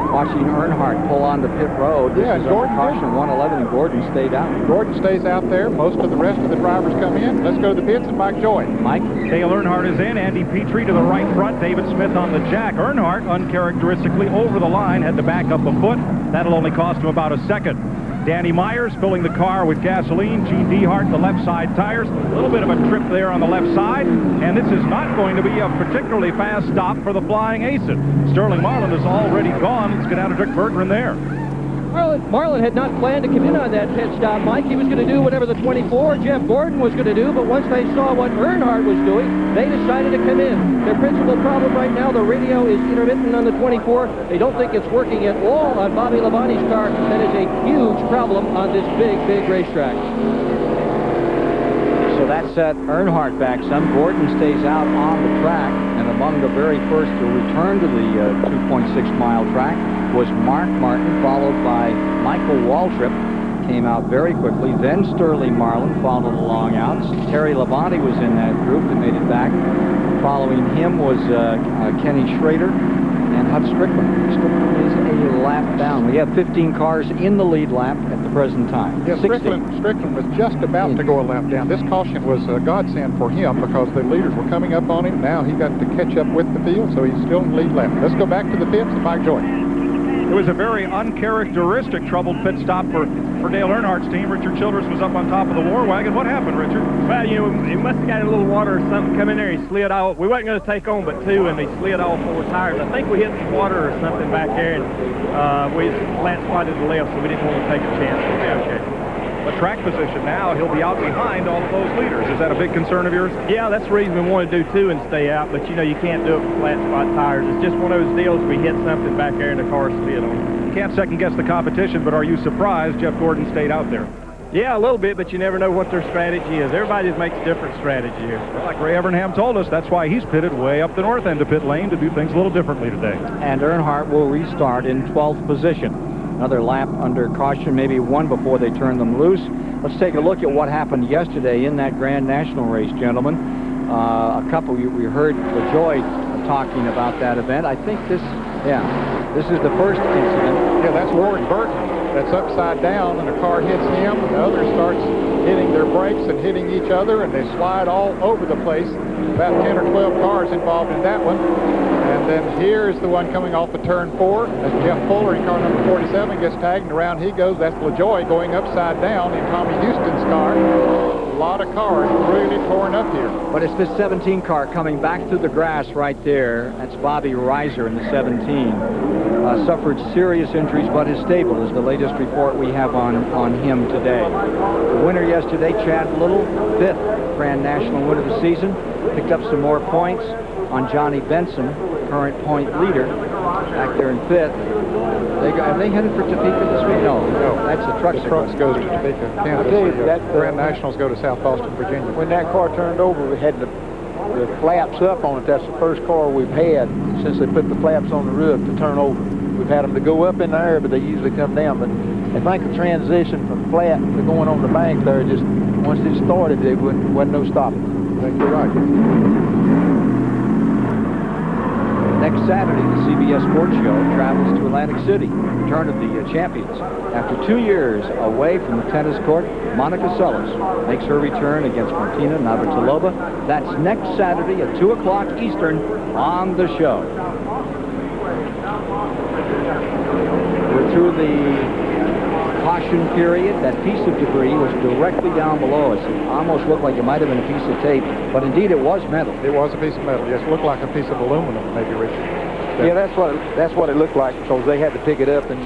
S2: Watching Earnhardt pull onto pit road. This is under caution 111, and Gordon stayed out.
S12: Gordon stays out there. Most of the rest of the drivers come in. Let's go to the pits and Mike Joy.
S2: Mike?
S6: Dale Earnhardt is in. Andy Petrie to the right front. David Smith on the jack. Earnhardt, uncharacteristically over the line, had to back up a foot. That'll only cost him about a second. Danny Myers filling the car with gasoline. Gene Dehart, the left side tires. A little bit of a trip there on the left side. And this is not going to be a particularly fast stop for the Flying Aces. Sterling Marlin is already gone. Let's get out of Dick Berggren there.
S8: Marlin had not planned to come in on that pit stop, Mike. He was going to do whatever the 24, Jeff Gordon, was going to do, but once they saw what Earnhardt was doing, they decided to come in. Their principal problem right now, the radio is intermittent on the 24. They don't think it's working at all on Bobby Labonte's car. That is a huge problem on this big, big racetrack.
S2: So that set Earnhardt back some. Gordon stays out on the track, and among the very first to return to the 2.6-mile track was Mark Martin, followed by Michael Waltrip. Came out very quickly. Then Sterling Marlin followed along out. Terry Labonte was in that group and made it back. Following him was Kenny Schrader and Hut Strickland. Strickland is a lap down. We have 15 cars in the lead lap at the present time.
S12: Yeah, Strickland was just about to go a lap down. This caution was a godsend for him because the leaders were coming up on him. Now he got to catch up with the field, so he's still in the lead lap. Let's go back to the pits and Mike Joy.
S6: It was a very uncharacteristic troubled pit stop for Dale Earnhardt's team. Richard Childress was up on top of the war wagon. What happened, Richard?
S1: Well, you know, he must have got a little water or something come in there. He slid off. We wasn't going to take on but 2, and he slid all 4 tires. I think we hit some water or something back there, and we flat spotted to the left, so we didn't want to take a chance. Okay.
S6: But track position now, he'll be out behind all of those leaders. Is that a big concern of yours?
S1: Yeah, that's the reason we want to do 2 and stay out, but you know, you can't do it with flat spot tires. It's just one of those deals we hit something back there and the car slid on.
S6: You can't second guess the competition, but are you surprised Jeff Gordon stayed out there?
S1: Yeah, a little bit, but you never know what their strategy is. Everybody makes a different strategy here.
S6: Well, like Ray Evernham told us, that's why he's pitted way up the north end of pit lane to do things a little differently today.
S2: And Earnhardt will restart in 12th position. Another lap under caution, maybe one before they turn them loose. Let's take a look at what happened yesterday in that Grand National race, gentlemen. We heard LaJoy talking about that event. I think this is the first incident.
S12: Yeah, that's Ward Burton. That's upside down, and a car hits him, and the other starts hitting their brakes and hitting each other, and they slide all over the place. About 10 or 12 cars involved in that one. And then here's the one coming off of turn 4. That's Jeff Fuller in car number 47, gets tagged, and around he goes. That's LaJoy going upside down in Tommy Houston's car. A lot of cars really torn up here.
S2: But it's this 17 car coming back through the grass right there. That's Bobby Reiser in the 17. Suffered serious injuries, but is stable, is the latest report we have on him today. The winner yesterday, Chad Little, 5th Grand National win of the season. Picked up some more points on Johnny Benson, current point leader, back there in 5th. Are they headed for Topeka this week? No, that's the trucks.
S12: The trucks goes to Topeka, Kansas. Grand Nationals go to South Boston, Virginia.
S29: When that car turned over, we had the flaps up on it. That's the first car we've had since they put the flaps on the roof to turn over. We've had them to go up in the air, but they usually come down. But I think the transition from flat to going on the bank there, just once it started, there wasn't no stopping.
S12: I think you're right.
S2: Next Saturday, the CBS Sports Show travels to Atlantic City, return of the champions. After 2 years away from the tennis court, Monica Seles makes her return against Martina Navratilova. That's next Saturday at 2 o'clock Eastern on the show. We're through the caution period. That piece of debris was directly down below us. It almost looked like it might have been a piece of tape, but indeed it was metal.
S12: It was a piece of metal. Yes, it looked like a piece of aluminum, maybe, Richard.
S29: Yeah, that's what it looked like, because they had to pick it up, and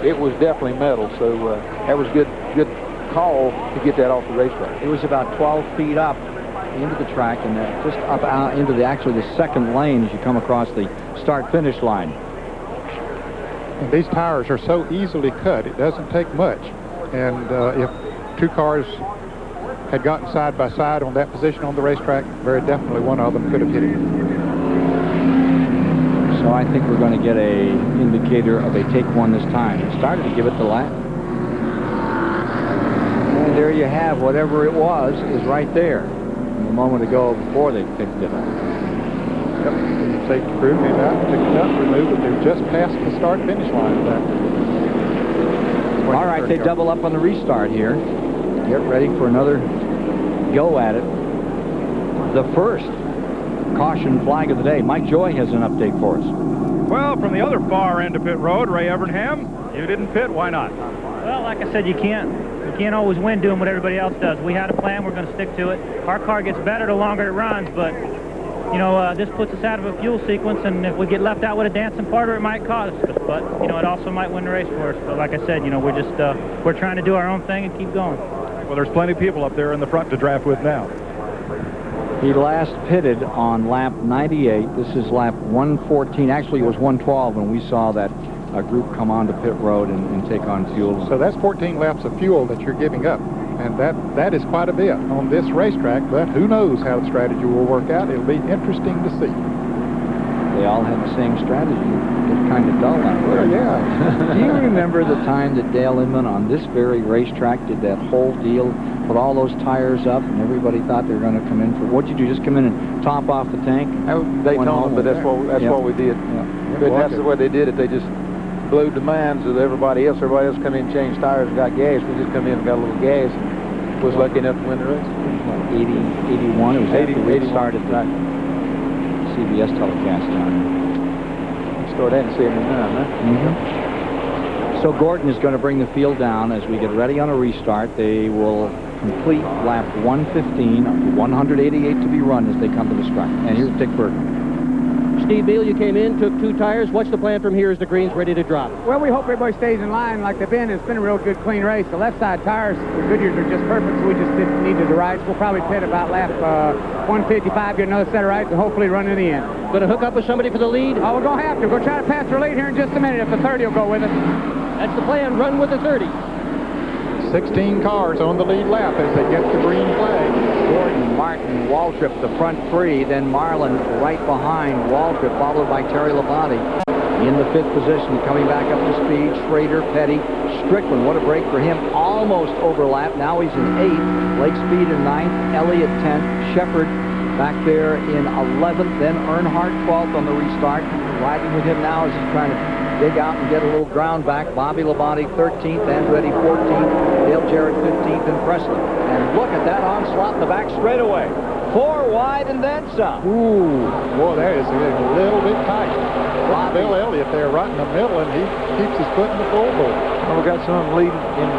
S29: it was definitely metal. So that was good call to get that off the racetrack.
S2: It was about 12 feet up into the track, and just up out into the second lane as you come across the start-finish line.
S12: And these tires are so easily cut, it doesn't take much. And if 2 cars had gotten side by side on that position on the racetrack, very definitely one of them could have hit it.
S2: So I think we're going to get a indicator of a take one this time. It started to give it the lap. And there you have whatever it was is right there. A moment ago before they picked it up.
S12: Yep, the safety crew came out, picked it up, removed it. They're just past the start-finish line of that.
S2: All right, they double up on the restart here. Get ready for another go at it. The first caution flag of the day. Mike Joy has an update for us.
S6: Well, from the other far end of pit road, Ray Evernham, you didn't pit. Why not?
S5: Well, like I said, you can't always win doing what everybody else does. We had a plan. We're going to stick to it. Our car gets better the longer it runs, but you know, this puts us out of a fuel sequence, and if we get left out with a dancing partner, it might cost us. But, you know, it also might win the race for us. But like I said, you know, we're just, we're trying to do our own thing and keep going.
S6: Well, there's plenty of people up there in the front to draft with now.
S2: He last pitted on lap 98. This is lap 114. Actually, it was 112 when we saw that group come onto pit road and take on fuel.
S12: So that's 14 laps of fuel that you're giving up. And that is quite a bit on this racetrack, but who knows how the strategy will work out. It'll be interesting to see.
S2: They all have the same strategy. It's kind of dull out there.
S12: Well, yeah.
S2: Do you remember the time that Dale Inman on this very racetrack did that whole deal, put all those tires up, and everybody thought they were going to come in for, what'd you do, just come in and top off the tank?
S29: Daytona, but that's what we did.
S2: Yeah.
S29: But that's the way they did it. They just blew the minds of everybody else. Everybody else come in and changed tires and got gas. We just come in and got a little gas. Was lucky enough to win the race.
S2: 80, 81. It was
S29: 80,
S2: after we
S29: 81.
S2: started the CBS telecast down
S29: We started in 79, huh?
S2: So Gordon is going to bring the field down as we get ready on a restart. They will complete lap 115, 188 to be run as they come to the stripe. And here's Dick Bergman.
S8: Steve Beal, you came in, took 2 tires. What's the plan from here as the green's ready to drop?
S4: Well, we hope everybody stays in line like they've been. It's been a real good, clean race. The left side tires, the Goodyears are just perfect, so we just needed the rights. We'll probably pit about lap 155, get another set of rights, and hopefully run to the end.
S8: Going to hook up with somebody for the lead?
S4: Oh, we're going to have to. We're going to try to pass our lead here in just a minute if the 30 will go with us.
S8: That's the plan. Run with the 30.
S12: 16 cars on the lead lap as they get the green flag.
S2: Gordon, Martin, Waltrip, the front 3, then Marlin right behind Waltrip, followed by Terry Labonte. In the 5th position, coming back up to speed, Schrader, Petty, Strickland. What a break for him. Almost overlapped. Now he's in 8th. Lake Speed in 9th. Elliott 10th. Shepard back there in 11th. Then Earnhardt 12th on the restart. Riding with him now as he's trying to dig out and get a little ground back. Bobby Labonte 13th, Andretti 14th, Dale Jarrett 15th, and Presley. And look at that onslaught in the back straightaway. 4 wide and then some.
S12: Ooh, boy, that is a little bit tight. Bill Elliott there right in the middle, and he keeps his foot in the floorboard.
S29: Well, we got some of them leading in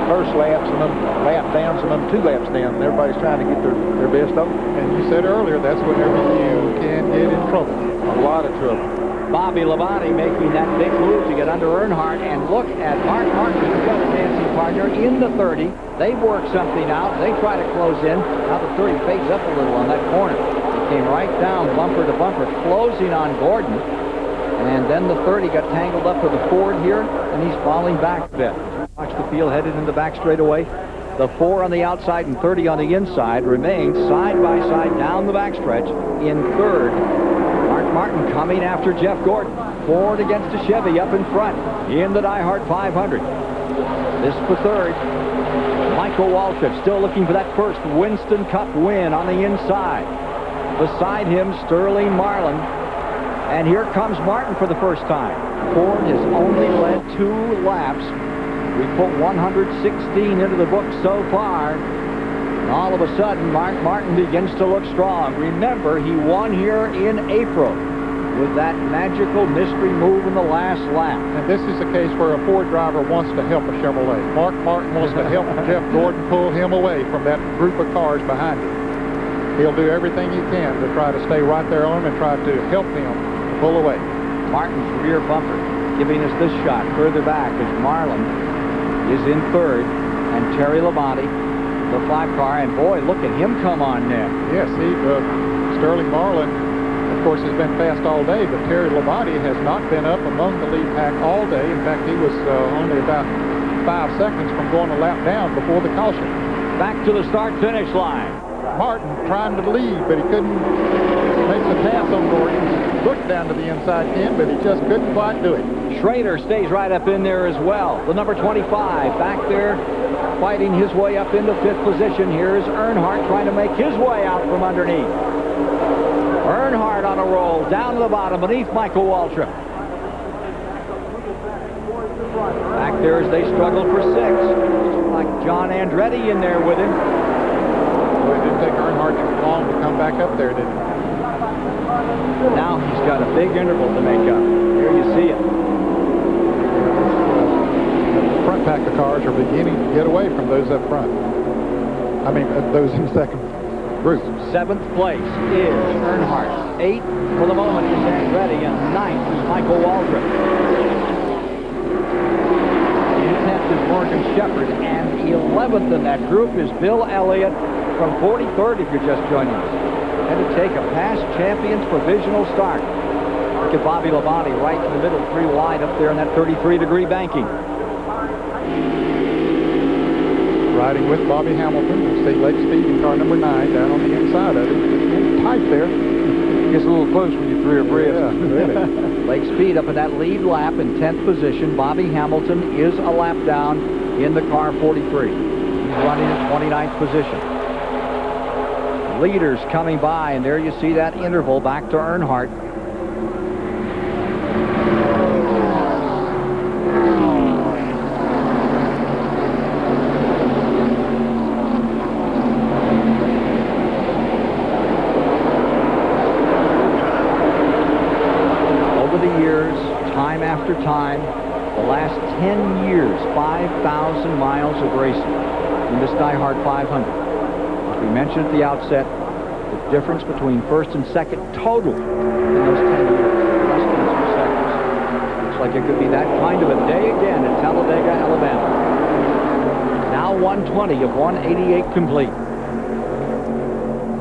S29: first lap, some of them lap down, some of them 2 laps down. Everybody's trying to get their best up.
S12: And you said earlier, that's whenever you can get in trouble.
S29: A lot of trouble.
S2: Bobby Labonte making that big move to get under Earnhardt, and look at Mark Martin, the other dancing partner, in the 30. They've worked something out. They try to close in. Now the 30 fades up a little on that corner. It came right down bumper to bumper, closing on Gordon. And then the 30 got tangled up with the Ford here, and he's falling back a bit. Watch the field headed in the back straightaway. The 4 on the outside and 30 on the inside remain side by side down the backstretch in 3rd. Mark Martin coming after Jeff Gordon. Ford against a Chevy up in front in the Die Hard 500. This for 3rd. Michael Waltrip still looking for that first Winston Cup win on the inside. Beside him, Sterling Marlin. And here comes Martin for the first time. Ford has only led 2 laps. We put 116 into the book so far. And all of a sudden, Mark Martin begins to look strong. Remember, he won here in April with that magical mystery move in the last lap.
S12: And this is a case where a Ford driver wants to help a Chevrolet. Mark Martin wants to help Jeff Gordon pull him away from that group of cars behind him. He'll do everything he can to try to stay right there on him and try to help him pull away.
S2: Martin's rear bumper giving us this shot further back as Marlin is in 3rd, and Terry Labonte, the 5 car, and boy, look at him come on now.
S12: Yes, Sterling Marlin, of course, has been fast all day, but Terry Labonte has not been up among the lead pack all day. In fact, he was only about 5 seconds from going a lap down before the caution.
S2: Back to the start-finish line.
S12: Martin trying to lead, but he couldn't make the pass on Gordon. Looked down to the inside 10, but he just couldn't quite do it.
S2: Schrader stays right up in there as well. The number 25 back there fighting his way up into 5th position. Here's Earnhardt trying to make his way out from underneath. Earnhardt on a roll down to the bottom beneath Michael Waltrip. Back there as they struggle for 6th. Like John Andretti in there with him.
S12: So it didn't take Earnhardt long to come back up there, did it?
S2: Now he's got a big interval to make up. Here you see it.
S12: The front pack of cars are beginning to get away from those up front. I mean, those in second. group.
S2: 7th place is Earnhardt. 8th for the moment is Andretti, and 9th is Michael Waldrop. In 10th is Morgan Shepherd, and 11th in that group is Bill Elliott from 43rd, if you're just joining us. And to take a past champion's provisional start. Look at Bobby Labonte right in the middle, 3 wide up there in that 33-degree banking.
S12: Riding with Bobby Hamilton. You see leg speed in car number 9 down on the inside of it. It's tight there. Gets a little close when you 3 abreast. Yeah, really.
S2: Leg speed up in that lead lap in 10th position. Bobby Hamilton is a lap down in the car 43. He's running at 29th position. Leaders coming by, and there you see that interval back to Earnhardt. After time, the last 10 years, 5,000 miles of racing in this Die Hard 500. As we mentioned at the outset, the difference between first and second total in those 10 years, less than 2 seconds. Looks like it could be that kind of a day again at Talladega, Alabama. Now 120 of 188 complete.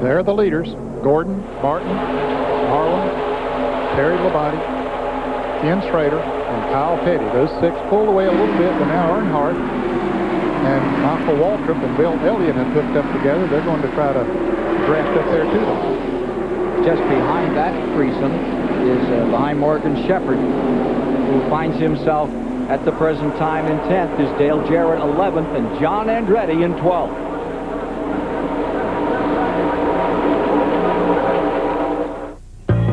S12: There are the leaders: Gordon, Martin, Harlan, Terry Labonte, Ken Schrader, and Kyle Petty. Those 6 pulled away a little bit, but now Earnhardt and Michael Waltrip and Bill Elliott have hooked up together. They're going to try to draft up there too.
S2: Just behind that threesome is behind Morgan Shepherd, who finds himself at the present time in 10th, is Dale Jarrett 11th, and John Andretti in 12th.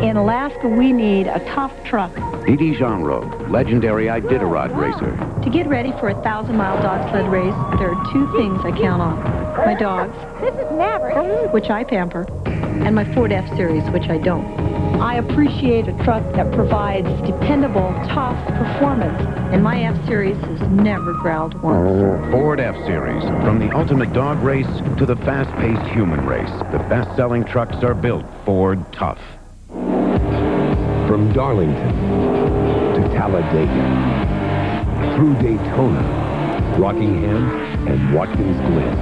S7: In Alaska, we need a tough truck.
S3: Edie Jeanreau, legendary Iditarod racer.
S7: To get ready for a 1,000-mile dog sled race, there are 2 things I count on. My dogs,
S9: This is Maverick.
S7: which I pamper, and my Ford F-Series, which I don't. I appreciate a truck that provides dependable, tough performance, and my F-Series has never growled once.
S3: Ford F-Series. From the ultimate dog race to the fast-paced human race, the best-selling trucks are built Ford Tough.
S14: From Darlington to Talladega, through Daytona, Rockingham, and Watkins Glen.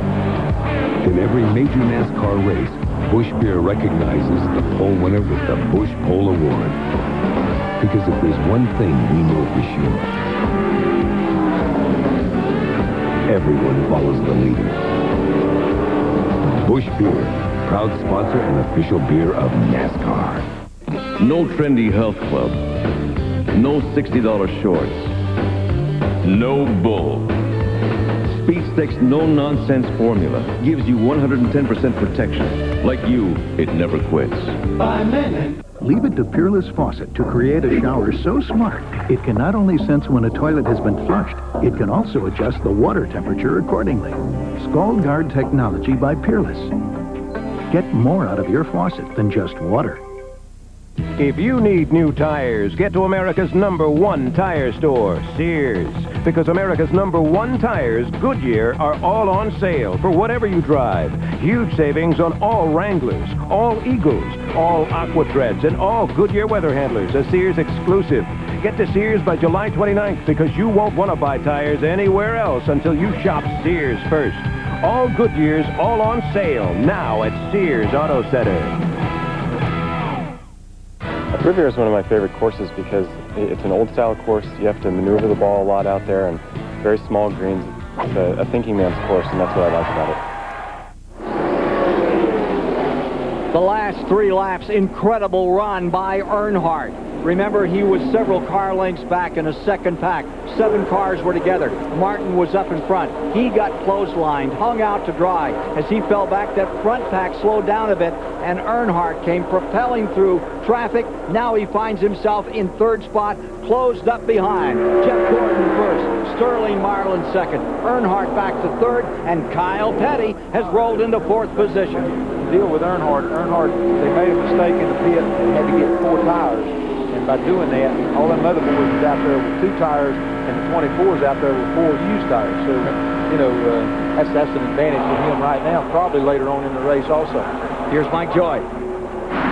S14: In every major NASCAR race, Busch Beer recognizes the pole winner with the Busch Pole Award. Because if there's one thing we know for sure, everyone follows the leader. Busch Beer, proud sponsor and official beer of NASCAR.
S16: No trendy health club. No $60 shorts. No bull. Speed Stick's no-nonsense formula gives you 110% protection. Like you, it never quits.
S17: Leave it to Peerless Faucet to create a shower so smart, it can not only sense when a toilet has been flushed, it can also adjust the water temperature accordingly. Scald Guard technology by Peerless. Get more out of your faucet than just water.
S3: If you need new tires, get to America's #1 tire store, Sears. Because America's #1 tires, Goodyear, are all on sale for whatever you drive. Huge savings on all Wranglers, all Eagles, all Aqua Treads, and all Goodyear weather handlers, a Sears exclusive. Get to Sears by July 29th because you won't want to buy tires anywhere else until you shop Sears first. All Goodyears, all on sale now at Sears Auto Center.
S18: Riviera is one of my favorite courses because it's an old-style course. You have to maneuver the ball a lot out there, and very small greens. It's a thinking man's course, and that's what I like about it.
S2: The last 3 laps, incredible run by Earnhardt. Remember, he was several car lengths back in a second pack. 7 cars were together. Martin was up in front. He got clotheslined, hung out to dry. As he fell back, that front pack slowed down a bit, and Earnhardt came propelling through traffic. Now he finds himself in 3rd spot, closed up behind. Jeff Gordon first, Sterling Marlin second, Earnhardt back to 3rd, and Kyle Petty has rolled into 4th position.
S29: The deal with Earnhardt, they made a mistake in the pit and had to get 4 tires. And by doing that, all them other boys was out there with 2 tires, and the 24s out there with 4 used tires. So, you know, that's an advantage for him right now, probably later on in the race also.
S2: Here's Mike Joy.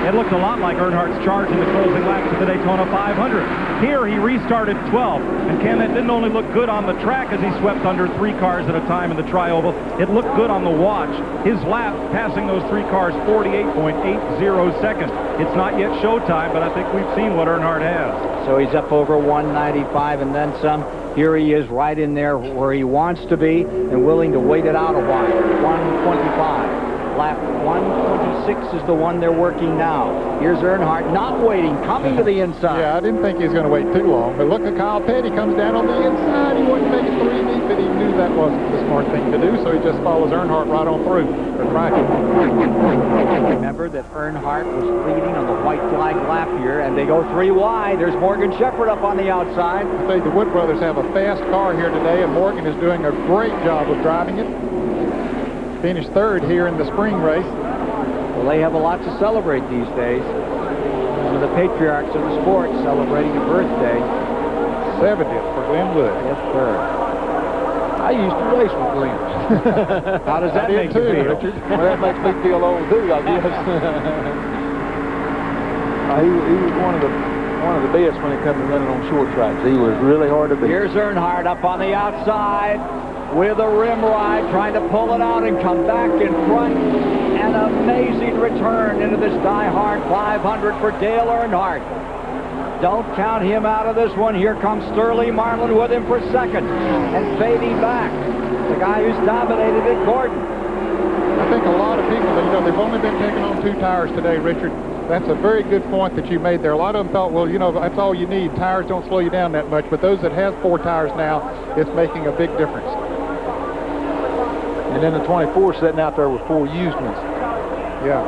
S6: It looked a lot like Earnhardt's charge in the closing laps of the Daytona 500. Here, he restarted 12. And Ken, that didn't only look good on the track as he swept under 3 cars at a time in the tri-oval. It looked good on the watch. His lap passing those 3 cars 48.80 seconds. It's not yet showtime, but I think we've seen what Earnhardt has.
S2: So he's up over 195 and then some. Here he is right in there where he wants to be and willing to wait it out a while. 125. Lap 126 is the one they're working now. Here's Earnhardt not waiting, coming to the inside.
S12: Yeah, I didn't think he was going to wait too long. But look at Kyle Petty comes down on the inside. He wouldn't make it 3 deep, but he knew that wasn't the smart thing to do, so he just follows Earnhardt right on through.
S2: Remember that Earnhardt was leading on the white flag lap here, and they go 3 wide. There's Morgan Shepherd up on the outside.
S12: I think the Wood brothers have a fast car here today, and Morgan is doing a great job of driving it. Finished 3rd here in the spring race.
S2: Well, they have a lot to celebrate these days. One of the patriarchs of the sport celebrating a birthday.
S12: 70th for Glenn Wood.
S2: Yes, sir.
S29: I used to race with Glenn.
S2: How does that make you feel?
S29: Richard? Well, that makes me feel old too, I guess. He was one of the best when it comes to running on short tracks. He was really hard to beat.
S2: Here's Earnhardt up on the outside with a rim ride, trying to pull it out and come back in front. An amazing return into this die-hard 500 for Dale Earnhardt. Don't count him out of this one. Here comes Sterling Marlin with him for second and fading back. The guy who's dominated it, Gordon.
S12: I think a lot of people, they've only been taking on 2 tires today, Richard. That's a very good point that you made there. A lot of them thought, well, that's all you need. Tires don't slow you down that much. But those that have 4 tires now, it's making a big difference.
S29: And then the 24 sitting out there with 4 used ones.
S12: Yeah.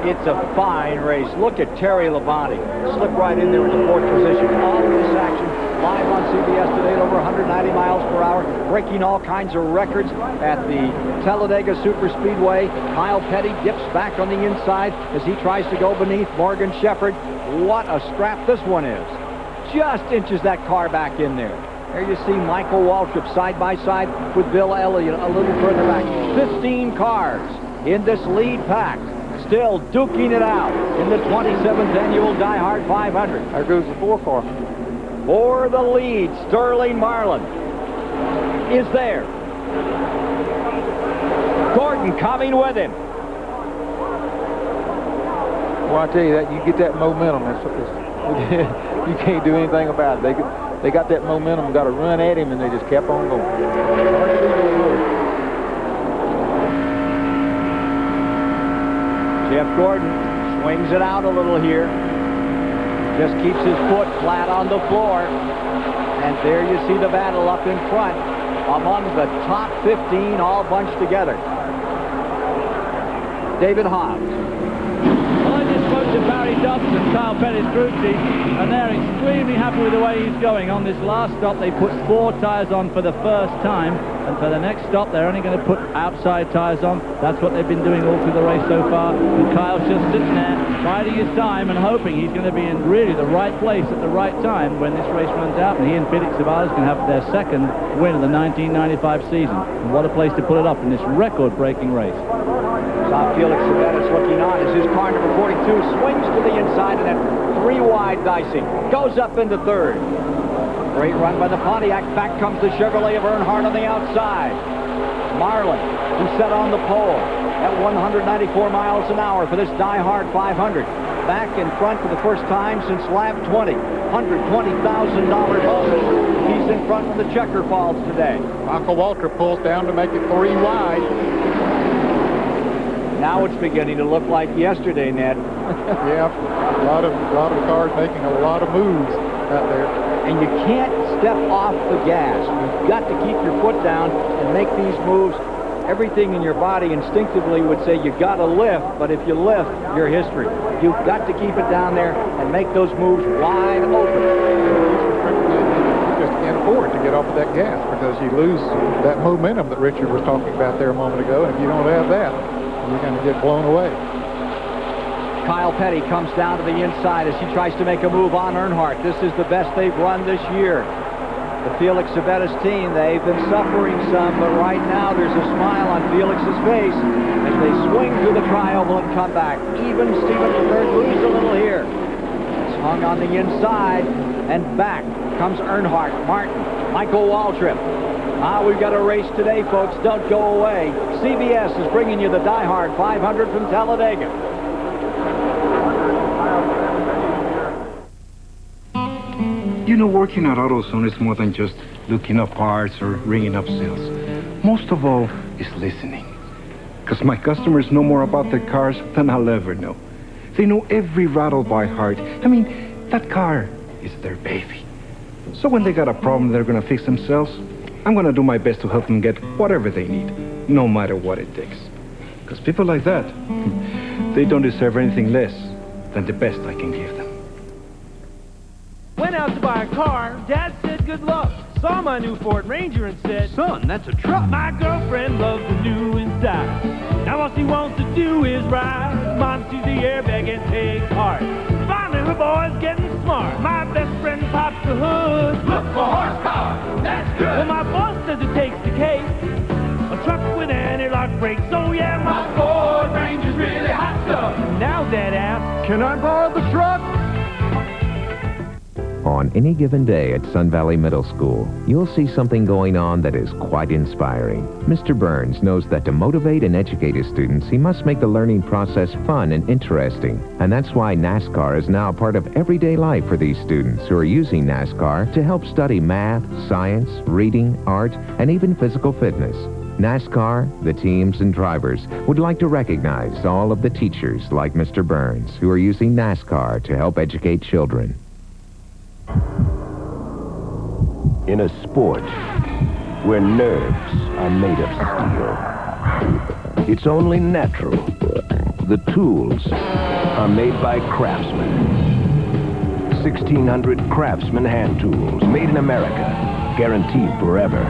S2: It's a fine race. Look at Terry Labonte. Slipped right in there in the 4th position. All of this action live on CBS today at over 190 miles per hour, breaking all kinds of records at the Talladega Superspeedway. Kyle Petty dips back on the inside as he tries to go beneath Morgan Shepherd. What a scrap this one is. Just inches that car back in there. There you see Michael Waltrip side by side with Bill Elliott a little further back. 15 cars in this lead pack, still duking it out in the 27th annual Die Hard 500.
S29: There goes the 4 car.
S2: For the lead, Sterling Marlin is there. Gordon coming with him.
S29: Well, I tell you that, you get that momentum. You can't do anything about it. They got that momentum, got to run at him, and they just kept on going.
S2: Jeff Gordon swings it out a little here. Just keeps his foot flat on the floor. And there you see the battle up in front among the top 15 all bunched together. David Hobbs.
S10: Well, I just spoke to Barry Dobson, Kyle Petty's crew chief, and they're extremely happy with the way he's going. On this last stop, they put 4 tires on for the first time, and for the next stop, they're only going to put outside tires on. That's what they've been doing all through the race so far. And Kyle's just sitting there, biding his time and hoping he's going to be in really the right place at the right time when this race runs out. And he and Felix Zavala can have their 2nd win of the 1995 season. And what a place to put it up in this record-breaking race.
S2: Saw Felix Zavala looking on as his car number 42 swings to the inside and then 3 wide dicing. Goes up into 3rd. Great run by the Pontiac. Back comes the Chevrolet of Earnhardt on the outside. Marlin, who set on the pole at 194 miles an hour for this Die Hard 500. Back in front for the first time since lap 20. $120,000 bonus. He's in front of the Checker Falls today.
S12: Michael Waltrip pulls down to make it 3 wide.
S2: Now it's beginning to look like yesterday, Ned.
S12: Yeah, a lot of cars making a lot of moves out there.
S2: And you can't step off the gas. You've got to keep your foot down and make these moves. Everything in your body instinctively would say you got to lift, but if you lift, you're history. You've got to keep it down there and make those moves wide open.
S12: You just can't afford to get off of that gas because you lose that momentum that Richard was talking about there a moment ago, and if you don't have that, you're going to get blown away.
S2: Kyle Petty comes down to the inside as he tries to make a move on Earnhardt. This is the best they've run this year. The Felix Savetta's team, they've been suffering some, but right now there's a smile on Felix's face as they swing through the tri-oval and come back. Even Stephen Bird loses a little here. It's hung on the inside, and back comes Earnhardt, Martin, Michael Waltrip. We've got a race today, folks. Don't go away. CBS is bringing you the Die Hard 500 from Talladega.
S9: You know, working at AutoZone is more than just looking up parts or ringing up sales. Most of all is listening. Because my customers know more about their cars than I'll ever know. They know every rattle by heart. I mean, that car is their baby. So when they got a problem they're going to fix themselves, I'm going to do my best to help them get whatever they need, no matter what it takes. Because people like that, they don't deserve anything less than the best I can give them.
S11: Went out to buy a car. Dad said good luck. Saw my new Ford Ranger and said, son, that's a truck. My girlfriend loves the new inside. Now all she wants to do is ride. Mom sees the airbag and takes heart. Finally her boy's getting smart. My best friend pops the hood. Look for horsepower. That's good. Well, my boss says it takes the cake. A truck with anti-lock brakes. Oh yeah, my Ford Ranger's really hot stuff. Now Dad asks, can I borrow the truck?
S13: On any given day at Sun Valley Middle School, you'll see something going on that is quite inspiring. Mr. Burns knows that to motivate and educate his students, he must make the learning process fun and interesting. And that's why NASCAR is now a part of everyday life for these students who are using NASCAR to help study math, science, reading, art, and even physical fitness. NASCAR, the teams, and drivers would like to recognize all of the teachers like Mr. Burns who are using NASCAR to help educate children.
S3: In a sport where nerves are made of steel, it's only natural. The tools are made by craftsmen. 1,600 Craftsman hand tools, made in America, guaranteed forever.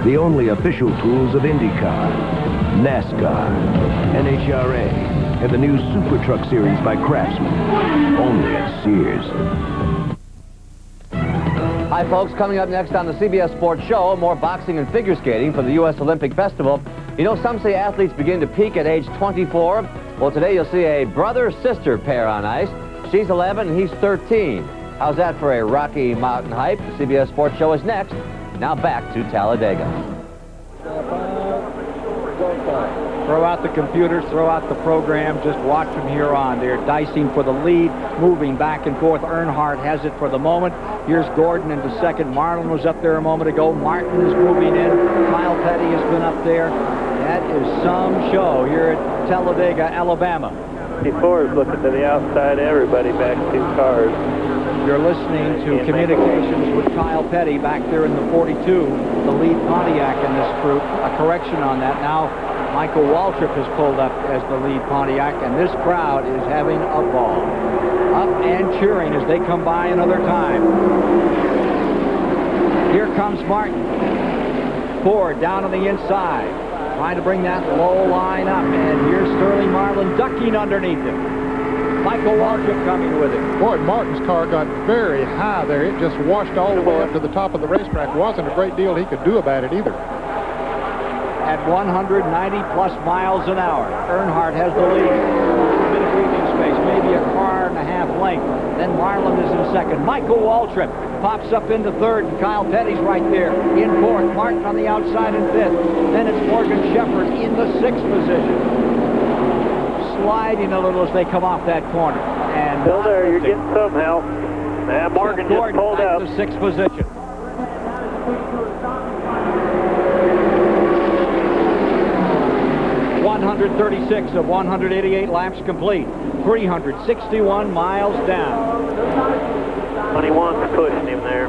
S3: The only official tools of IndyCar, NASCAR, NHRA, and the new Super Truck Series by Craftsman, only at Sears.
S2: Hi, folks. Coming up next on the CBS Sports Show, more boxing and figure skating for the U.S. Olympic Festival. You know, some say athletes begin to peak at age 24. Well, today you'll see a brother-sister pair on ice. She's 11 and he's 13. How's that for a Rocky Mountain hype? The CBS Sports Show is next. Now back to Talladega. Throw out the computers, throw out the program, just watch from here on. They're dicing for the lead, moving back and forth. Earnhardt has it for the moment. Here's Gordon into second. Marlin was up there a moment ago. Martin is moving in. Kyle Petty has been up there. That is some show here at Talladega, Alabama.
S15: Before is looking to the outside, everybody back two cars.
S2: You're listening to communications with Kyle Petty back there in the 42, the lead Pontiac in this group. A correction on that. Now Michael Waltrip has pulled up as the lead Pontiac, and this crowd is having a ball. Up and cheering as they come by another time. Here comes Martin. Ford down on the inside, trying to bring that low line up, and here's Sterling Marlin ducking underneath him. Michael Waltrip coming with it.
S12: Boy, Martin's car got very high there. It just washed all the way up to the top of the racetrack. Wasn't a great deal he could do about it either.
S2: At 190-plus miles an hour, Earnhardt has the lead. A bit of breathing space, maybe a car and a half length. Then Marlin is in second. Michael Waltrip pops up into third, and Kyle Petty's right there in fourth. Martin on the outside in fifth. Then it's Morgan Shepherd in the sixth position. Sliding a little as they come off that corner. And
S15: still there, you're getting some help. Morgan just pulled out.
S2: The sixth position. .136 of 188 laps complete. 361 miles down.
S15: 21's pushing him there.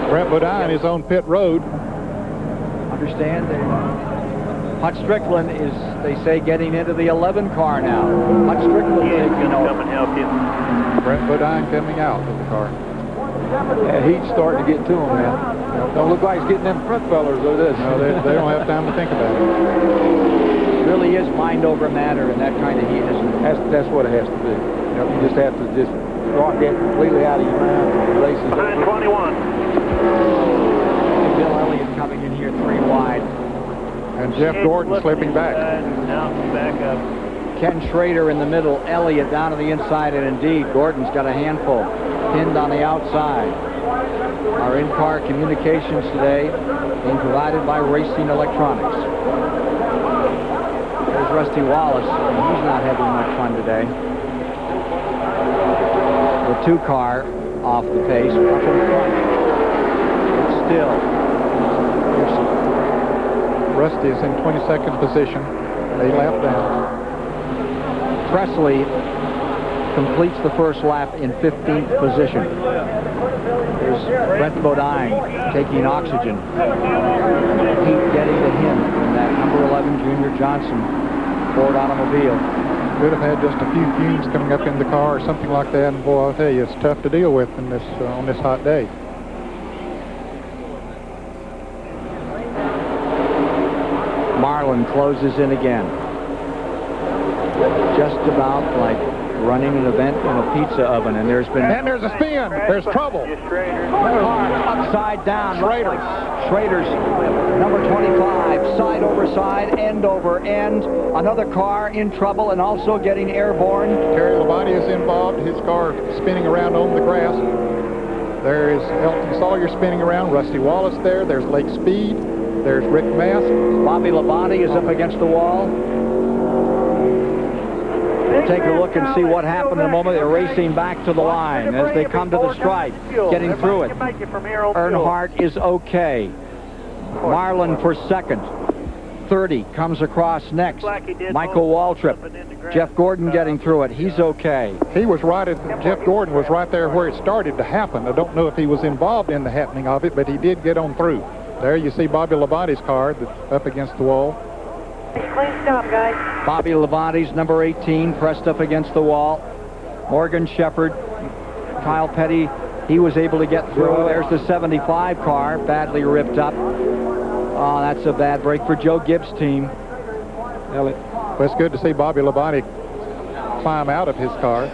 S12: Brent Bodine is on pit road.
S2: Understand that Hutch Strickland is, they say, getting into the 11 car now. Hutch Strickland
S15: is going to come and help you.
S12: Brent Bodine coming out of the car.
S29: Yeah, heat's starting to get to him now. Don't look like he's getting them front fellers, though, does
S12: No, they don't have time to think about it.
S2: Really is mind over matter in that kind of heat, isn't it?
S29: That's what it has to be.
S2: You
S29: You just have to just block that completely out of your mind. The race is
S15: Behind 21.
S2: Bill Elliott coming in here 3 wide.
S12: And Jeff Gordon slipping back.
S15: Now back up.
S2: Ken Schrader in the middle, Elliott down to the inside, and indeed, Gordon's got a handful pinned on the outside. Our in-car communications today being provided by Racing Electronics. There's Rusty Wallace, and he's not having much fun today. The 2-car off the pace, up in front. It's still.
S12: Rusty is in 22nd position, a lap down.
S2: Presley completes the first lap in 15th position. There's Brent Bodine taking oxygen. Heat getting to him in that number 11 Junior Johnson Ford automobile.
S12: Could have had just a few fumes coming up in the car or something like that, and boy, I'll tell you, it's tough to deal with in this on this hot day.
S2: Marlin closes in again. Just about like running an event in a pizza oven, and there's been...
S12: And there's a spin. There's trouble.
S2: Upside down. Schrader. Schrader's number 25. Side over side, end over end. Another car in trouble and also getting airborne.
S12: Terry Labonte is involved. His car spinning around on the grass. There is Elton Sawyer spinning around. Rusty Wallace there. There's Lake Speed. There's Rick Mask.
S2: Bobby Labonte is up against the wall. We'll take a look and see what happened in a moment. They're racing back to the line as they come to the stripe, getting through it. Earnhardt is okay. Marlin for second. 30 comes across next. Michael Waltrip. Jeff Gordon getting through it. He's okay.
S12: He was right at, Jeff Gordon was right there where it started to happen. I don't know if he was involved in the happening of it, but he did get on through. There you see Bobby Labonte's car that's up against the wall.
S15: Clean stop, guys.
S2: Bobby Labonte's number 18 pressed up against the wall. Morgan Shepherd, Kyle Petty, he was able to get through. There's the 75 car, badly ripped up. Oh, that's a bad break for Joe Gibbs' team.
S12: Well, it's good to see Bobby Labonte climb out of his car.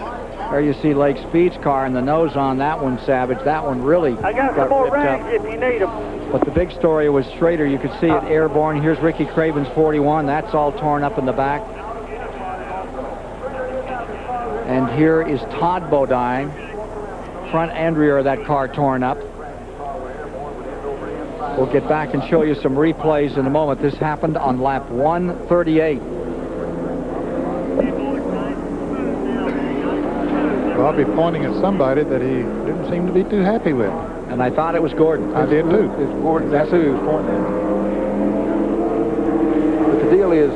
S2: There you see Lake Speed's car, and the nose on that one, Savage. That one really
S15: I got some more rags if you need them.
S2: But the big story was Schrader. You could see it airborne. Here's Ricky Craven's 41. That's all torn up in the back. And here is Todd Bodine. Front and rear of that car torn up. We'll get back and show you some replays in a moment. This happened on lap 138.
S12: Bobby pointing at somebody that he didn't seem to be too happy with.
S2: And I thought it was Gordon.
S12: I did too.
S29: It's Gordon. That's who he was pointing at. But the deal is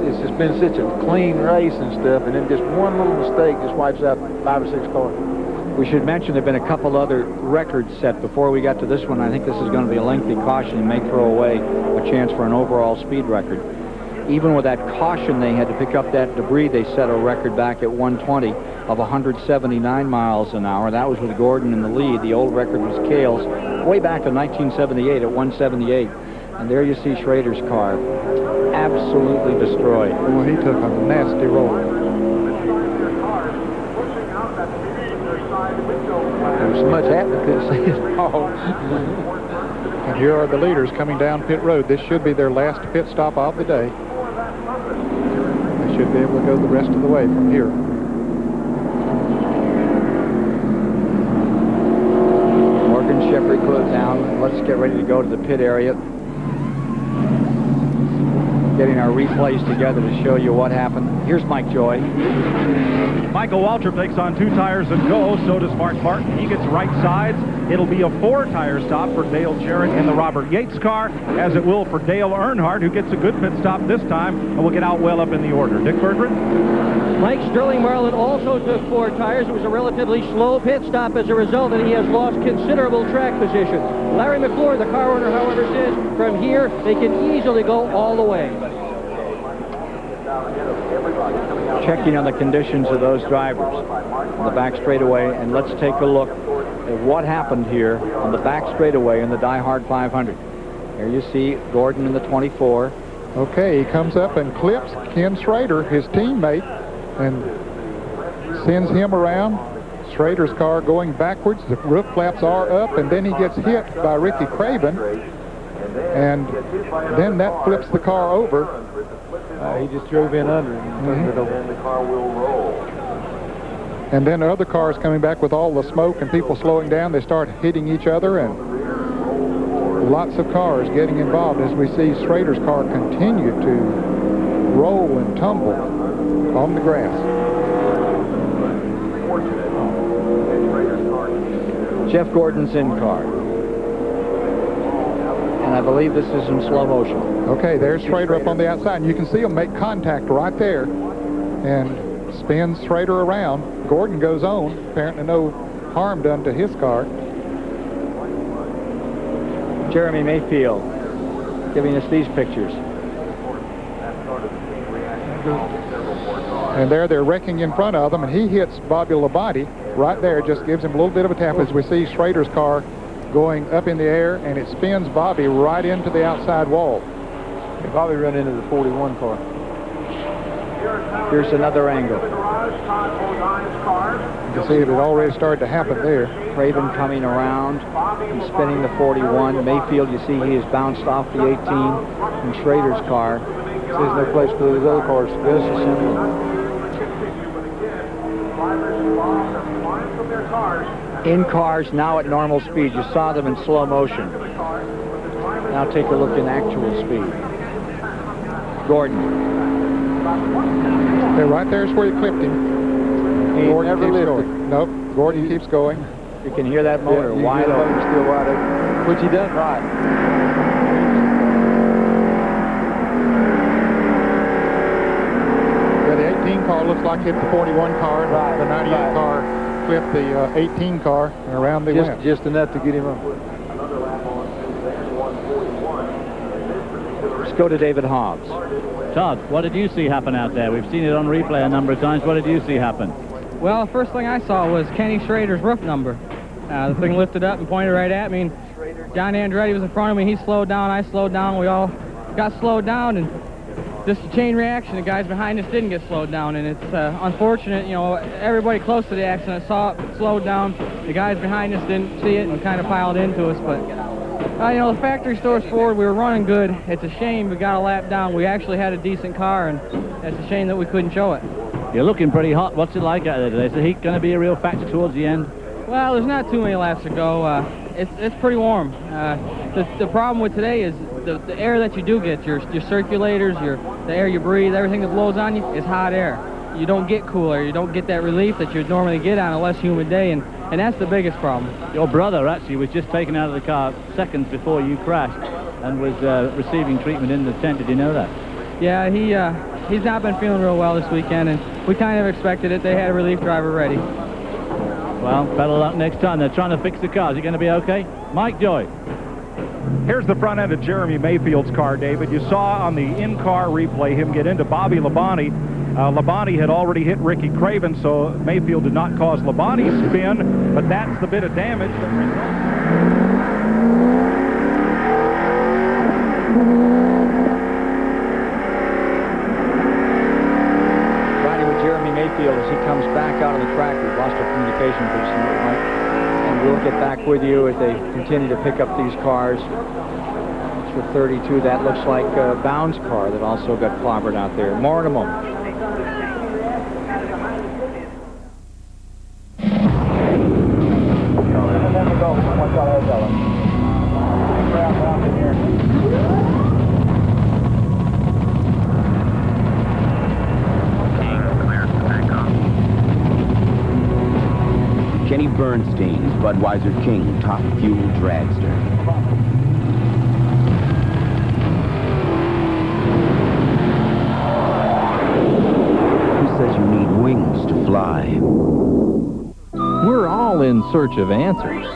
S29: it's just been such a clean race and stuff, and then just one little mistake just wipes out 5 or 6 cars.
S2: We should mention there have been a couple other records set before we got to this one. I think this is going to be a lengthy caution and may throw away a chance for an overall speed record. Even with that caution, they had to pick up that debris. They set a record back at 120 of 179 miles an hour. That was with Gordon in the lead. The old record was Cale's way back in 1978 at 178. And there you see Schrader's car absolutely destroyed.
S12: Well, he took a nasty roll.
S29: There was so much happening, couldn't see it all.
S12: And here are the leaders coming down pit road. This should be their last pit stop of the day. They should be able to go the rest of the way from here.
S2: Morgan Shepherd goes down. Let's get ready to go to the pit area. Getting our replays together to show you what happened. Here's Mike Joy.
S6: Michael Waltrip takes on 2 tires and go. So does Mark Martin. He gets right sides. It'll be a 4-tire stop for Dale Jarrett in the Robert Yates car, as it will for Dale Earnhardt, who gets a good pit stop this time and will get out well up in the order. Dick Berggren?
S8: Mike Sterling Marlin also took 4 tires. It was a relatively slow pit stop as a result, and he has lost considerable track position. Larry McClure, the car owner, however, says from here they can easily go all the way.
S2: Checking on the conditions of those drivers on the back straightaway, and let's take a look at what happened here on the back straightaway in the Die Hard 500. Here you see Gordon in the 24.
S12: Okay, he comes up and clips Ken Schrader, his teammate, and Sends him around. Schrader's car going backwards. The roof flaps are up, and then he gets hit by Ricky Craven. And then that flips the car over.
S29: He just drove in under him.
S12: And the car will roll. And then other cars coming back with all the smoke and people slowing down. They start hitting each other, and lots of cars getting involved as we see Schrader's car continue to roll and tumble on the grass.
S2: Jeff Gordon's in car. And I believe this is in slow motion.
S12: Okay, there's Schrader up on the outside. And you can see him make contact right there and spins Schrader around. Gordon goes on. Apparently no harm done to his car.
S2: Jeremy Mayfield giving us these pictures.
S12: And there they're wrecking in front of them, and he hits Bobby Labonte right there, just gives him a little bit of a tap as we see Schrader's car going up in the air, and it spins Bobby right into the outside wall.
S29: Yeah, Bobby ran into the 41 car.
S2: Here's another angle.
S12: You can see it had already started to happen there.
S2: Craven coming around and spinning the 41. Mayfield, you see he has bounced off the 18 in Schrader's car.
S29: There's no place for those other cars to go.
S2: In cars now at normal speed. You saw them in slow motion. Now take a look in actual speed. Gordon.
S12: They're right there's where he clipped him. Gordon keeps going. Nope, Gordon keeps going.
S2: You can hear that motor wide open.
S29: Still wide open. Which he done right.
S12: Yeah, the 18 car looks like hit the 41 car. Right, the 98 car flipped the 18 car, and around they went.
S29: Just enough to get him up.
S2: Let's go to David Hobbs.
S10: Todd, what did you see happen out there? We've seen it on replay a number of times. What did you see happen?
S19: Well, the first thing I saw was Kenny Schrader's roof number. The thing lifted up and pointed right at me. And John Andretti was in front of me. He slowed down. I slowed down. We all got slowed down. And just a chain reaction. The guys behind us didn't get slowed down. And it's unfortunate. You know, everybody close to the accident saw it, slowed down. The guys behind us didn't see it and kind of piled into us. But you know, the factory store's forward. We were running good. It's a shame we got a lap down. We actually had a decent car, and it's a shame that we couldn't show it.
S10: You're looking pretty hot. What's it like out there today? Is the heat going to be a real factor towards the end?
S19: Well, there's not too many laps to go. It's pretty warm. The problem with today is the air that you do get, your circulators, the air you breathe, everything that blows on you is hot air. You don't get cooler. You don't get that relief that you'd normally get on a less humid day, and that's the biggest problem.
S10: Your brother actually was just taken out of the car seconds before you crashed and was receiving treatment in the tent. Did you know that?
S19: Yeah, he's not been feeling real well this weekend, and we kind of expected it. They had a relief driver ready.
S10: Well, better luck next time. They're trying to fix the car. Is he going to be okay? Mike Joy.
S6: Here's the front end of Jeremy Mayfield's car, David. You saw on the in-car replay him get into Bobby Labonte. Labonte had already hit Ricky Craven, so Mayfield did not cause Labonte's spin, but that's the bit of damage that
S2: Riding with Jeremy Mayfield as he comes back out on the track. We've lost our communication for just a minute, Mike. And we'll get back with you as they continue to pick up these cars. It's for 32. That looks like Bound's car that also got clobbered out there. More in a moment.
S3: Kenny Bernstein's Budweiser King Top Fuel Dragster. Who says you need wings to fly?
S20: We're all in search of answers.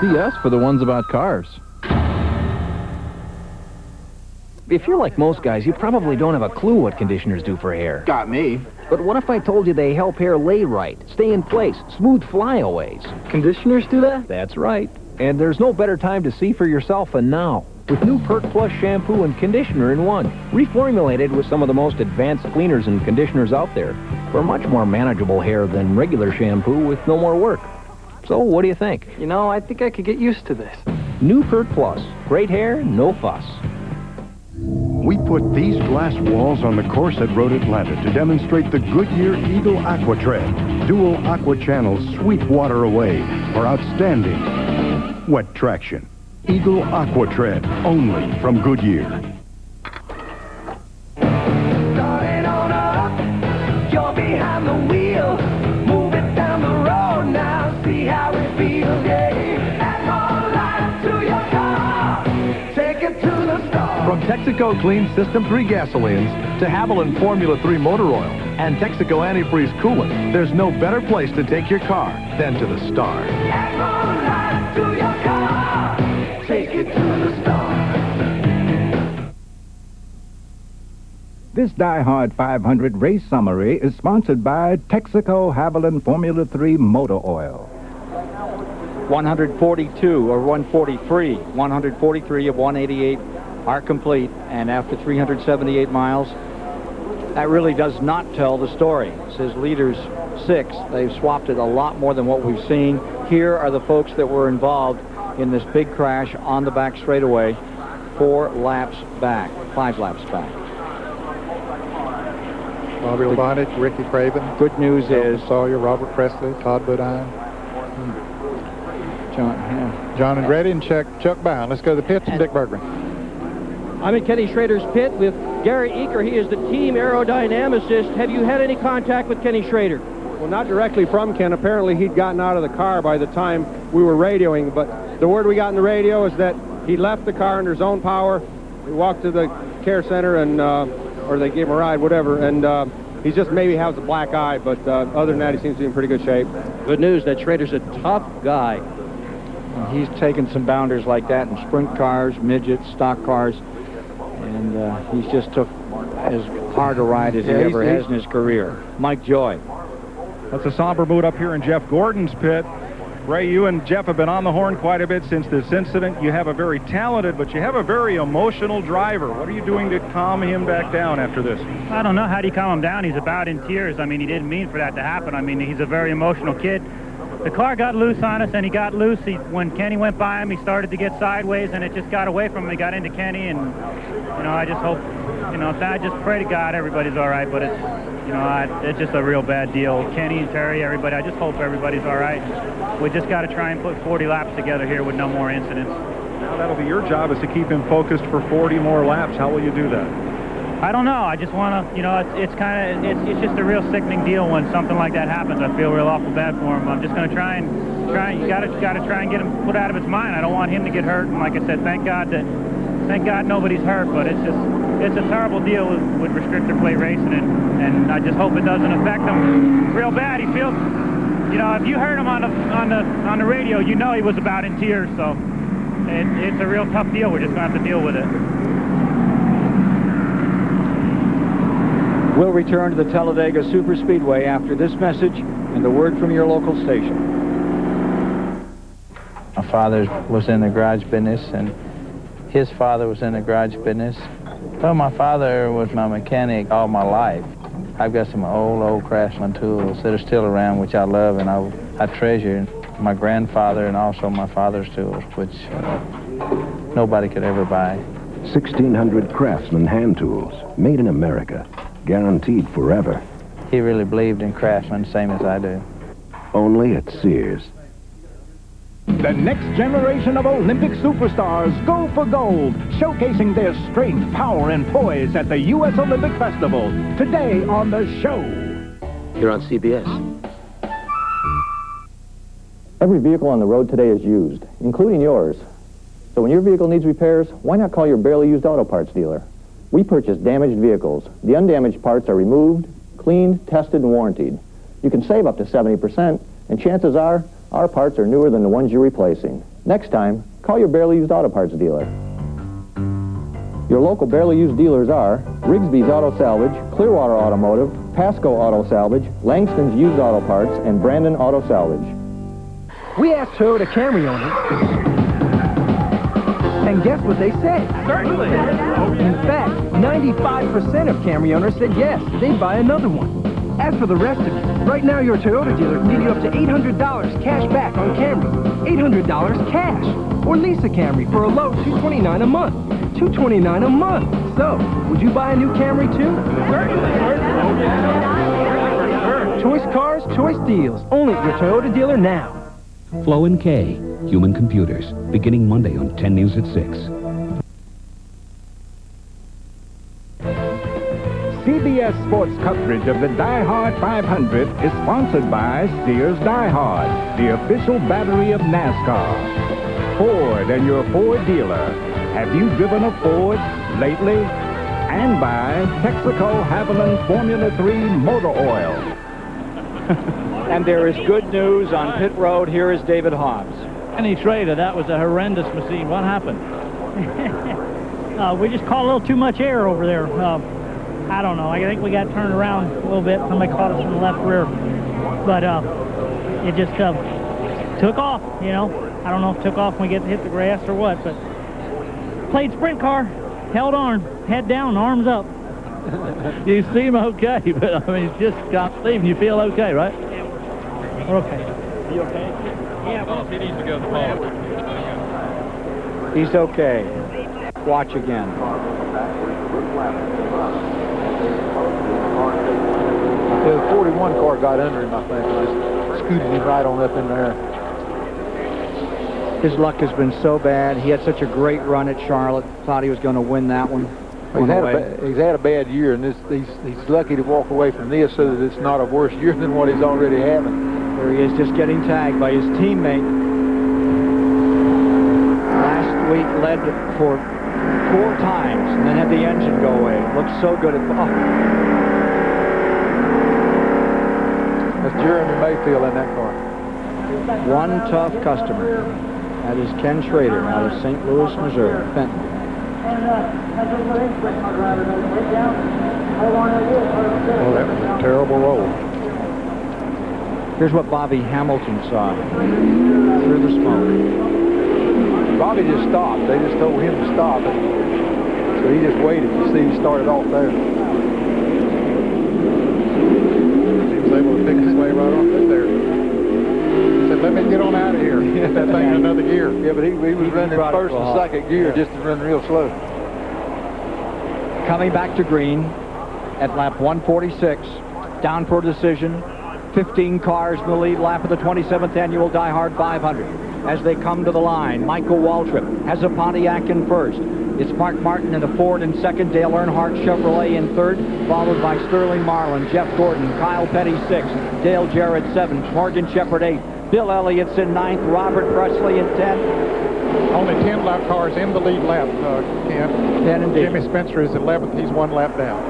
S20: See us for the ones about cars.
S8: If you're like most guys, you probably don't have a clue what conditioners do for hair.
S29: Got me.
S8: But what if I told you they help hair lay right, stay in place, smooth flyaways?
S29: Conditioners do that?
S8: That's right. And there's no better time to see for yourself than now.
S1: with new Perk Plus shampoo and conditioner in one, reformulated with some of the most advanced cleaners and conditioners out there for much more manageable hair than regular shampoo with no more work. So what do you think?
S21: You know, I think I could get used to this.
S1: New Perk Plus. Great hair, no fuss.
S22: We put these glass walls on the course at Road Atlanta to demonstrate the Goodyear Eagle Aqua Tread. Dual aqua channels sweep water away for outstanding wet traction. Eagle Aqua Tread, only from Goodyear.
S11: Starting on up, you're behind the wheel. Move it down the road now, see how it feels, yeah. Add more life to your car, take it to the star.
S23: From Texaco Clean System 3 gasolines to Haviland Formula 3 motor oil and Texaco antifreeze coolant, there's no better place to take your car than to the star.
S11: Add more life to your car, take it to the star.
S24: This Die Hard 500 race summary is sponsored by Texaco Haviland Formula 3 motor oil.
S2: 142 or 143, 143 of 188 are complete, and after 378 miles, that really does not tell the story. It says leaders 6. They've swapped it a lot more than what we've seen. Here are the folks that were involved in this big crash on the back straightaway 5 laps back.
S12: Bobby Labonte, Ricky Craven.
S2: Good news is
S12: Sawyer, Robert Presley, Todd Bodine, John Andretti, and Chuck Bound. Let's go to the pits and Dick Bergman.
S8: I'm in Kenny Schrader's pit with Gary Eaker. He is the team aerodynamicist. Have you had any contact with Kenny Schrader?
S25: Well, not directly from Ken. Apparently, he'd gotten out of the car by the time we were radioing. But the word we got in the radio is that he left the car under his own power. We walked to the care center, and or they gave him a ride, whatever. And he just maybe has a black eye. But other than that, he seems to be in pretty good shape.
S8: Good news that Schrader's a tough guy.
S2: He's taken some bounders like that in sprint cars, midgets, stock cars. And he's just took as hard a ride as he ever has in his career. Mike Joy.
S6: That's a somber mood up here in Jeff Gordon's pit. Ray, you and Jeff have been on the horn quite a bit since this incident. You have a very talented, but you have a very emotional driver. What are you doing to calm him back down after this?
S5: I don't know. How do you calm him down? He's about in tears. I mean, he didn't mean for that to happen. I mean, he's a very emotional kid. The car got loose on us, and he got loose. When Kenny went by him, he started to get sideways, and it just got away from him. He got into Kenny, and, I just hope, I just pray to God everybody's all right, but it's, it's just a real bad deal. Kenny and Terry, everybody, I just hope everybody's all right. We just got to try and put 40 laps together here with no more incidents.
S6: Now that'll be your job, is to keep him focused for 40 more laps. How will you do that?
S5: I don't know. I just want to, it's just a real sickening deal when something like that happens. I feel real awful bad for him. I'm just going to try. You got to try and get him put out of his mind. I don't want him to get hurt. And like I said, thank God nobody's hurt. But it's a terrible deal with restrictor plate racing, and I just hope it doesn't affect him real bad. He feels, if you heard him on the radio, he was about in tears. So it's a real tough deal. We're just going to have to deal with it.
S2: We'll return to the Talladega Superspeedway after this message and the word from your local station.
S26: My father was in the garage business, and his father was in the garage business. Well, my father was my mechanic all my life. I've got some old Craftsman tools that are still around, which I love and I treasure. My grandfather and also my father's tools, which nobody could ever buy.
S3: 1,600 Craftsman hand tools, made in America. Guaranteed forever.
S26: He really believed in Craftsman, same as I do.
S3: Only at Sears.
S24: The next generation of Olympic superstars go for gold, showcasing their strength, power, and poise at the U.S. Olympic Festival. Today on The Show.
S27: Here on CBS.
S28: Every vehicle on the road today is used, including yours. So when your vehicle needs repairs, why not call your barely used auto parts dealer? We purchase damaged vehicles. The undamaged parts are removed, cleaned, tested, and warrantied. You can save up to 70%, and chances are our parts are newer than the ones you're replacing. Next time, call your barely used auto parts dealer. Your local barely used dealers are Rigsby's Auto Salvage, Clearwater Automotive, Pasco Auto Salvage, Langston's Used Auto Parts, and Brandon Auto Salvage.
S30: We asked Toyota Camry owners,
S4: And guess what they said?
S11: Certainly.
S4: In fact, 95% of Camry owners said yes, they'd buy another one. As for the rest of you, right now your Toyota dealer can give you up to $800 cash back on Camry. $800 cash. Or lease a Camry for a low $229 a month. $229 a month. So, would you buy a new Camry too? Certainly. Choice cars, choice deals. Only at your Toyota dealer now.
S7: Flo and Kay, Human Computers, beginning Monday on 10 News at 6.
S24: CBS Sports coverage of the Die Hard 500 is sponsored by Sears Die Hard, the official battery of NASCAR. Ford and your Ford dealer. Have you driven a Ford lately? And by Texaco Haviland Formula 3 Motor Oil.
S2: And there is good news on pit road. Here is David Hobbs.
S10: Kenny Schrader, that was a horrendous machine. What happened?
S5: We just caught a little too much air over there. I don't know. I think we got turned around a little bit. Somebody caught us from the left rear. But it just took off, you know. I don't know if it took off when we hit the grass or what, but played sprint car, held on, head down, arms up.
S10: You seem okay, but I mean, it's just can't sleep and you feel okay, right?
S5: We're okay.
S2: You okay?
S5: Yeah, well,
S11: he needs to go to the ball.
S2: He's okay. Watch again.
S29: The 41 car got under him, I think, and just scooted him right on up in there.
S2: His luck has been so bad. He had such a great run at Charlotte. Thought he was going to win that one.
S29: He's had a bad year, and he's lucky to walk away from this so that it's not a worse year than what he's already having.
S2: There he is, just getting tagged by his teammate. Last week led for 4 times and then had the engine go away. Looked so good at... Oh.
S29: That's Jeremy Mayfield in that car.
S2: One tough customer. That is Ken Schrader out of St. Louis, Missouri, Fenton.
S29: Well, that was a terrible roll.
S2: Here's what Bobby Hamilton saw through the smoke.
S29: Bobby just stopped. They just told him to stop. So he just waited. You see, he started off there. He was able to pick his way right on through there. He said, let me get on out of here. Get that thing in another gear. Yeah, but he was running first and second gear just to run real slow.
S2: Coming back to green at lap 146, down for a decision. 15 cars in the lead lap of the 27th annual Die Hard 500. As they come to the line, Michael Waltrip has a Pontiac in first. It's Mark Martin in a Ford in second, Dale Earnhardt Chevrolet in third, followed by Sterling Marlin, Jeff Gordon, Kyle Petty sixth, Dale Jarrett seventh, Morgan Shepherd eighth, Bill Elliott's in ninth, Robert Presley in 10th.
S12: Only 10 lap cars in the lead lap, Ken.
S2: 10 indeed.
S12: Jimmy Spencer is 11th. He's 1 lap down.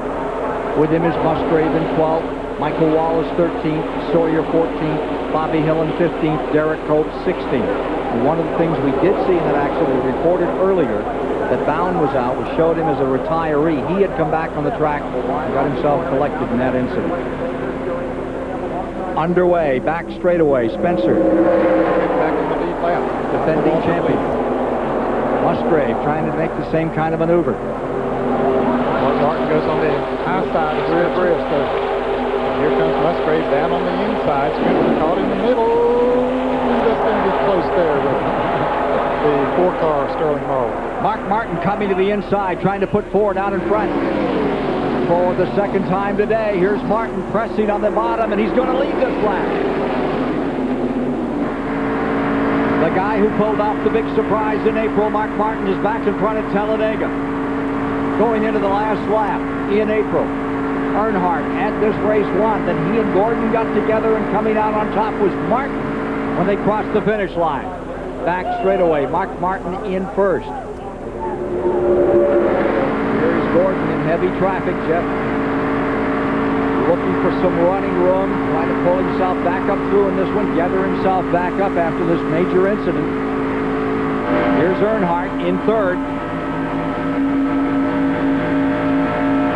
S2: With him is Musgrave in 12th, Michael Wallace 13th, Sawyer 14th, Bobby Hill in 15th, Derek Cope 16th. And one of the things we did see that actually reported earlier that Bound was out, we showed him as a retiree. He had come back on the track and got himself collected in that incident. Underway, back straightaway, Spencer.
S12: Back in the lead lap.
S2: Defending champion. Musgrave trying to make the same kind of maneuver.
S12: Martin goes on the high side of the wrist. Here comes Musgrave down on the inside. Spencer caught in the middle. That's going to be close there with the 4-car Sterling Marlin.
S2: Mark Martin coming to the inside, trying to put Ford out in front. For the second time today, here's Martin pressing on the bottom, and he's going to lead this lap. The guy who pulled off the big surprise in April, Mark Martin, is back in front of Talladega. Going into the last lap in April. Earnhardt had this race won, then he and Gordon got together, and coming out on top was Martin when they crossed the finish line. Back straightaway, Mark Martin in first. Here's Gordon in heavy traffic, Jeff. Looking for some running room, trying to pull himself back up through in this one, gather himself back up after this major incident. Here's Earnhardt in third.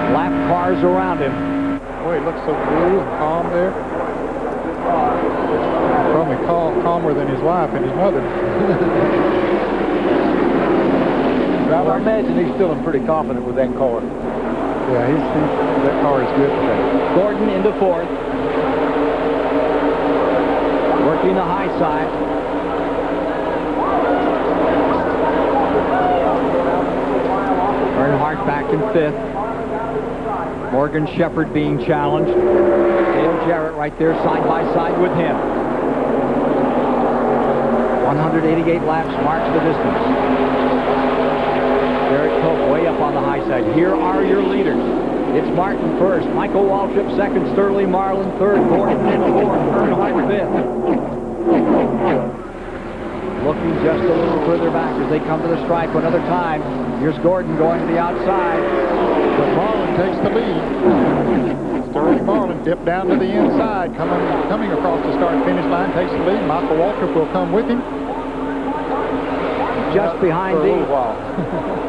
S2: Lap cars around him.
S12: Boy, he looks so cool and calm there. Probably calmer than his wife and his mother.
S29: I imagine he's feeling pretty confident with that car.
S12: Yeah, that car is good today.
S2: Gordon into fourth. Working the high side. Earnhardt back in fifth. Morgan Shepherd being challenged. Dale Jarrett right there side by side with him. 188 laps marks the distance. Derek Cope way up on the high side. Here are your leaders. It's Martin first, Michael Waltrip second, Sterling Marlin third, Gordon in fourth, Earnhardt fifth. Looking just a little further back as they come to the stripe another time. Here's Gordon going to the outside.
S12: But Marlin takes the lead. Sterling Marlin dipped down to the inside, coming across the start-finish line, takes the lead. Michael Waltrip will come with him.
S2: Just behind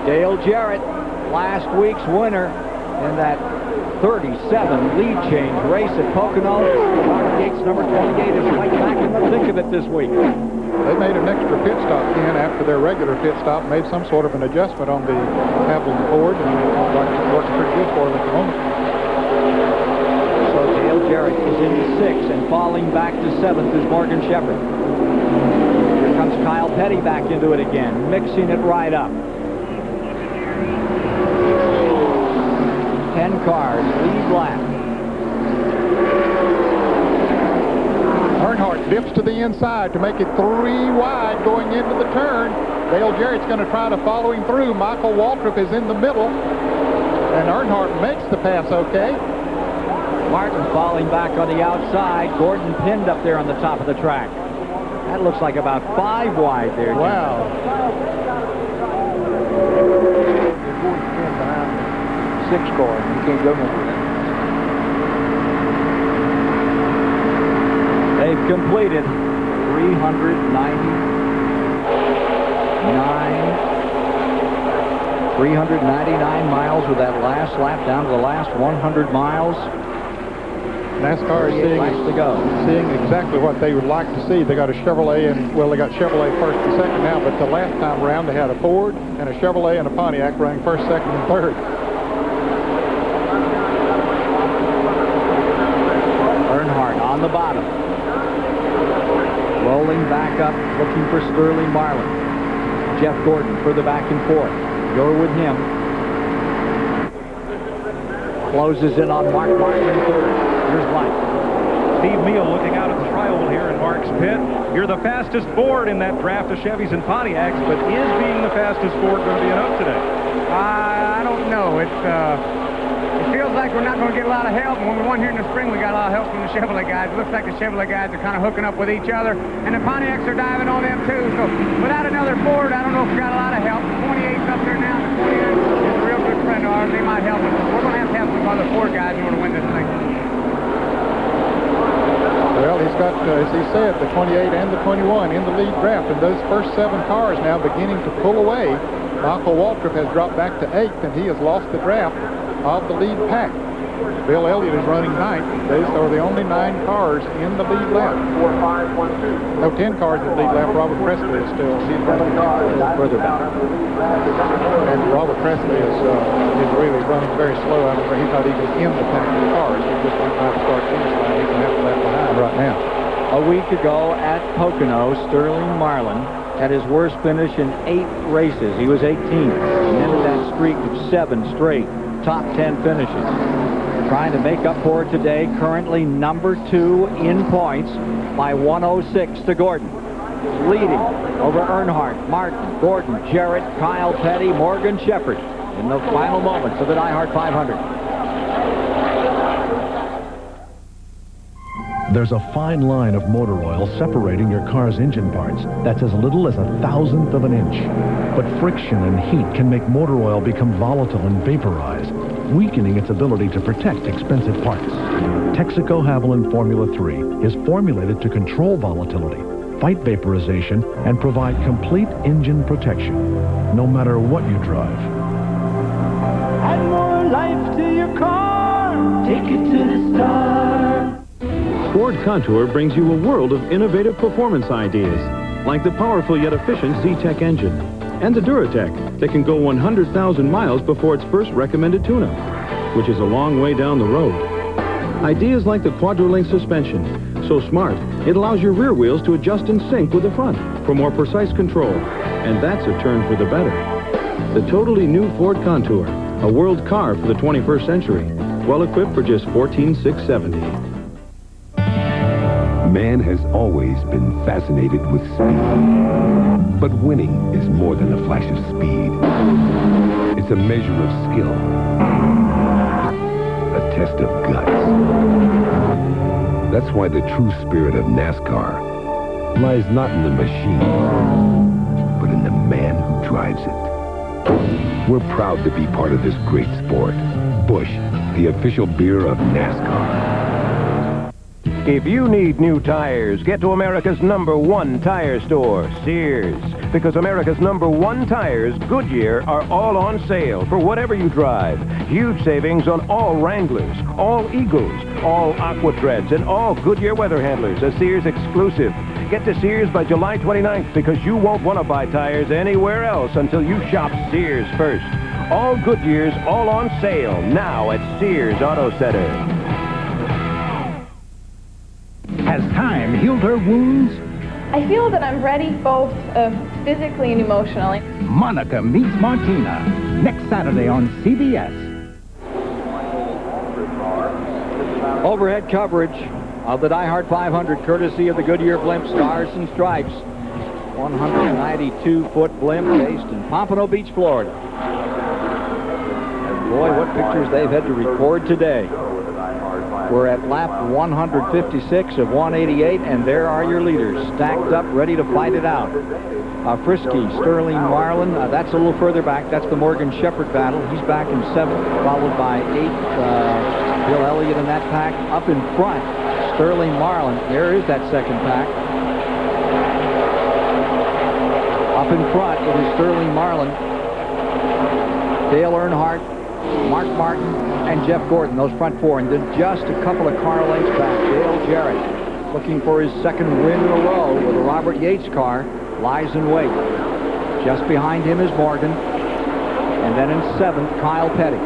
S2: Dale Jarrett, last week's winner in that 37 lead change race at Pocono. Gates number 28 is right back in the thick of it this week.
S12: They made an extra pit stop in after their regular pit stop, made some sort of an adjustment on the Haviland Ford, and it's working pretty good for them at the moment.
S2: So Dale Jarrett is in sixth, and falling back to seventh is Morgan Shepherd. Here comes Kyle Petty back into it again, mixing it right up. 10 cars, lead lap.
S12: Earnhardt dips to the inside to make it 3 wide going into the turn. Dale Jarrett's going to try to follow him through. Michael Waltrip is in the middle, and Earnhardt makes the pass okay.
S2: Martin falling back on the outside. Gordon pinned up there on the top of the track. That looks like about 5 wide there.
S12: Wow.
S29: Jim. 6 car, you can't go nowhere.
S2: They've completed 399 miles with that last lap down to the last 100 miles.
S12: NASCAR is seeing exactly what they would like to see. They got a Chevrolet, and well, they got Chevrolet first and second now, but the last time around they had a Ford and a Chevrolet and a Pontiac running first, second, and third.
S2: Earnhardt on the bottom. Rolling back up, looking for Sterling Marlin. Jeff Gordon further back and forth. You're with him. Closes in on Mark Martin in third. Here's Mike.
S6: Steve Meal looking out at the tri-oval here in Mark's pit. You're the fastest Ford in that draft of Chevys and Pontiacs, but is being the fastest Ford going to be enough today?
S9: I don't know. It feels like we're not going to get a lot of help. And when we won here in the spring, we got a lot of help from the Chevrolet guys. It looks like the Chevrolet guys are kind of hooking up with each other, and the Pontiacs are diving on them too. So without another Ford, I don't know if we got a lot of help. The 28's up there now. The 28 is a real good friend of ours. They might help us. We're going to have some other Ford guys in order to win this thing.
S12: Well, he's got, as he said, the 28 and the 21 in the lead draft, and those first 7 cars now beginning to pull away. Michael Waltrip has dropped back to 8th, and he has lost the draft of the lead pack. Bill Elliott is running 9th. Those are the only 9 cars in the lead lap. No, 10 cars in the lead lap. Robert Presley is still running further back. And Robert Presley is really running very slow. I mean, he's not even in the pack of cars. He's just running out of start-finish line. He's half a lap behind right now.
S2: A week ago at Pocono, Sterling Marlin had his worst finish in 8 races. He was 18th and ended that streak of 7 straight top 10 finishes. Trying to make up for it today, currently number 2 in points by 106 to Gordon. Leading over Earnhardt, Martin, Gordon, Jarrett, Kyle Petty, Morgan Shepherd in the final moments of the Die Hard 500.
S13: There's a fine line of motor oil separating your car's engine parts that's as little as 1/1000th of an inch. But friction and heat can make motor oil become volatile and vaporize, weakening its ability to protect expensive parts. Texaco Haviland Formula 3 is formulated to control volatility, fight vaporization, and provide complete engine protection, no matter what you drive.
S11: Add more life to your car. Take it to the star.
S14: Ford Contour brings you a world of innovative performance ideas, like the powerful yet efficient Z-Tech engine, and the Duratec that can go 100,000 miles before its first recommended tune-up, which is a long way down the road. Ideas like the Quadrolink suspension, so smart it allows your rear wheels to adjust in sync with the front for more precise control, and that's a turn for the better. The totally new Ford Contour, a world car for the 21st century, well equipped for just $14,670.
S1: Man has always been fascinated with speed. But winning is more than a flash of speed. It's a measure of skill. A test of guts. That's why the true spirit of NASCAR lies not in the machine, but in the man who drives it. We're proud to be part of this great sport. Busch, the official beer of NASCAR.
S3: If you need new tires, get to America's #1 tire store, Sears. Because America's #1 tires, Goodyear, are all on sale for whatever you drive. Huge savings on all Wranglers, all Eagles, all Aqua Treads, and all Goodyear weather handlers, a Sears exclusive. Get to Sears by July 29th because you won't want to buy tires anywhere else until you shop Sears first. All Goodyears, all on sale, now at Sears Auto Center.
S24: Has time healed her wounds?
S15: I feel that I'm ready both physically and emotionally.
S24: Monica meets Martina, next Saturday on CBS.
S2: Overhead coverage of the Die Hard 500, courtesy of the Goodyear Blimp Stars and Stripes. 192-foot blimp based in Pompano Beach, Florida. And boy, what pictures they've had to record today. We're at lap 156 of 188, and there are your leaders, stacked up, ready to fight it out. Frisky, Sterling Marlin, that's a little further back. That's the Morgan Shepherd battle. He's back in 7th, followed by 8th, Bill Elliott in that pack. Up in front, Sterling Marlin. There is that second pack. Up in front, it is Sterling Marlin, Dale Earnhardt, Mark Martin, and Jeff Gordon, those front four. And then just a couple of car lengths back, Dale Jarrett, looking for his second win in a row with a Robert Yates car, lies in wait. Just behind him is Morgan. And then in 7th, Kyle Petty.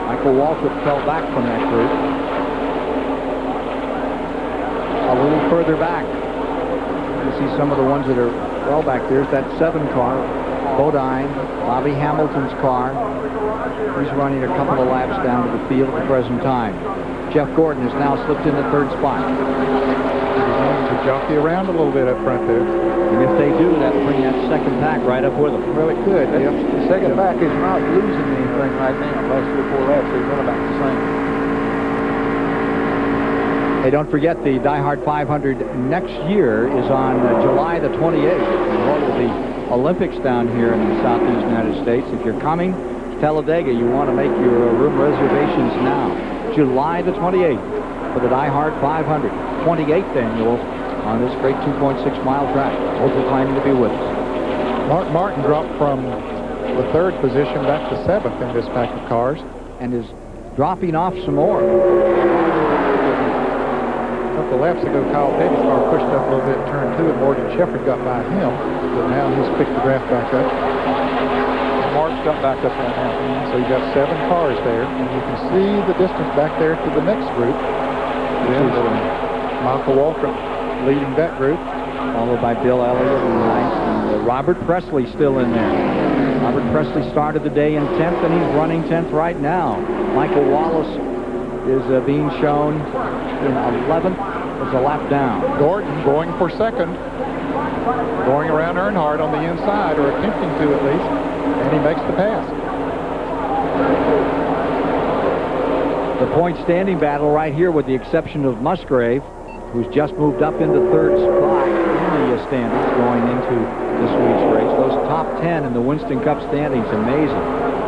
S2: Michael Waltrip fell back from that group. A little further back, you see some of the ones that are well back. There's that 7 car, Bodine, Bobby Hamilton's car. He's running a couple of laps down to the field at the present time. Jeff Gordon has now slipped in the 3rd spot.
S12: To jockey around a little bit up front there.
S2: And if they do, that'll bring that second pack right up with them.
S29: Well, it could. The second pack is not losing anything right now. Last 3 or 4 laps, they run about the same.
S2: Hey, don't forget the Die Hard 500 next year is on July the 28th. What will the Olympics down here in the southeast United States? If you're coming to Talladega, you want to make your room reservations now. July the 28th for the Die Hard 500, 28th annual on this great 2.6-mile track. Both are planning to be with us.
S12: Mark Martin dropped from the 3rd position back to 7th in this pack of cars.
S2: And is dropping off some more.
S12: A couple of laps ago, Kyle Petty's car pushed up a little bit in turn 2, and Morgan Shepherd got by him, but now he's picked the draft back up.
S29: Mark's got back up right now.
S12: So you got 7 cars there, and you can see the distance back there to the next group. This is Michael Waltrip leading that group.
S2: Followed by Bill Elliott in 9th, and Robert Presley still in there. Robert Presley started the day in 10th, and he's running 10th right now. Michael Wallace is being shown in 11th as a lap down.
S12: Gordon going for 2nd, going around Earnhardt on the inside, or attempting to at least, and he makes the pass.
S2: The point standing battle right here, with the exception of Musgrave, who's just moved up into 3rd spot in the standings going into this week's race. Those top 10 in the Winston Cup standings, amazing.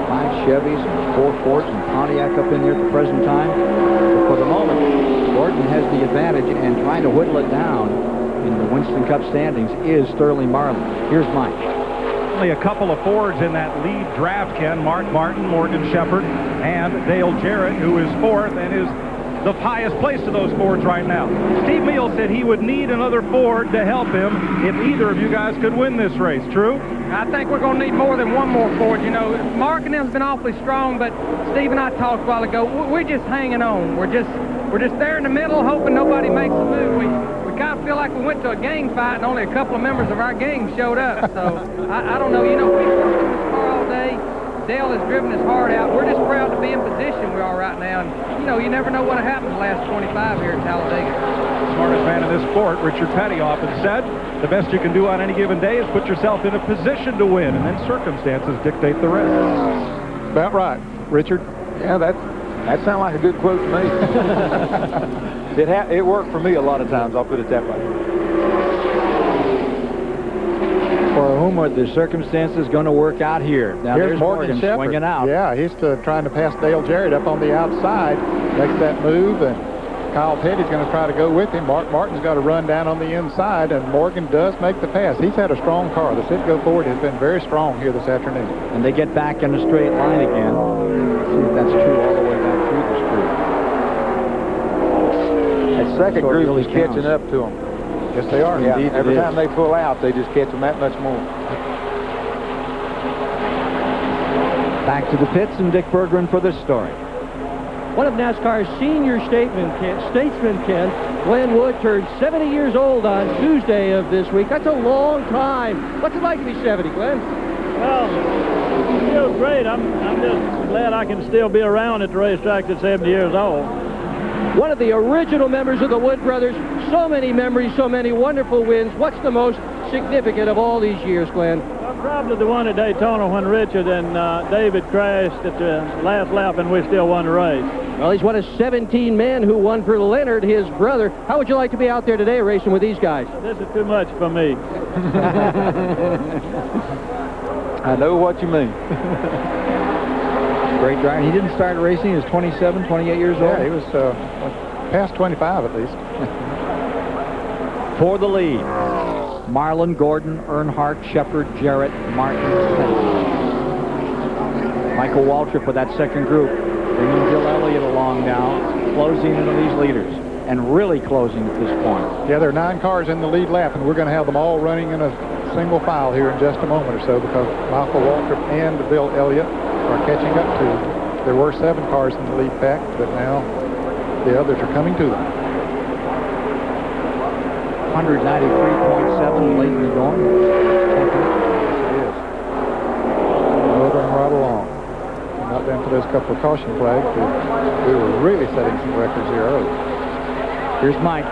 S2: 5 Chevys and 4 Fords and Pontiac up in there at the present time. But for the moment, Gordon has the advantage, and trying to whittle it down in the Winston Cup standings is Sterling Marlin. Here's Mike.
S6: Only a couple of Fords in that lead draft, Ken. Mark Martin, Morgan Shepherd, and Dale Jarrett, who is 4th and is the highest place of those Fords right now. Steve Meal said he would need another Ford to help him if either of you guys could win this race. True?
S9: I think we're going to need more than one more Ford. You know, Mark and them's been awfully strong, but Steve and I talked a while ago. We're just hanging on. We're just there in the middle, hoping nobody makes a move. We kind of feel like we went to a gang fight and only a couple of members of our gang showed up. So I don't know. You know, we've worked on this car all day. Dale has driven his heart out. We're just proud to be in position we are right now. And, you know, you never know what happens the last 25 here at Talladega.
S6: Smartest man in this sport, Richard Petty, often said, the best you can do on any given day is put yourself in a position to win, and then circumstances dictate the rest.
S12: About right, Richard.
S29: Yeah, that sounds like a good quote to me. It worked for me a lot of times, I'll put it that way.
S2: For whom are the circumstances going to work out here? Now
S12: Here's
S2: there's Morgan
S12: Shepherd
S2: swinging out.
S12: Yeah, he's trying to pass Dale Jarrett up on the outside. Makes that move, and Kyle Petty's going to try to go with him. Mark Martin's got to run down on the inside, and Morgan does make the pass. He's had a strong car. The Citgo Ford has been very strong here this afternoon.
S2: And they get back in a straight line again. See if that's true all the way back through the street.
S29: That second group is catching up to them.
S12: Yes, they are.
S29: Yeah,
S12: Indeed,
S29: every time they pull out, they just catch them that much more.
S2: Back to the pits and Dick Berggren for this story.
S8: One of NASCAR's senior statesmen, Ken, Glenn Wood, turned 70 years old on Tuesday of this week. That's a long time. What's it like to be 70, Glenn?
S10: Well, it feels great. I'm just glad I can still be around at the racetrack at 70 years old.
S8: One of the original members of the Wood brothers. So many memories, so many wonderful wins. What's the most significant of all these years, Glenn?
S10: Well, probably the one at Daytona when Richard and David crashed at the last lap and we still won the race.
S8: Well, he's one of 17 men who won for Leonard, his brother. How would you like to be out there today racing with these guys?
S10: This is too much for me.
S29: I know what you mean.
S2: Great driver. He didn't start racing. He was 27, 28 years old.
S12: Yeah, he was past 25 at least.
S2: For the lead, Marlin, Gordon, Earnhardt, Shepard, Jarrett, Martin, Spencer. Michael Waltrip with that second group, bringing Bill Elliott along now, closing into these leaders, and really closing at this point.
S12: Yeah, there are 9 cars in the lead lap, and we're going to have them all running in a single file here in just a moment or so because Michael Waltrip and Bill Elliott are catching up to. There were 7 cars in the lead pack, but now the others are coming to them.
S2: 193.7 late in the going.
S12: Yes, it is. Moving right along. Not down for those couple of caution flags. We were really setting some records here early.
S2: Here's Mike.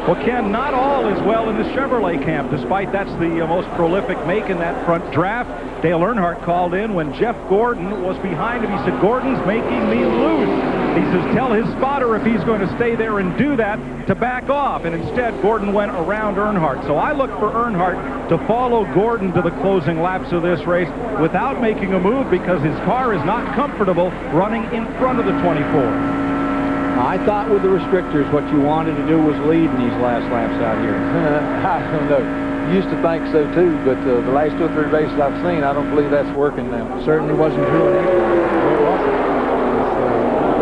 S6: Well, Ken, not all is well in the Chevrolet camp, despite that's the most prolific make in that front draft. Dale Earnhardt called in when Jeff Gordon was behind him. He said, "Gordon's making me loose." He says, "Tell his spotter if he's going to stay there and do that to back off." And instead, Gordon went around Earnhardt. So I look for Earnhardt to follow Gordon to the closing laps of this race without making a move because his car is not comfortable running in front of the 24.
S2: I thought with the restrictors what you wanted to do was lead in these last laps out here.
S29: I don't know. Used to think so too, but the last 2 or 3 races I've seen, I don't believe that's working now.
S2: Certainly wasn't true in April.
S12: It wasn't.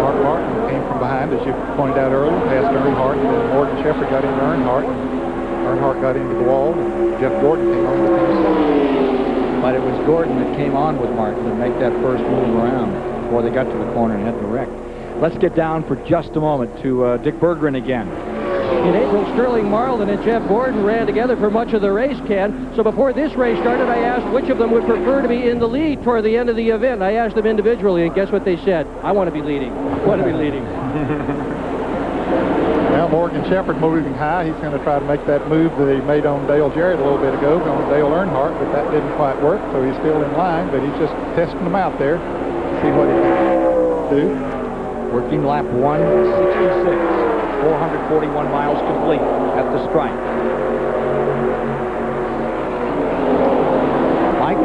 S12: Mark Martin came from behind, as you pointed out earlier, past Earnhardt, and then Morgan Shepherd got into Earnhardt, and Earnhardt got into the wall, and Jeff Gordon came on with him.
S2: But it was Gordon that came on with Martin to make that first move around before they got to the corner and had the wreck. Let's get down for just a moment to Dick Berggren again.
S8: In April, Sterling Marlin and Jeff Gordon ran together for much of the race, Ken. So before this race started, I asked which of them would prefer to be in the lead toward the end of the event. I asked them individually, and guess what they said? I want to be leading. I want to be leading.
S12: Now Morgan Shepherd moving high. He's going to try to make that move that he made on Dale Jarrett a little bit ago, on Dale Earnhardt, but that didn't quite work, so he's still in line, but he's just testing them out there. See what he can do.
S2: Working lap 166, 441 miles complete at the stripe. Mike?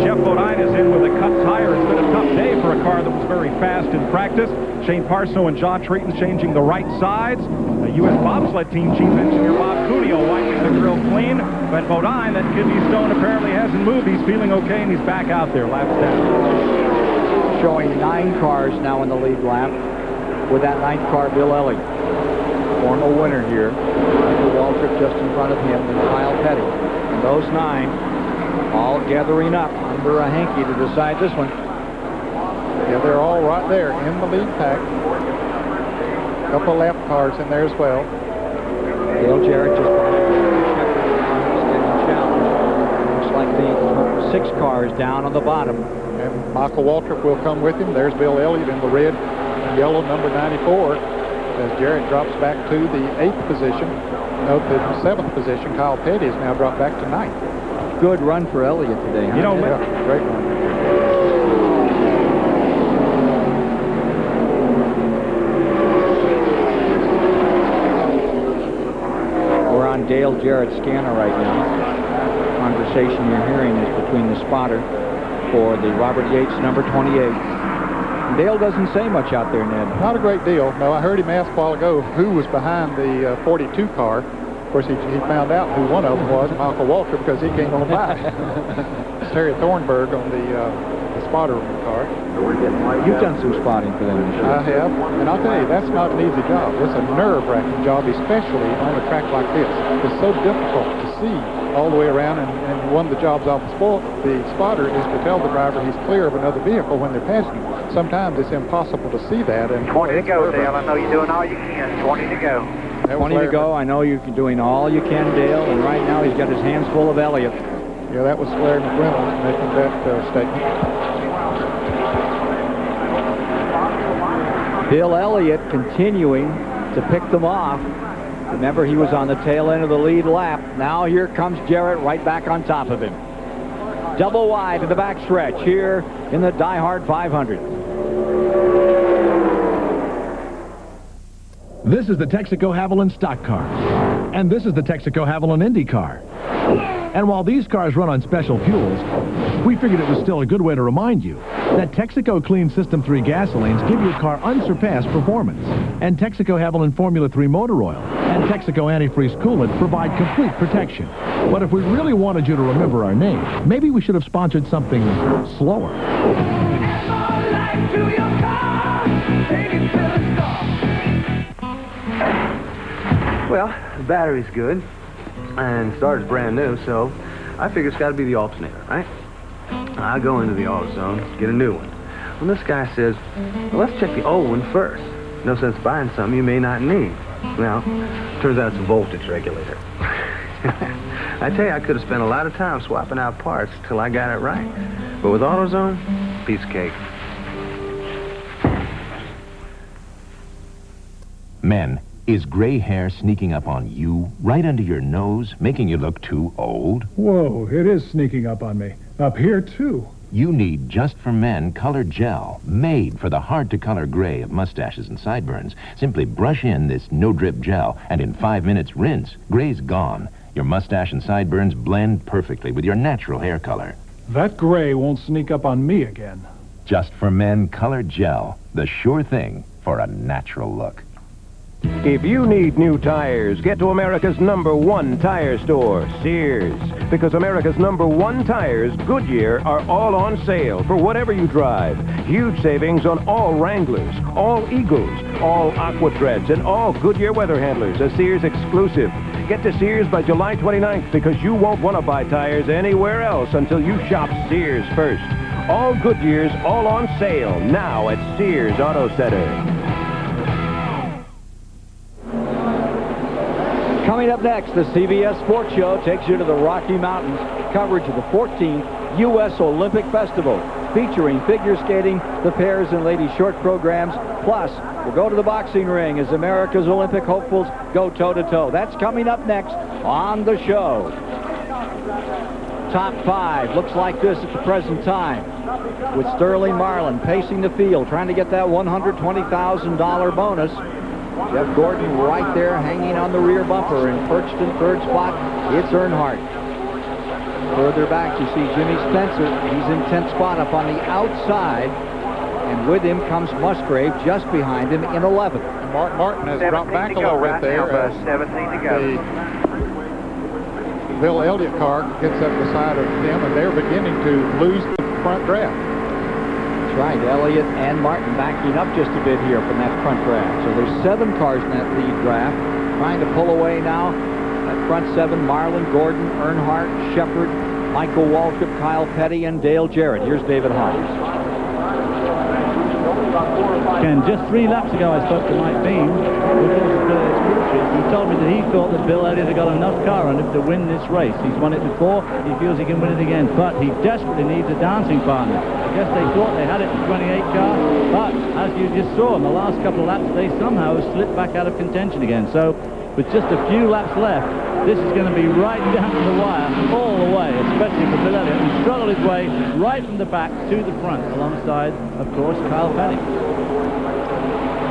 S6: Jeff Bodine is in with a cut tire. It's been a tough day for a car that was very fast in practice. Shane Parsow and John Treaton changing the right sides. The U.S. bobsled team chief engineer Bob Cuneo wiping the grill clean. But Bodine, that kidney stone apparently hasn't moved. He's feeling okay, and he's back out there, laps down.
S2: Showing 9 cars now in the lead lap. with that 9th car, Bill Elliott. Former winner here. Michael Waltrip just in front of him, and Kyle Petty. And those 9 all gathering up under a hanky to decide this one.
S12: Yeah, they're all right there in the lead pack. A couple of lap cars in there as well.
S2: Dale Jarrett just getting challenged. Looks like the 6 cars down on the bottom.
S12: And Michael Waltrip will come with him. There's Bill Elliott in the red and yellow number 94. As Jarrett drops back to the 8th position. Note the 7th position. Kyle Petty has now dropped back to 9th.
S2: Good run for Elliott today, huh?
S12: You know, yeah, great run.
S2: We're on Dale Jarrett's scanner right now. Conversation you're hearing is between the spotter for the Robert Yates number 28. Dale doesn't say much out there, Ned.
S12: Not a great deal. No, I heard him ask a while ago who was behind the 42 car. Of course, he found out who one of them was, Michael Waltrip, because he came on by. It's Terry Thornburg on the spotter car.
S2: You've done some spotting for them.
S12: I have, and I'll tell you, that's not an easy job. It's a nerve-wracking job, especially on a track like this. It's so difficult to see all the way around, and one of the jobs of the spotter is to tell the driver he's clear of another vehicle when they're passing him. Sometimes it's impossible to see that. And
S16: 20 to go, Dale. I know you're doing all you can. 20 to go.
S2: 20 to go. I know you're doing all you can, Dale, and right now he's got his hands full of Elliott.
S12: Yeah, that was Larry McReynolds making that statement.
S2: Bill Elliott continuing to pick them off. Remember, he was on the tail end of the lead lap. Now here comes Jarrett right back on top of him. Double wide in the backstretch here in the Die Hard 500.
S13: This is the Texaco Haviland stock car. And this is the Texaco Haviland Indy car. And while these cars run on special fuels, we figured it was still a good way to remind you that Texaco Clean System 3 gasolines give your car unsurpassed performance. And Texaco Haviland Formula 3 motor oil and Texaco antifreeze coolant provide complete protection. But if we really wanted you to remember our name, maybe we should have sponsored something slower.
S17: Well, the battery's good, and the starter's brand new, so I figure it's got to be the alternator, right? I go into the AutoZone, get a new one. Well, this guy says, well, let's check the old one first. No sense buying something you may not need. Well, turns out it's a voltage regulator. I tell you, I could have spent a lot of time swapping out parts till I got it right. But with AutoZone, piece of cake.
S3: Men, is gray hair sneaking up on you, right under your nose, making you look too old?
S12: Whoa, it is sneaking up on me. Up here, too.
S3: You need Just for Men Color Gel, made for the hard-to-color gray of mustaches and sideburns. Simply brush in this no-drip gel, and in 5 minutes, rinse. Gray's gone. Your mustache and sideburns blend perfectly with your natural hair color.
S12: That gray won't sneak up on me again.
S3: Just for Men Color Gel, the sure thing for a natural look.
S18: If you need new tires, get to America's #1 tire store, Sears. Because America's #1 tires, Goodyear, are all on sale for whatever you drive. Huge savings on all Wranglers, all Eagles, all Aquatreads, and all Goodyear weather handlers, a Sears exclusive. Get to Sears by July 29th because you won't want to buy tires anywhere else until you shop Sears first. All Goodyears, all on sale, now at Sears Auto Center.
S2: Coming up next, the CBS Sports Show takes you to the Rocky Mountains. Coverage of the 14th U.S. Olympic Festival, featuring figure skating, the pairs and ladies short programs. Plus, we'll go to the boxing ring as America's Olympic hopefuls go toe-to-toe. That's coming up next on the show. Top 5 looks like this at the present time, with Sterling Marlin pacing the field, trying to get that $120,000 bonus. Jeff Gordon right there hanging on the rear bumper, and perched in third spot, it's Earnhardt. Further back, you see Jimmy Spencer. He's in 10th spot up on the outside, and with him comes Musgrave just behind him in 11th.
S12: Martin has dropped back a little bit there.
S16: 17 to go.
S12: The Bill Elliott car gets up beside of them, and they're beginning to lose the front draft.
S2: That's right. Elliott and Martin backing up just a bit here from that front draft. So there's 7 cars in that lead draft. Trying to pull away now. That front 7, Marlin, Gordon, Earnhardt, Shepard, Michael Waltrip, Kyle Petty, and Dale Jarrett. Here's David Hart.
S10: Ken, just 3 laps ago I spoke to Mike Beam, who does coaches. He told me that he thought that Bill Elliott had got enough car on him to win this race. He's won it before. He feels he can win it again, but he desperately needs a dancing partner. I guess they thought they had it in the 28 car, but as you just saw in the last couple of laps, they somehow slipped back out of contention again. So with just a few laps left, this is going to be right down to the wire all the way, especially for Bill Elliott, who struggled his way right from the back to the front alongside, of course, Kyle Petty.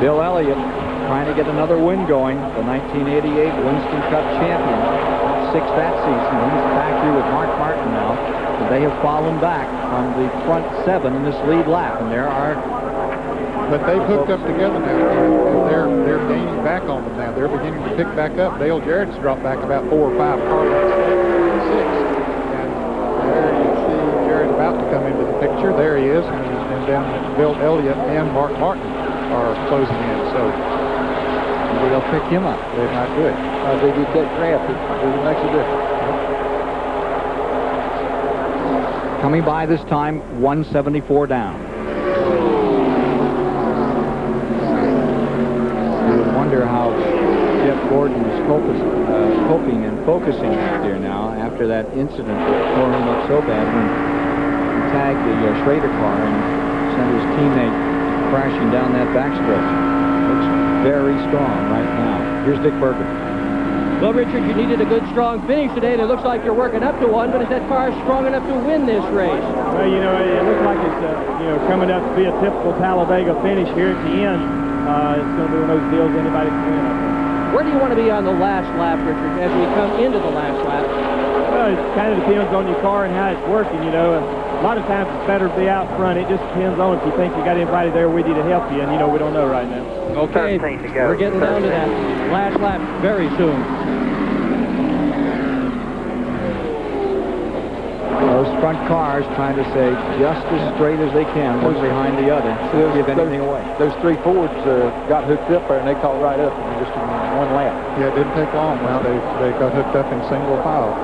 S2: Bill Elliott trying to get another win going, the 1988 Winston Cup champion. 6th that season. He's back here with Mark Martin now. And they have fallen back from the front 7 in this lead lap. And there are...
S12: But they've hooked up together now, and they're gaining back on them now. They're beginning to pick back up. Dale Jarrett's dropped back about 4 or 5 car lengths, 6. And there you see Jarrett about to come into the picture. There he is. And then Bill Elliott and Mark Martin are closing in. So
S2: maybe they'll pick him up.
S12: They might do it.
S29: As they get that draft, it makes a difference.
S2: Coming by this time, 174 down. You would wonder how Jeff Gordon is coping and focusing out there now after that incident that tore him up so bad when he tagged the Schrader car and sent his teammate crashing down that backstretch. Looks very strong right now. Here's Dick Berger.
S8: Well, Richard, you needed a good, strong finish today, and it looks like you're working up to one, but is that car strong enough to win this race?
S11: Well, you know, it looks like it's, coming up to be a typical Talladega finish here at the end. It's going to be one of those deals anybody can win, I think.
S8: Where do you want to be on the last lap, Richard, as we come into the last lap?
S11: Well, it kind of depends on your car and how it's working, you know. A lot of times it's better to be out front. It just depends on if you think you got anybody there with you to help you, and, you know, we don't know right now.
S8: Okay, we're getting down to that last lap very soon.
S2: Those front cars trying to stay just as straight as they can, one behind the other, to give anything away.
S29: Those 3 Fords got hooked up there, and they caught right up in just one lap.
S12: Yeah, it didn't take long. Well, they got hooked up in single file.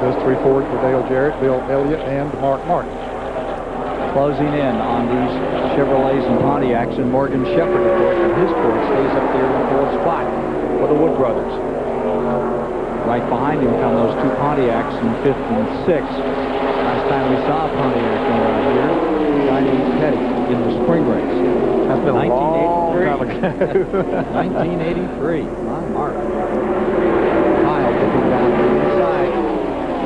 S12: Those 3 Fords were Dale Jarrett, Bill Elliott, and Mark Martin.
S2: Closing in on these Chevrolets and Pontiacs, and Morgan Shepard, of course, and his Ford stays up there in the 4th spot for the Wood brothers. Right behind him come those 2 Pontiacs in 5th and 6th. Last time we saw a Pontiac come around here, a guy named Petty in the spring race.
S29: That's been a long time ago.
S2: 1983. My Mark. Kyle dipping down to the inside.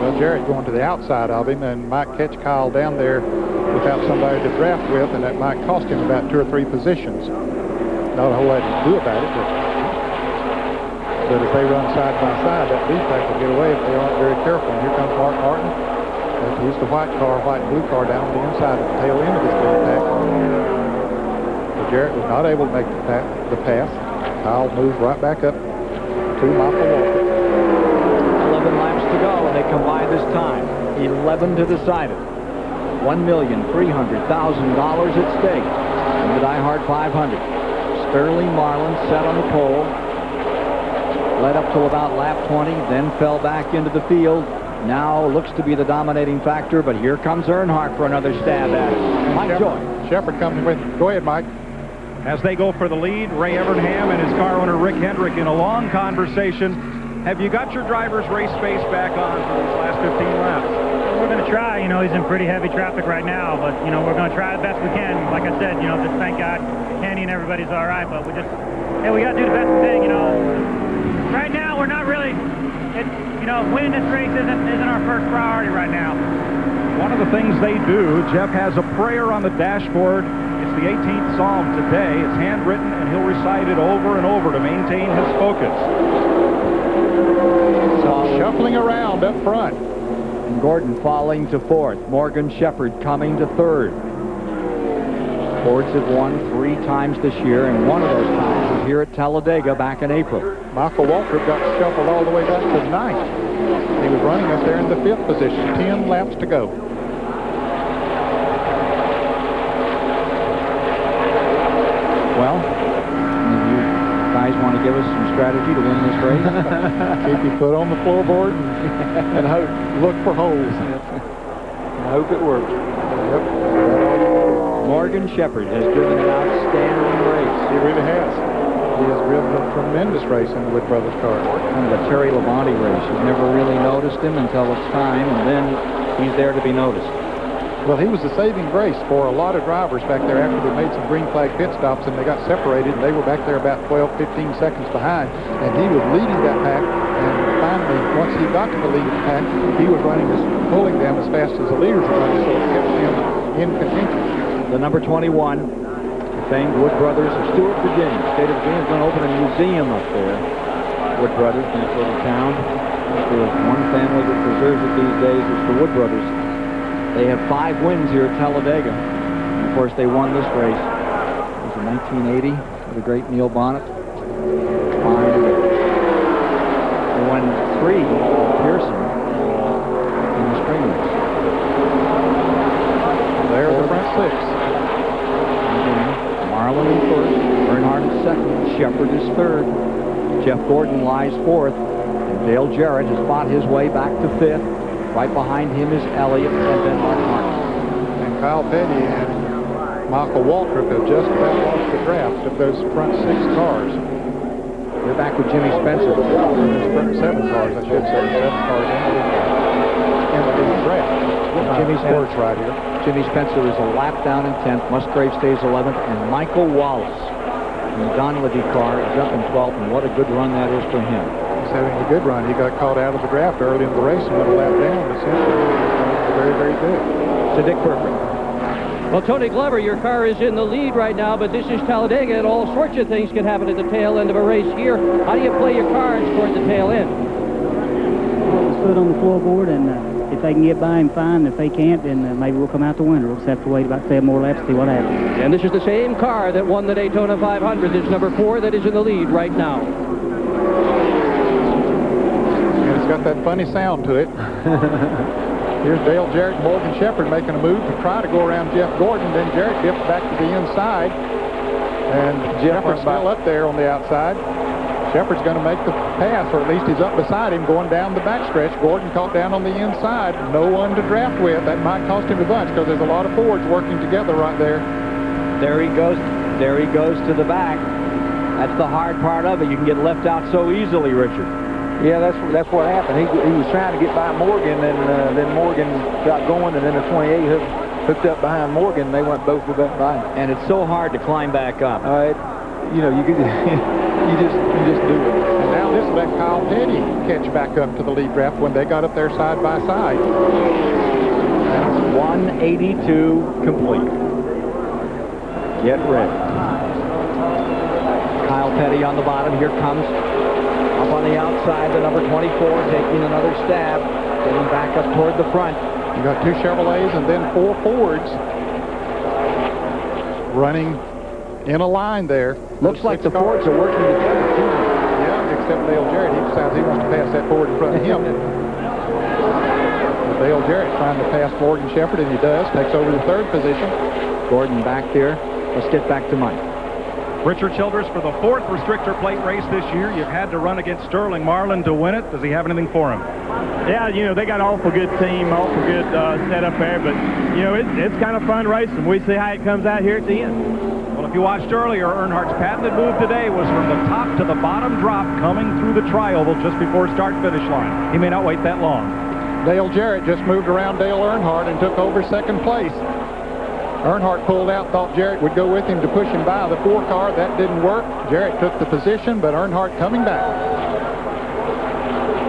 S12: Well, Jarrett going to the outside of him and might catch Kyle down there without somebody to draft with, and that might cost him about 2 or 3 positions. Not a whole lot to do about it, but if they run side by side, that D-pack will get away if they aren't very careful. And here comes Mark Martin. He's the white and blue car down on the inside of the tail end of this D-pack. But Jarrett was not able to make the pass. Kyle moves right back up to Michael Walker.
S2: 11 laps to go, and they come by this time. 11 to decide it. $1,300,000 at stake in the Die Hard 500. Sterling Marlin set on the pole. Led up till about lap 20, then fell back into the field. Now looks to be the dominating factor, but here comes Earnhardt for another stab at it. Mike Joy.
S12: Shepard coming with. Go ahead, Mike.
S6: As they go for the lead, Ray Evernham and his car owner Rick Hendrick in a long conversation. Have you got your driver's race face back on for these last 15 laps?
S5: We're going to try. You know, he's in pretty heavy traffic right now, but, you know, we're going to try the best we can. Like I said, you know, just thank God Kenny and everybody's all right, but we got to do the best thing, you know. Right now, we're not really, winning this race isn't our first priority right now.
S6: One of the things they do, Jeff has a prayer on the dashboard. It's the 18th Psalm today. It's handwritten, and he'll recite it over and over to maintain his focus.
S12: So shuffling around up front.
S2: And Gordon falling to 4th. Morgan Shepard coming to 3rd. Fords have won 3 times this year, and one of those times was here at Talladega back in April.
S12: Michael Waltrip got shuffled all the way back to 9th. He was running us there in the 5th position. 10 laps to go.
S2: guys want to give us some strategy to win this race?
S12: Keep your foot on the floorboard and hope. Look for holes. I hope it works. Yep.
S2: Morgan Shepherd has driven an outstanding race.
S12: He really has. He has driven a tremendous race in the Wood Brothers car.
S2: Kind of a Terry Labonte race. You've never really noticed him until it's time, and then he's there to be noticed.
S12: Well, he was the saving grace for a lot of drivers back there after they made some green flag pit stops and they got separated, and they were back there about 12, 15 seconds behind, and he was leading that pack, and finally, once he got to the lead of the pack, he was pulling them as fast as the leaders were running, so it kept him in contention.
S2: The number 21, the famed Wood Brothers of Stewart, Virginia. State of Virginia is going to open a museum up there. Wood Brothers, nice little town. There's one family that preserves it these days. It's the Wood Brothers. They have 5 wins here at Talladega. Of course, they won this race. It was in 1980 with the great Neil Bonnet. They won 3 with Pearson in the spring race.
S12: There's the front 6.
S2: Marlin in first, Earnhardt in second, Shepherd is third, Jeff Gordon lies fourth, and Dale Jarrett has fought his way back to fifth. Right behind him is Elliott and then Mark Martin.
S12: And Kyle Petty and Michael Waltrip have just about lost the draft of those front 6 cars.
S2: We're back with Jimmy Spencer.
S12: 7 cars, I should say. 7 cars in the draft.
S2: Jimmy
S12: Spencer right here.
S2: Jimmy Spencer is a lap down in 10th. Musgrave stays 11th, and Michael Wallace in the Donlevy car is up in 12th, and what a good run that is for him.
S12: He's having a good run. He got caught out of the draft early in the race and went a lap down, but since then he's very, very good.
S2: To Dick Berger.
S8: Well, Tony Glover, your car is in the lead right now, but this is Talladega, and all sorts of things can happen at the tail end of a race here. How do you play your cards toward the tail end?
S19: Foot on the floorboard, and if they can get by him, fine. If they can't, then maybe we'll come out the winner. We'll just have to wait about 7 more laps to see what happens.
S8: And this is the same car that won the Daytona 500. It's number 4 that is in the lead right now.
S12: And it's got that funny sound to it. Here's Dale Jarrett and Morgan Shepherd making a move to try to go around Jeff Gordon. Then Jarrett dips back to the inside. And Shepherd's still up there on the outside. Shepherd's going to make the pass, or at least he's up beside him going down the backstretch. Gordon caught down on the inside. No one to draft with. That might cost him a bunch because there's a lot of Fords working together right there.
S2: There he goes. There he goes to the back. That's the hard part of it. You can get left out so easily, Richard.
S29: Yeah, that's what happened. He was trying to get by Morgan, and then Morgan got going, and then the 28 hooked up behind Morgan. And they went both of them by.
S2: And it's so hard to climb back up.
S29: You know, you just do it.
S12: And now this let Kyle Petty catch back up to the lead draft when they got up there side by side.
S2: That's 182 complete. Get ready. Kyle Petty on the bottom. Here comes up on the outside, the number 24 taking another stab, getting back up toward the front.
S12: You got 2 Chevrolets and then 4 Fords running in a line there.
S2: Looks like the Fords are working together, too.
S12: Yeah, except Dale Jarrett. He decides he wants to pass that Ford in front of him. Dale Jarrett trying to pass Morgan Shepherd, and he does. Takes over the 3rd position.
S2: Gordon back there. Let's get back to Mike.
S6: Richard Childress, for the 4th restrictor plate race this year, you've had to run against Sterling Marlin to win it. Does he have anything for him?
S11: Yeah, you know, they got an awful good team, awful good setup there, but, you know, it's kind of fun racing. We see how it comes out here at the end.
S6: Well, if you watched earlier, Earnhardt's patented move today was from the top to the bottom drop coming through the tri-oval just before start-finish line. He may not wait that long.
S12: Dale Jarrett just moved around Dale Earnhardt and took over 2nd place. Earnhardt pulled out, thought Jarrett would go with him to push him by the 4 car. That didn't work. Jarrett took the position, but Earnhardt coming back.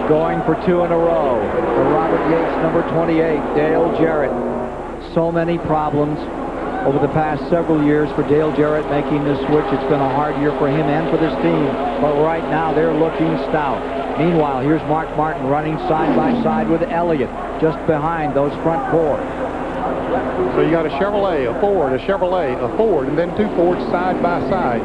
S2: Going for 2 in a row. For Robert Yates, number 28, Dale Jarrett. So many problems over the past several years for Dale Jarrett making this switch. It's been a hard year for him and for this team, but right now they're looking stout. Meanwhile, here's Mark Martin running side by side with Elliott, just behind those front 4.
S12: So you got a Chevrolet, a Ford, a Chevrolet, a Ford, and then 2 Fords side by side.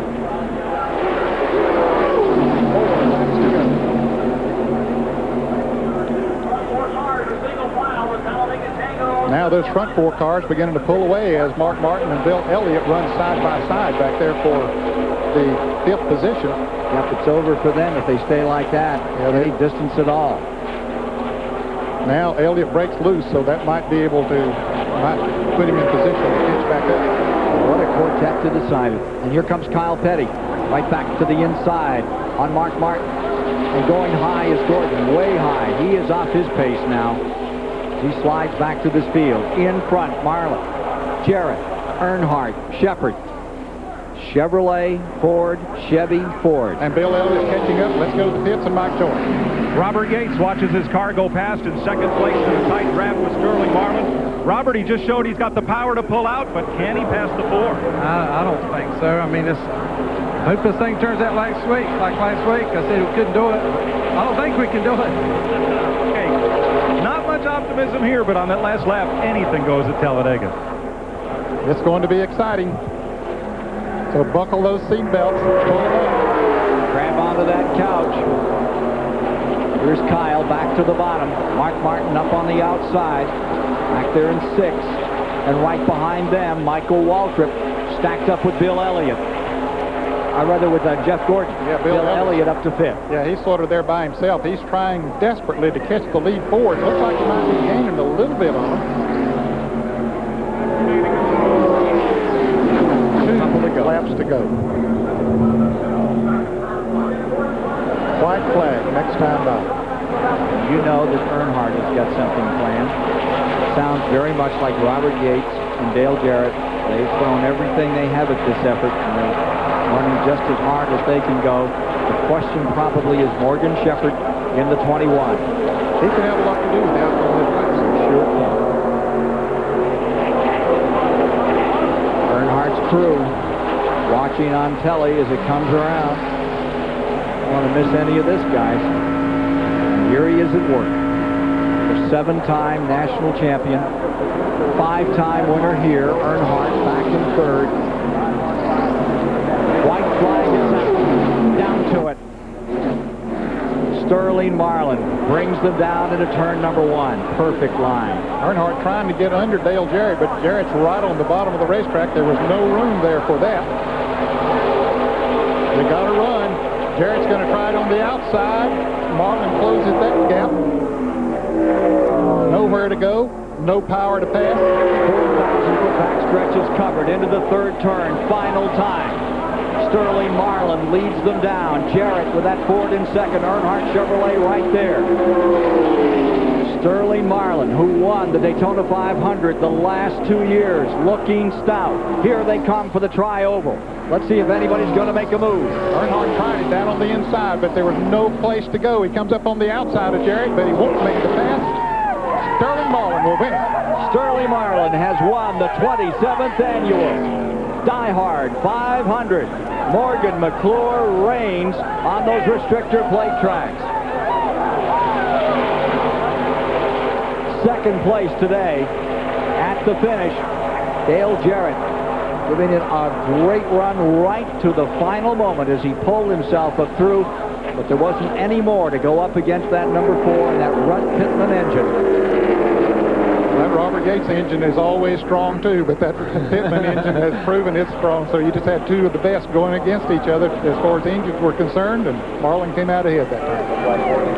S12: Now those front 4 cars beginning to pull away as Mark Martin and Bill Elliott run side by side back there for the 5th position.
S2: Yep, it's over for them if they stay like that. Any distance at all.
S12: Now Elliott breaks loose, so that might be able to put him in position to pitch back up.
S2: What a quartet to decide it. And here comes Kyle Petty. Right back to the inside on Mark Martin. And going high is Gordon, way high. He is off his pace now. He slides back to this field. In front, Marlin, Jarrett, Earnhardt, Shepard. Chevrolet, Ford, Chevy, Ford.
S12: And Bill Elliott catching up. Let's go to the pits and Mike Joy.
S6: Robert Yates watches his car go past in second place in a tight draft with Sterling Marlin. Robert, he just showed he's got the power to pull out, but can he pass the 4?
S4: I don't think so. I mean, I hope this thing turns out like last week. I said we couldn't do it. I don't think we can do it.
S6: Okay, not much optimism here, but on that last lap, anything goes at Talladega.
S12: It's going to be exciting. So buckle those seat belts.
S2: Grab onto that couch. Here's Kyle back to the bottom. Mark Martin up on the outside. Back there in 6th. And right behind them, Michael Waltrip stacked up with Bill Elliott. With Jeff Gordon.
S12: Yeah,
S2: Bill Elliott up to 5th.
S12: Yeah, he's sort of there by himself. He's trying desperately to catch the lead forward. Looks like he might be gaining a little bit on him. Laps to go. White flag next time by.
S2: You know that Earnhardt has got something planned. It sounds very much like Robert Yates and Dale Jarrett. They've thrown everything they have at this effort, and they're running just as hard as they can go. The question probably is Morgan Shepherd in the 21.
S12: He can have a lot to do with the outcome of the race.
S2: Sure can. Earnhardt's crew watching on telly as it comes around. Don't want to miss any of this, guys. And here he is at work. The 7-time national champion, 5-time winner here. Earnhardt back in 3rd. White flag is out. Down to it. Sterling Marlin brings them down into turn number 1. Perfect line.
S12: Earnhardt trying to get under Dale Jarrett, but Jarrett's right on the bottom of the racetrack. There was no room there for that. They got to run. Jarrett's going to try it on the outside. Marlin closes that gap. Nowhere to go. No power to pass.
S2: 4,000-foot backstretch is covered into the 3rd turn. Final time. Sterling Marlin leads them down. Jarrett with that Ford in 2nd. Earnhardt Chevrolet right there. Sterling Marlin, who won the Daytona 500 the last 2 years, looking stout. Here they come for the tri-oval. Let's see if anybody's going to make a move.
S12: Earnhardt tried it down on the inside, but there was no place to go. He comes up on the outside of Jarrett, but he won't make the pass. Sterling Marlin will win.
S2: Sterling Marlin has won the 27th annual Die Hard 500. Morgan McClure reigns on those restrictor plate tracks. 2nd place today at the finish, Dale Jarrett, giving it a great run right to the final moment as he pulled himself up through, but there wasn't any more to go up against that number 4 and that Rutt Pittman engine.
S12: That Robert Yates engine is always strong too, but that Pittman engine has proven it's strong, so you just had 2 of the best going against each other as far as engines were concerned, and Marlin came out ahead that time.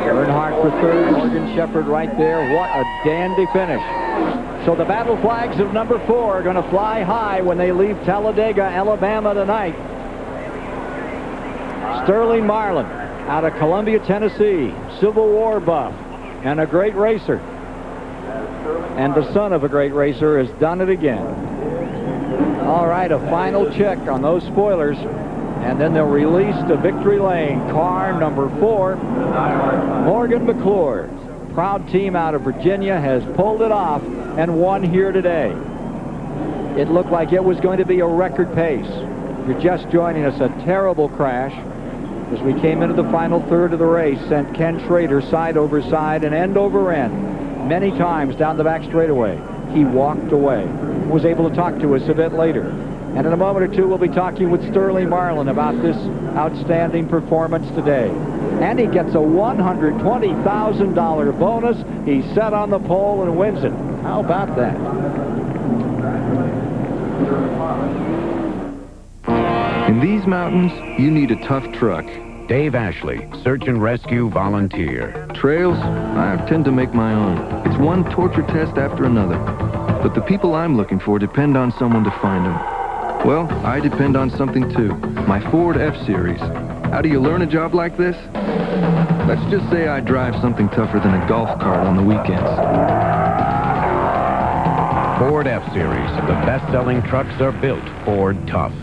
S2: Earnhardt for 3rd, Morgan Shepherd right there. What a dandy finish. So the battle flags of number 4 are going to fly high when they leave Talladega, Alabama tonight. Sterling Marlin out of Columbia, Tennessee, Civil War buff, and a great racer. And the son of a great racer has done it again. All right, a final check on those spoilers, and then they'll release to victory lane. Car number 4, Morgan McClure. Proud team out of Virginia has pulled it off and won here today. It looked like it was going to be a record pace. If you're just joining us, a terrible crash as we came into the final third of the race sent Ken Schrader side over side and end over end many times down the back straightaway. He walked away. Was able to talk to us a bit later. And in a moment or two, we'll be talking with Sterling Marlin about this outstanding performance today. And he gets a $120,000 bonus. He's set on the pole and wins it. How about that?
S7: In these mountains, you need a tough truck.
S3: Dave Ashley, Search and Rescue Volunteer.
S7: Trails, I tend to make my own. It's one torture test after another. But the people I'm looking for depend on someone to find them. Well, I depend on something too. My Ford F-Series. How do you learn a job like this? Let's just say I drive something tougher than a golf cart on the weekends.
S3: Ford F-Series. The best-selling trucks are built Ford Tough.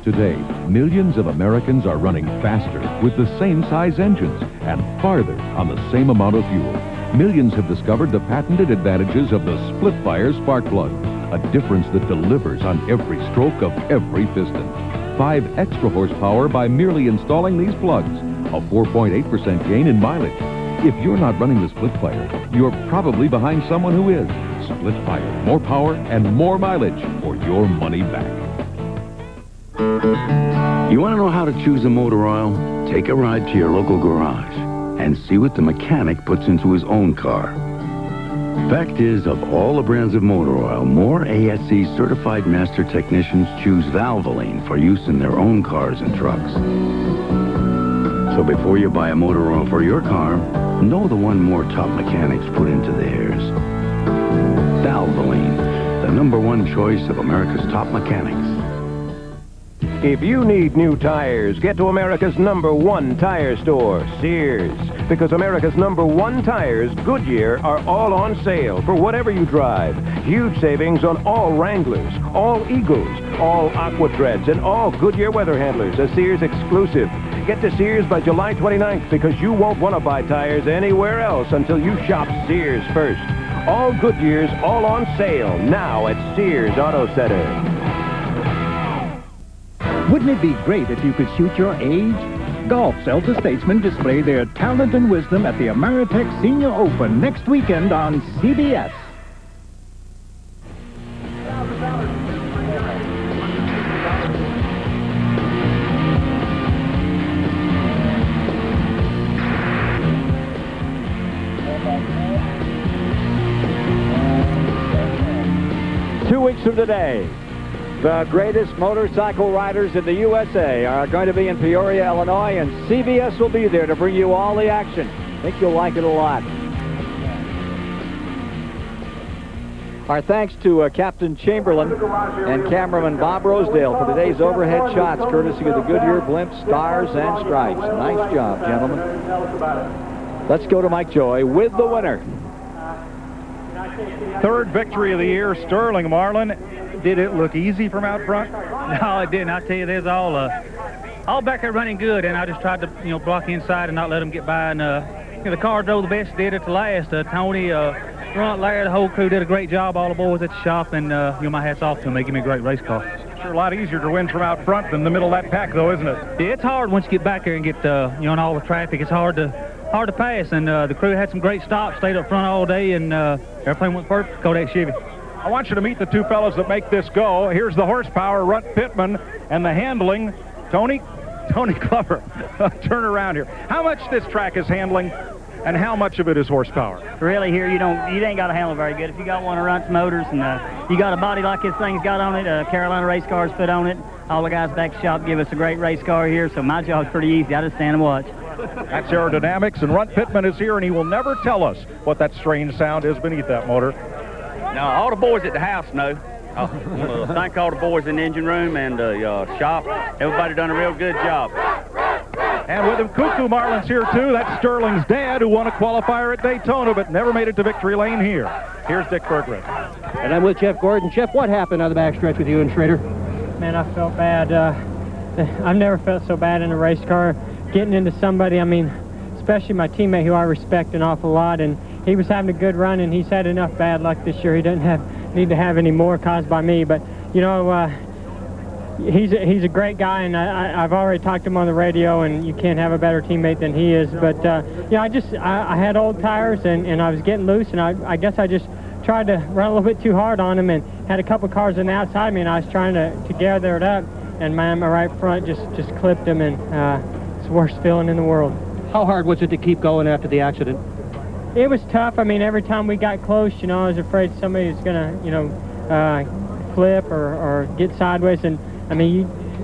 S20: Today, millions of Americans are running faster with the same size engines and farther on the same amount of fuel. Millions have discovered the patented advantages of the split-fire spark plug, a difference that delivers on every stroke of every piston. 5 extra horsepower by merely installing these plugs, a 4.8% gain in mileage. If you're not running the split-fire, you're probably behind someone who is. Split-fire, more power and more mileage for your money back.
S21: You want to know how to choose a motor oil? Take a ride to your local garage and see what the mechanic puts into his own car. Fact is, of all the brands of motor oil, more ASE certified master technicians choose Valvoline for use in their own cars and trucks. So before you buy a motor oil for your car, know the one more top mechanics put into theirs. Valvoline, the #1 choice of America's top mechanics.
S18: If you need new tires, get to America's #1 tire store, Sears. Because America's #1 tires, Goodyear, are all on sale for whatever you drive. Huge savings on all Wranglers, all Eagles, all Aqua Treads, and all Goodyear weather handlers, a Sears exclusive. Get to Sears by July 29th because you won't want to buy tires anywhere else until you shop Sears first. All Goodyears, all on sale now at Sears Auto Center.
S24: Wouldn't it be great if you could shoot your age? Golf's elder statesmen display their talent and wisdom at the Ameritech Senior Open next weekend on CBS.
S2: Two weeks from today, the greatest motorcycle riders in the USA are going to be in Peoria, Illinois, and CBS will be there to bring you all the action. I think you'll like it a lot. Our thanks to Captain Chamberlain and cameraman Bob Rosedale for today's overhead shots, courtesy of the Goodyear blimp, stars, and stripes. Nice job, gentlemen. Let's go to Mike Joy with the winner.
S6: Third victory of the year, Sterling Marlin. Did it look easy from out front?
S5: No, it didn't. I tell you, there's all back there running good, and I just tried to, block inside and not let them get by. And the car drove the best, did it to last. Tony, Grunt, Larry, the whole crew did a great job. All the boys at the shop, and my hat's off to them. They give me a great race car.
S6: Sure, a lot easier to win from out front than the middle of that pack, though, isn't it?
S5: Yeah, it's hard once you get back there and get in all the traffic. It's hard to pass, and the crew had some great stops, stayed up front all day, and everything went perfect. Kodak Chevy.
S6: I want you to meet the two fellows that make this go. Here's the horsepower, Runt Pittman, and the handling, Tony Glover. Turn around here. How much this track is handling, and how much of it is horsepower?
S19: Really, here you ain't got to handle very good. If you got one of Runt's motors and you got a body like this thing's got on it, Carolina race cars put on it. All the guys back at the shop give us a great race car here, so my job's pretty easy. I just stand and watch.
S6: That's aerodynamics, and Runt Pittman is here, and he will never tell us what that strange sound is beneath that motor.
S22: Now, all the boys at the house know. Thank all the boys in the engine room and the shop. Everybody done a real good job.
S6: And with him, Cuckoo Marlin's here, too. That's Sterling's dad, who won a qualifier at Daytona, but never made it to victory lane here. Here's Dick Berggren.
S8: And I'm with Jeff Gordon. Jeff, what happened on the backstretch with you and Schrader?
S23: Man, I felt bad. I've never felt so bad in a race car. Getting into somebody, especially my teammate who I respect an awful lot, and he was having a good run, and he's had enough bad luck this year. He doesn't need to have any more caused by me, but he's a great guy, and I've already talked to him on the radio, and you can't have a better teammate than he is. But I had old tires, and I was getting loose, and I guess I just tried to run a little bit too hard on him, and had a couple cars on the outside me, and I was trying to gather it up, and my right front just clipped him, and it's the worst feeling in the world.
S8: How hard was it to keep going after the accident?
S23: It was tough. Every time we got close, I was afraid somebody was going to, flip or get sideways. And,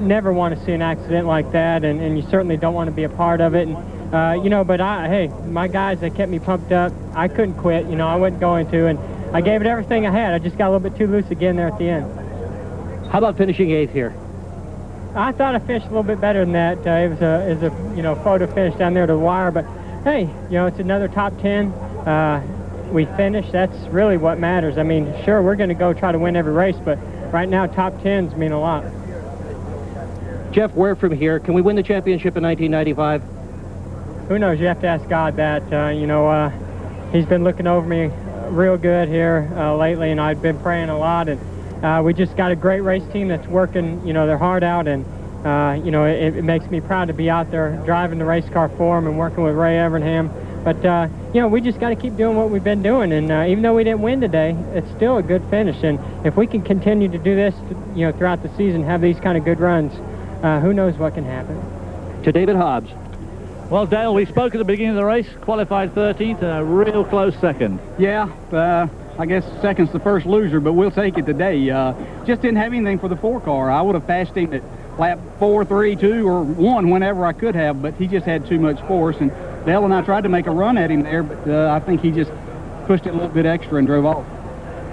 S23: never want to see an accident like that, and you certainly don't want to be a part of it. And, you know, but hey, my guys, they kept me pumped up. I couldn't quit, you know, I wasn't going to, and I gave it everything I had. I just got a little bit too loose again there at the end.
S8: How about finishing 8th here?
S23: I thought I finished a little bit better than that. It was a you know, photo finish down there to the wire, but hey, you know, it's another top 10. We finished. That's really what matters. I mean, sure, we're going to go try to win every race, but right now, top 10s mean a lot.
S8: Jeff, where from here? Can we win the championship in 1995?
S23: Who knows? You have to ask God that. You know, he's been looking over me real good here lately, and I've been praying a lot, and we just got a great race team that's working, you know, their heart out, and you know, it makes me proud to be out there driving the race car for them and working with Ray Evernham. But you know, we just got to keep doing what we've been doing, and even though we didn't win today, it's still a good finish. And if we can continue to do this, you know, throughout the season, have these kind of good runs, who knows what can happen.
S8: To David Hobbs.
S10: Well, Dale, we spoke at the beginning of the race, qualified 13th, and a real close second.
S1: Yeah, I guess second's the first loser, but we'll take it today. Just didn't have anything for the 4 car. I would have passed him at lap 4, 3, 2, or 1 whenever I could have, but he just had too much force. And Dale and I tried to make a run at him there, but I think he just pushed it a little bit extra and drove off.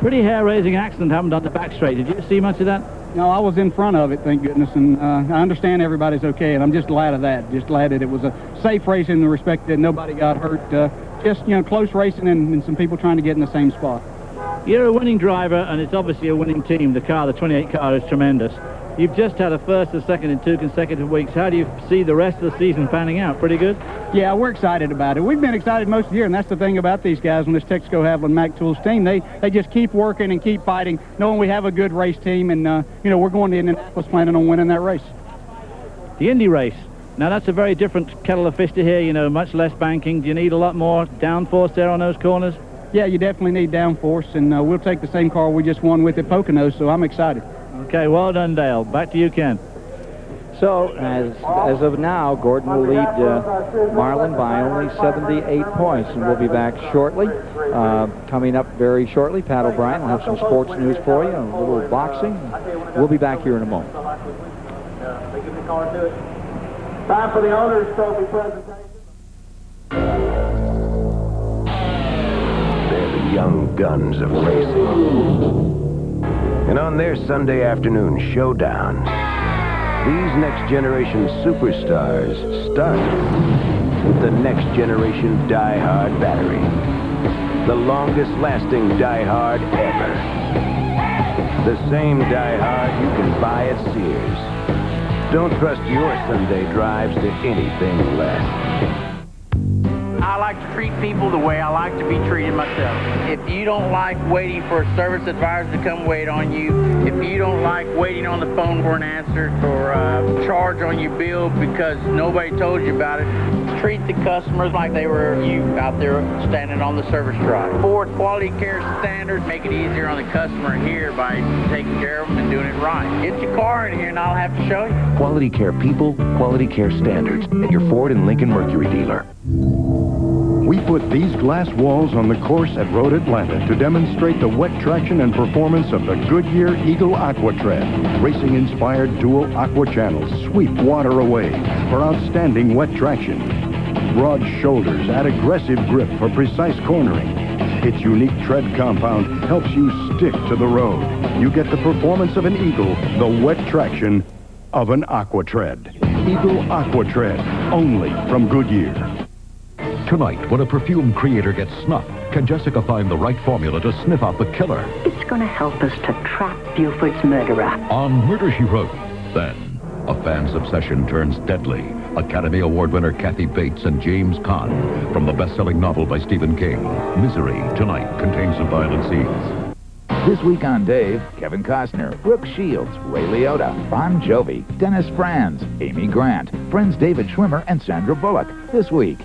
S10: Pretty hair-raising accident happened on the back straight. Did you see much of that?
S1: No, I was in front of it, thank goodness, and I understand everybody's okay, and I'm just glad of that. Just glad that it was a safe race in the respect that nobody got hurt. Just, you know, close racing and some people trying to get in the same spot.
S10: You're a winning driver, and it's obviously a winning team. The car, the 28 car, is tremendous. You've just had a first and second in 2 consecutive weeks. How do you see the rest of the season panning out? Pretty good?
S1: Yeah, we're excited about it. We've been excited most of the year, and that's the thing about these guys on this Texaco Haviland Mac Tools team. They just keep working and keep fighting, knowing we have a good race team, and, you know, we're going to Indianapolis planning on winning that race.
S10: The Indy race. Now, that's a very different kettle of fish to here, you know, much less banking. Do you need a lot more downforce there on those corners?
S1: Yeah, you definitely need downforce, and we'll take the same car we just won with at Poconos, so I'm excited.
S10: Okay, well done, Dale. Back to you, Ken.
S2: So, as of now, Gordon will lead Marlin by only 78 points, and we'll be back shortly. Coming up very shortly, Pat O'Brien will have some sports news for you, a little boxing. We'll be back here in a moment.
S11: Time for the Owners Trophy presentation.
S3: They're the young guns of racing. And on their Sunday afternoon showdown, these next-generation superstars start with the next-generation die-hard battery. The longest-lasting die-hard ever. The same die-hard you can buy at Sears. Don't trust your Sunday drives to anything less.
S9: I like to treat people the way I like to be treated myself. If you don't like waiting for a service advisor to come wait on you, if you don't like waiting on the phone for an answer or a charge on your bill because nobody told you about it, treat the customers like they were you out there standing on the service drive. Ford quality care standards make it easier on the customer here by taking care of them and doing it right. Get your car in here and I'll have to show you.
S18: Quality care people, quality care standards at your Ford and Lincoln Mercury dealer.
S24: We put these glass walls on the course at Road Atlanta to demonstrate the wet traction and performance of the Goodyear Eagle Aqua Tread. Racing-inspired dual aqua channels sweep water away for outstanding wet traction. Broad shoulders add aggressive grip for precise cornering. Its unique tread compound helps you stick to the road. You get the performance of an Eagle, the wet traction of an Aqua Tread. Eagle Aqua Tread, only from Goodyear.
S20: Tonight, when a perfume creator gets snuffed, can Jessica find the right formula to sniff out the killer?
S13: It's going to help us to trap Buford's murderer.
S20: On Murder, She Wrote. Then, a fan's obsession turns deadly. Academy Award winner Kathy Bates and James Caan from the best-selling novel by Stephen King. Misery, tonight, contains some violent scenes.
S14: This week on Dave, Kevin Costner, Brooke Shields, Ray Liotta, Bon Jovi, Dennis Franz, Amy Grant, friends David Schwimmer and Sandra Bullock. This week.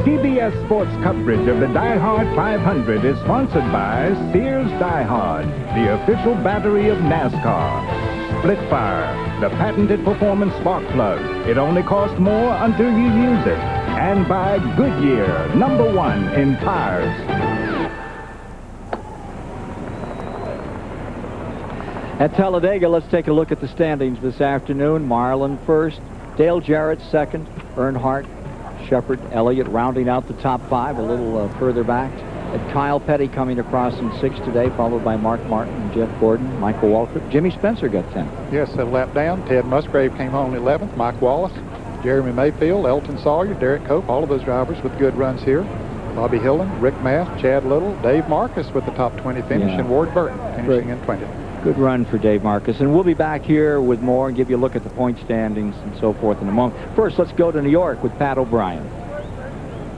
S24: CBS Sports coverage of the Die Hard 500 is sponsored by Sears Die Hard, the official battery of NASCAR. Split Fire, the patented performance spark plug. It only costs more until you use it. And by Goodyear, #1 in tires.
S2: At Talladega, let's take a look at the standings this afternoon. Marlin first, Dale Jarrett second, Earnhardt, Shepard, Elliott rounding out the top 5 a little further back. And Kyle Petty coming across in 6th today, followed by Mark Martin and Jeff Gordon, Michael Waltrip. Jimmy Spencer got 10.
S12: Yes, a lap down. Ted Musgrave came home 11th. Mike Wallace, Jeremy Mayfield, Elton Sawyer, Derek Cope, all of those drivers with good runs here. Bobby Hillen, Rick Mass, Chad Little, Dave Marcus with the top 20 finish, and Ward Burton finishing in 20th.
S2: Good run for Dave Marcus. And we'll be back here with more and give you a look at the point standings and so forth in a moment. First, let's go to New York with Pat O'Brien.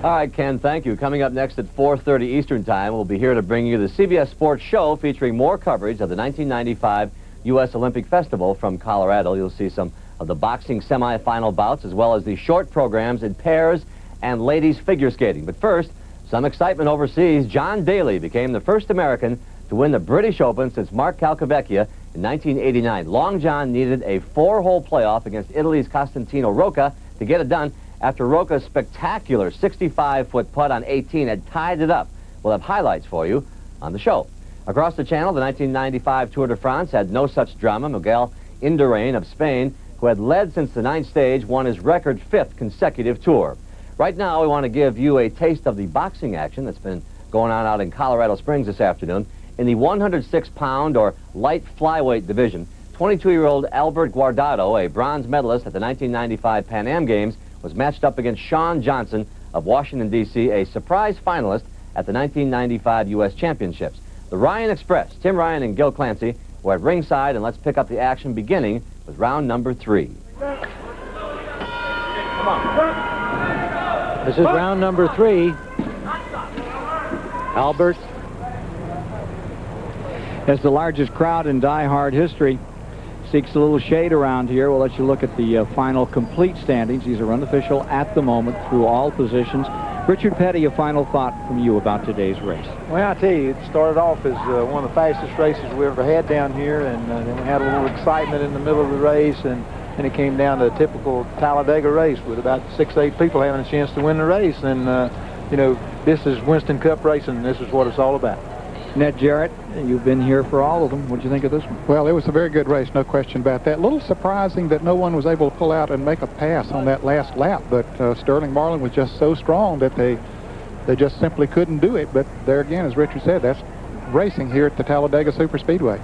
S4: All right, Ken, thank you. Coming up next at 4:30 Eastern Time, we'll be here to bring you the CBS Sports Show featuring more coverage of the 1995 U.S. Olympic Festival from Colorado. You'll see some of the boxing semifinal bouts as well as the short programs in pairs and ladies figure skating. But first, some excitement overseas. John Daly became the first American to win the British Open since Mark Calcavecchia in 1989. Long John needed a 4-hole playoff against Italy's Costantino Rocca to get it done after Rocca's spectacular 65-foot putt on 18 had tied it up. We'll have highlights for you on the show. Across the channel, the 1995 Tour de France had no such drama. Miguel Indurain of Spain, who had led since the 9th stage, won his record 5th consecutive tour. Right now, we want to give you a taste of the boxing action that's been going on out in Colorado Springs this afternoon. In the 106-pound or light flyweight division, 22-year-old Albert Guardado, a bronze medalist at the 1995 Pan Am Games, was matched up against Shawn Johnson of Washington, D.C., a surprise finalist at the 1995 U.S. Championships. The Ryan Express, Tim Ryan and Gil Clancy, were at ringside, and let's pick up the action beginning with round number 3.
S2: This is round number 3. Albert has the largest crowd in die-hard history. Seeks a little shade around here. We'll let you look at the final complete standings. These are unofficial at the moment through all positions. Richard Petty, a final thought from you about today's race.
S15: Well, I tell you, it started off as one of the fastest races we ever had down here, and then we had a little excitement in the middle of the race, and then it came down to a typical Talladega race with about 6 to 8 people having a chance to win the race. And, you know, this is Winston Cup racing, and this is what it's all about.
S2: Ned Jarrett, you've been here for all of them. What do you think of this one?
S12: Well, it was a very good race, no question about that. A little surprising that no one was able to pull out and make a pass on that last lap, but Sterling Marlin was just so strong that they just simply couldn't do it. But there again, as Richard said, that's racing here at the Talladega Superspeedway.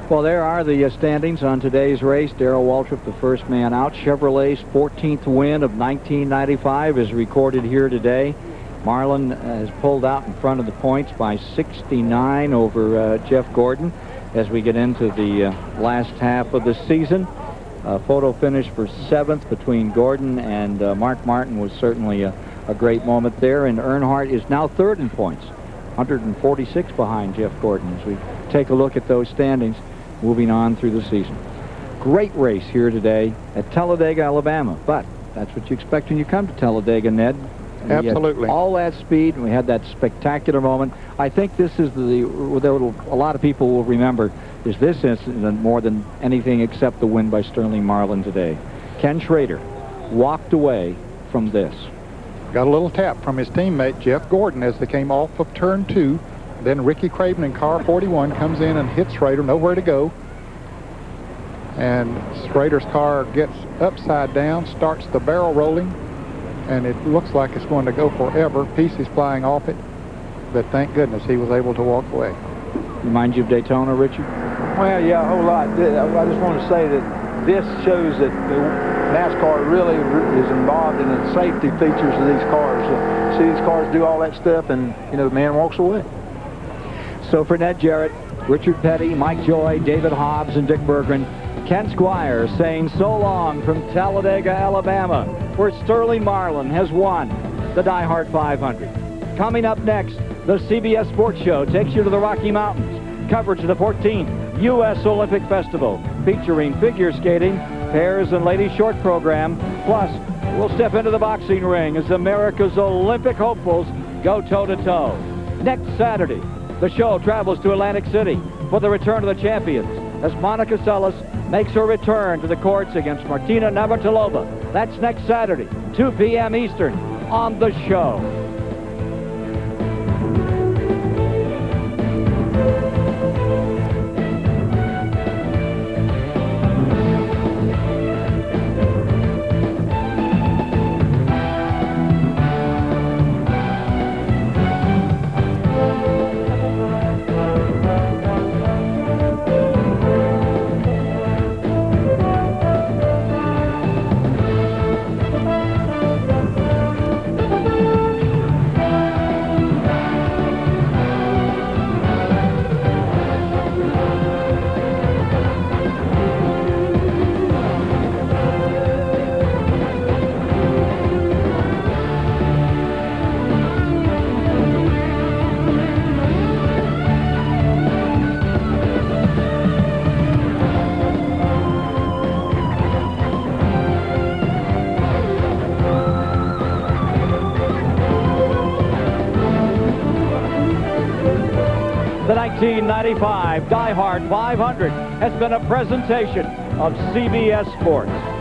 S2: Well, there are the standings on today's race. Darrell Waltrip, the first man out. Chevrolet's 14th win of 1995 is recorded here today. Marlin has pulled out in front of the points by 69 over Jeff Gordon as we get into the last half of the season. Photo finish for 7th between Gordon and Mark Martin was certainly a great moment there. And Earnhardt is now 3rd in points, 146 behind Jeff Gordon as we take a look at those standings moving on through the season. Great race here today at Talladega, Alabama. But that's what you expect when you come to Talladega, Ned.
S12: Absolutely.
S2: All that speed, and we had that spectacular moment. I think this is a lot of people will remember is this incident more than anything except the win by Sterling Marlin today. Ken Schrader walked away from this.
S12: Got a little tap from his teammate Jeff Gordon as they came off of turn 2. Then Ricky Craven in car 41 comes in and hits Schrader, nowhere to go. And Schrader's car gets upside down, starts the barrel rolling, and it looks like it's going to go forever. Pieces flying off it, but thank goodness he was able to walk away.
S2: Remind you of Daytona, Richard?
S15: Well, yeah, a whole lot. I just want to say that this shows that NASCAR really is involved in the safety features of these cars. See these cars do all that stuff, and, you know, the man walks away.
S2: So for Ned Jarrett, Richard Petty, Mike Joy, David Hobbs, and Dick Berggren, Ken Squire saying so long from Talladega, Alabama, where Sterling Marlin has won the Die Hard 500. Coming up next, the CBS Sports Show takes you to the Rocky Mountains. Coverage of the 14th U.S. Olympic Festival, featuring figure skating, pairs and ladies short program. Plus, we'll step into the boxing ring as America's Olympic hopefuls go toe-to-toe. Next Saturday, the show travels to Atlantic City for the return of the champions as Monica Seles makes her return to the courts against Martina Navratilova. That's next Saturday, 2 p.m. Eastern, on The Show. The 1995 Die Hard 500 has been a presentation of CBS Sports.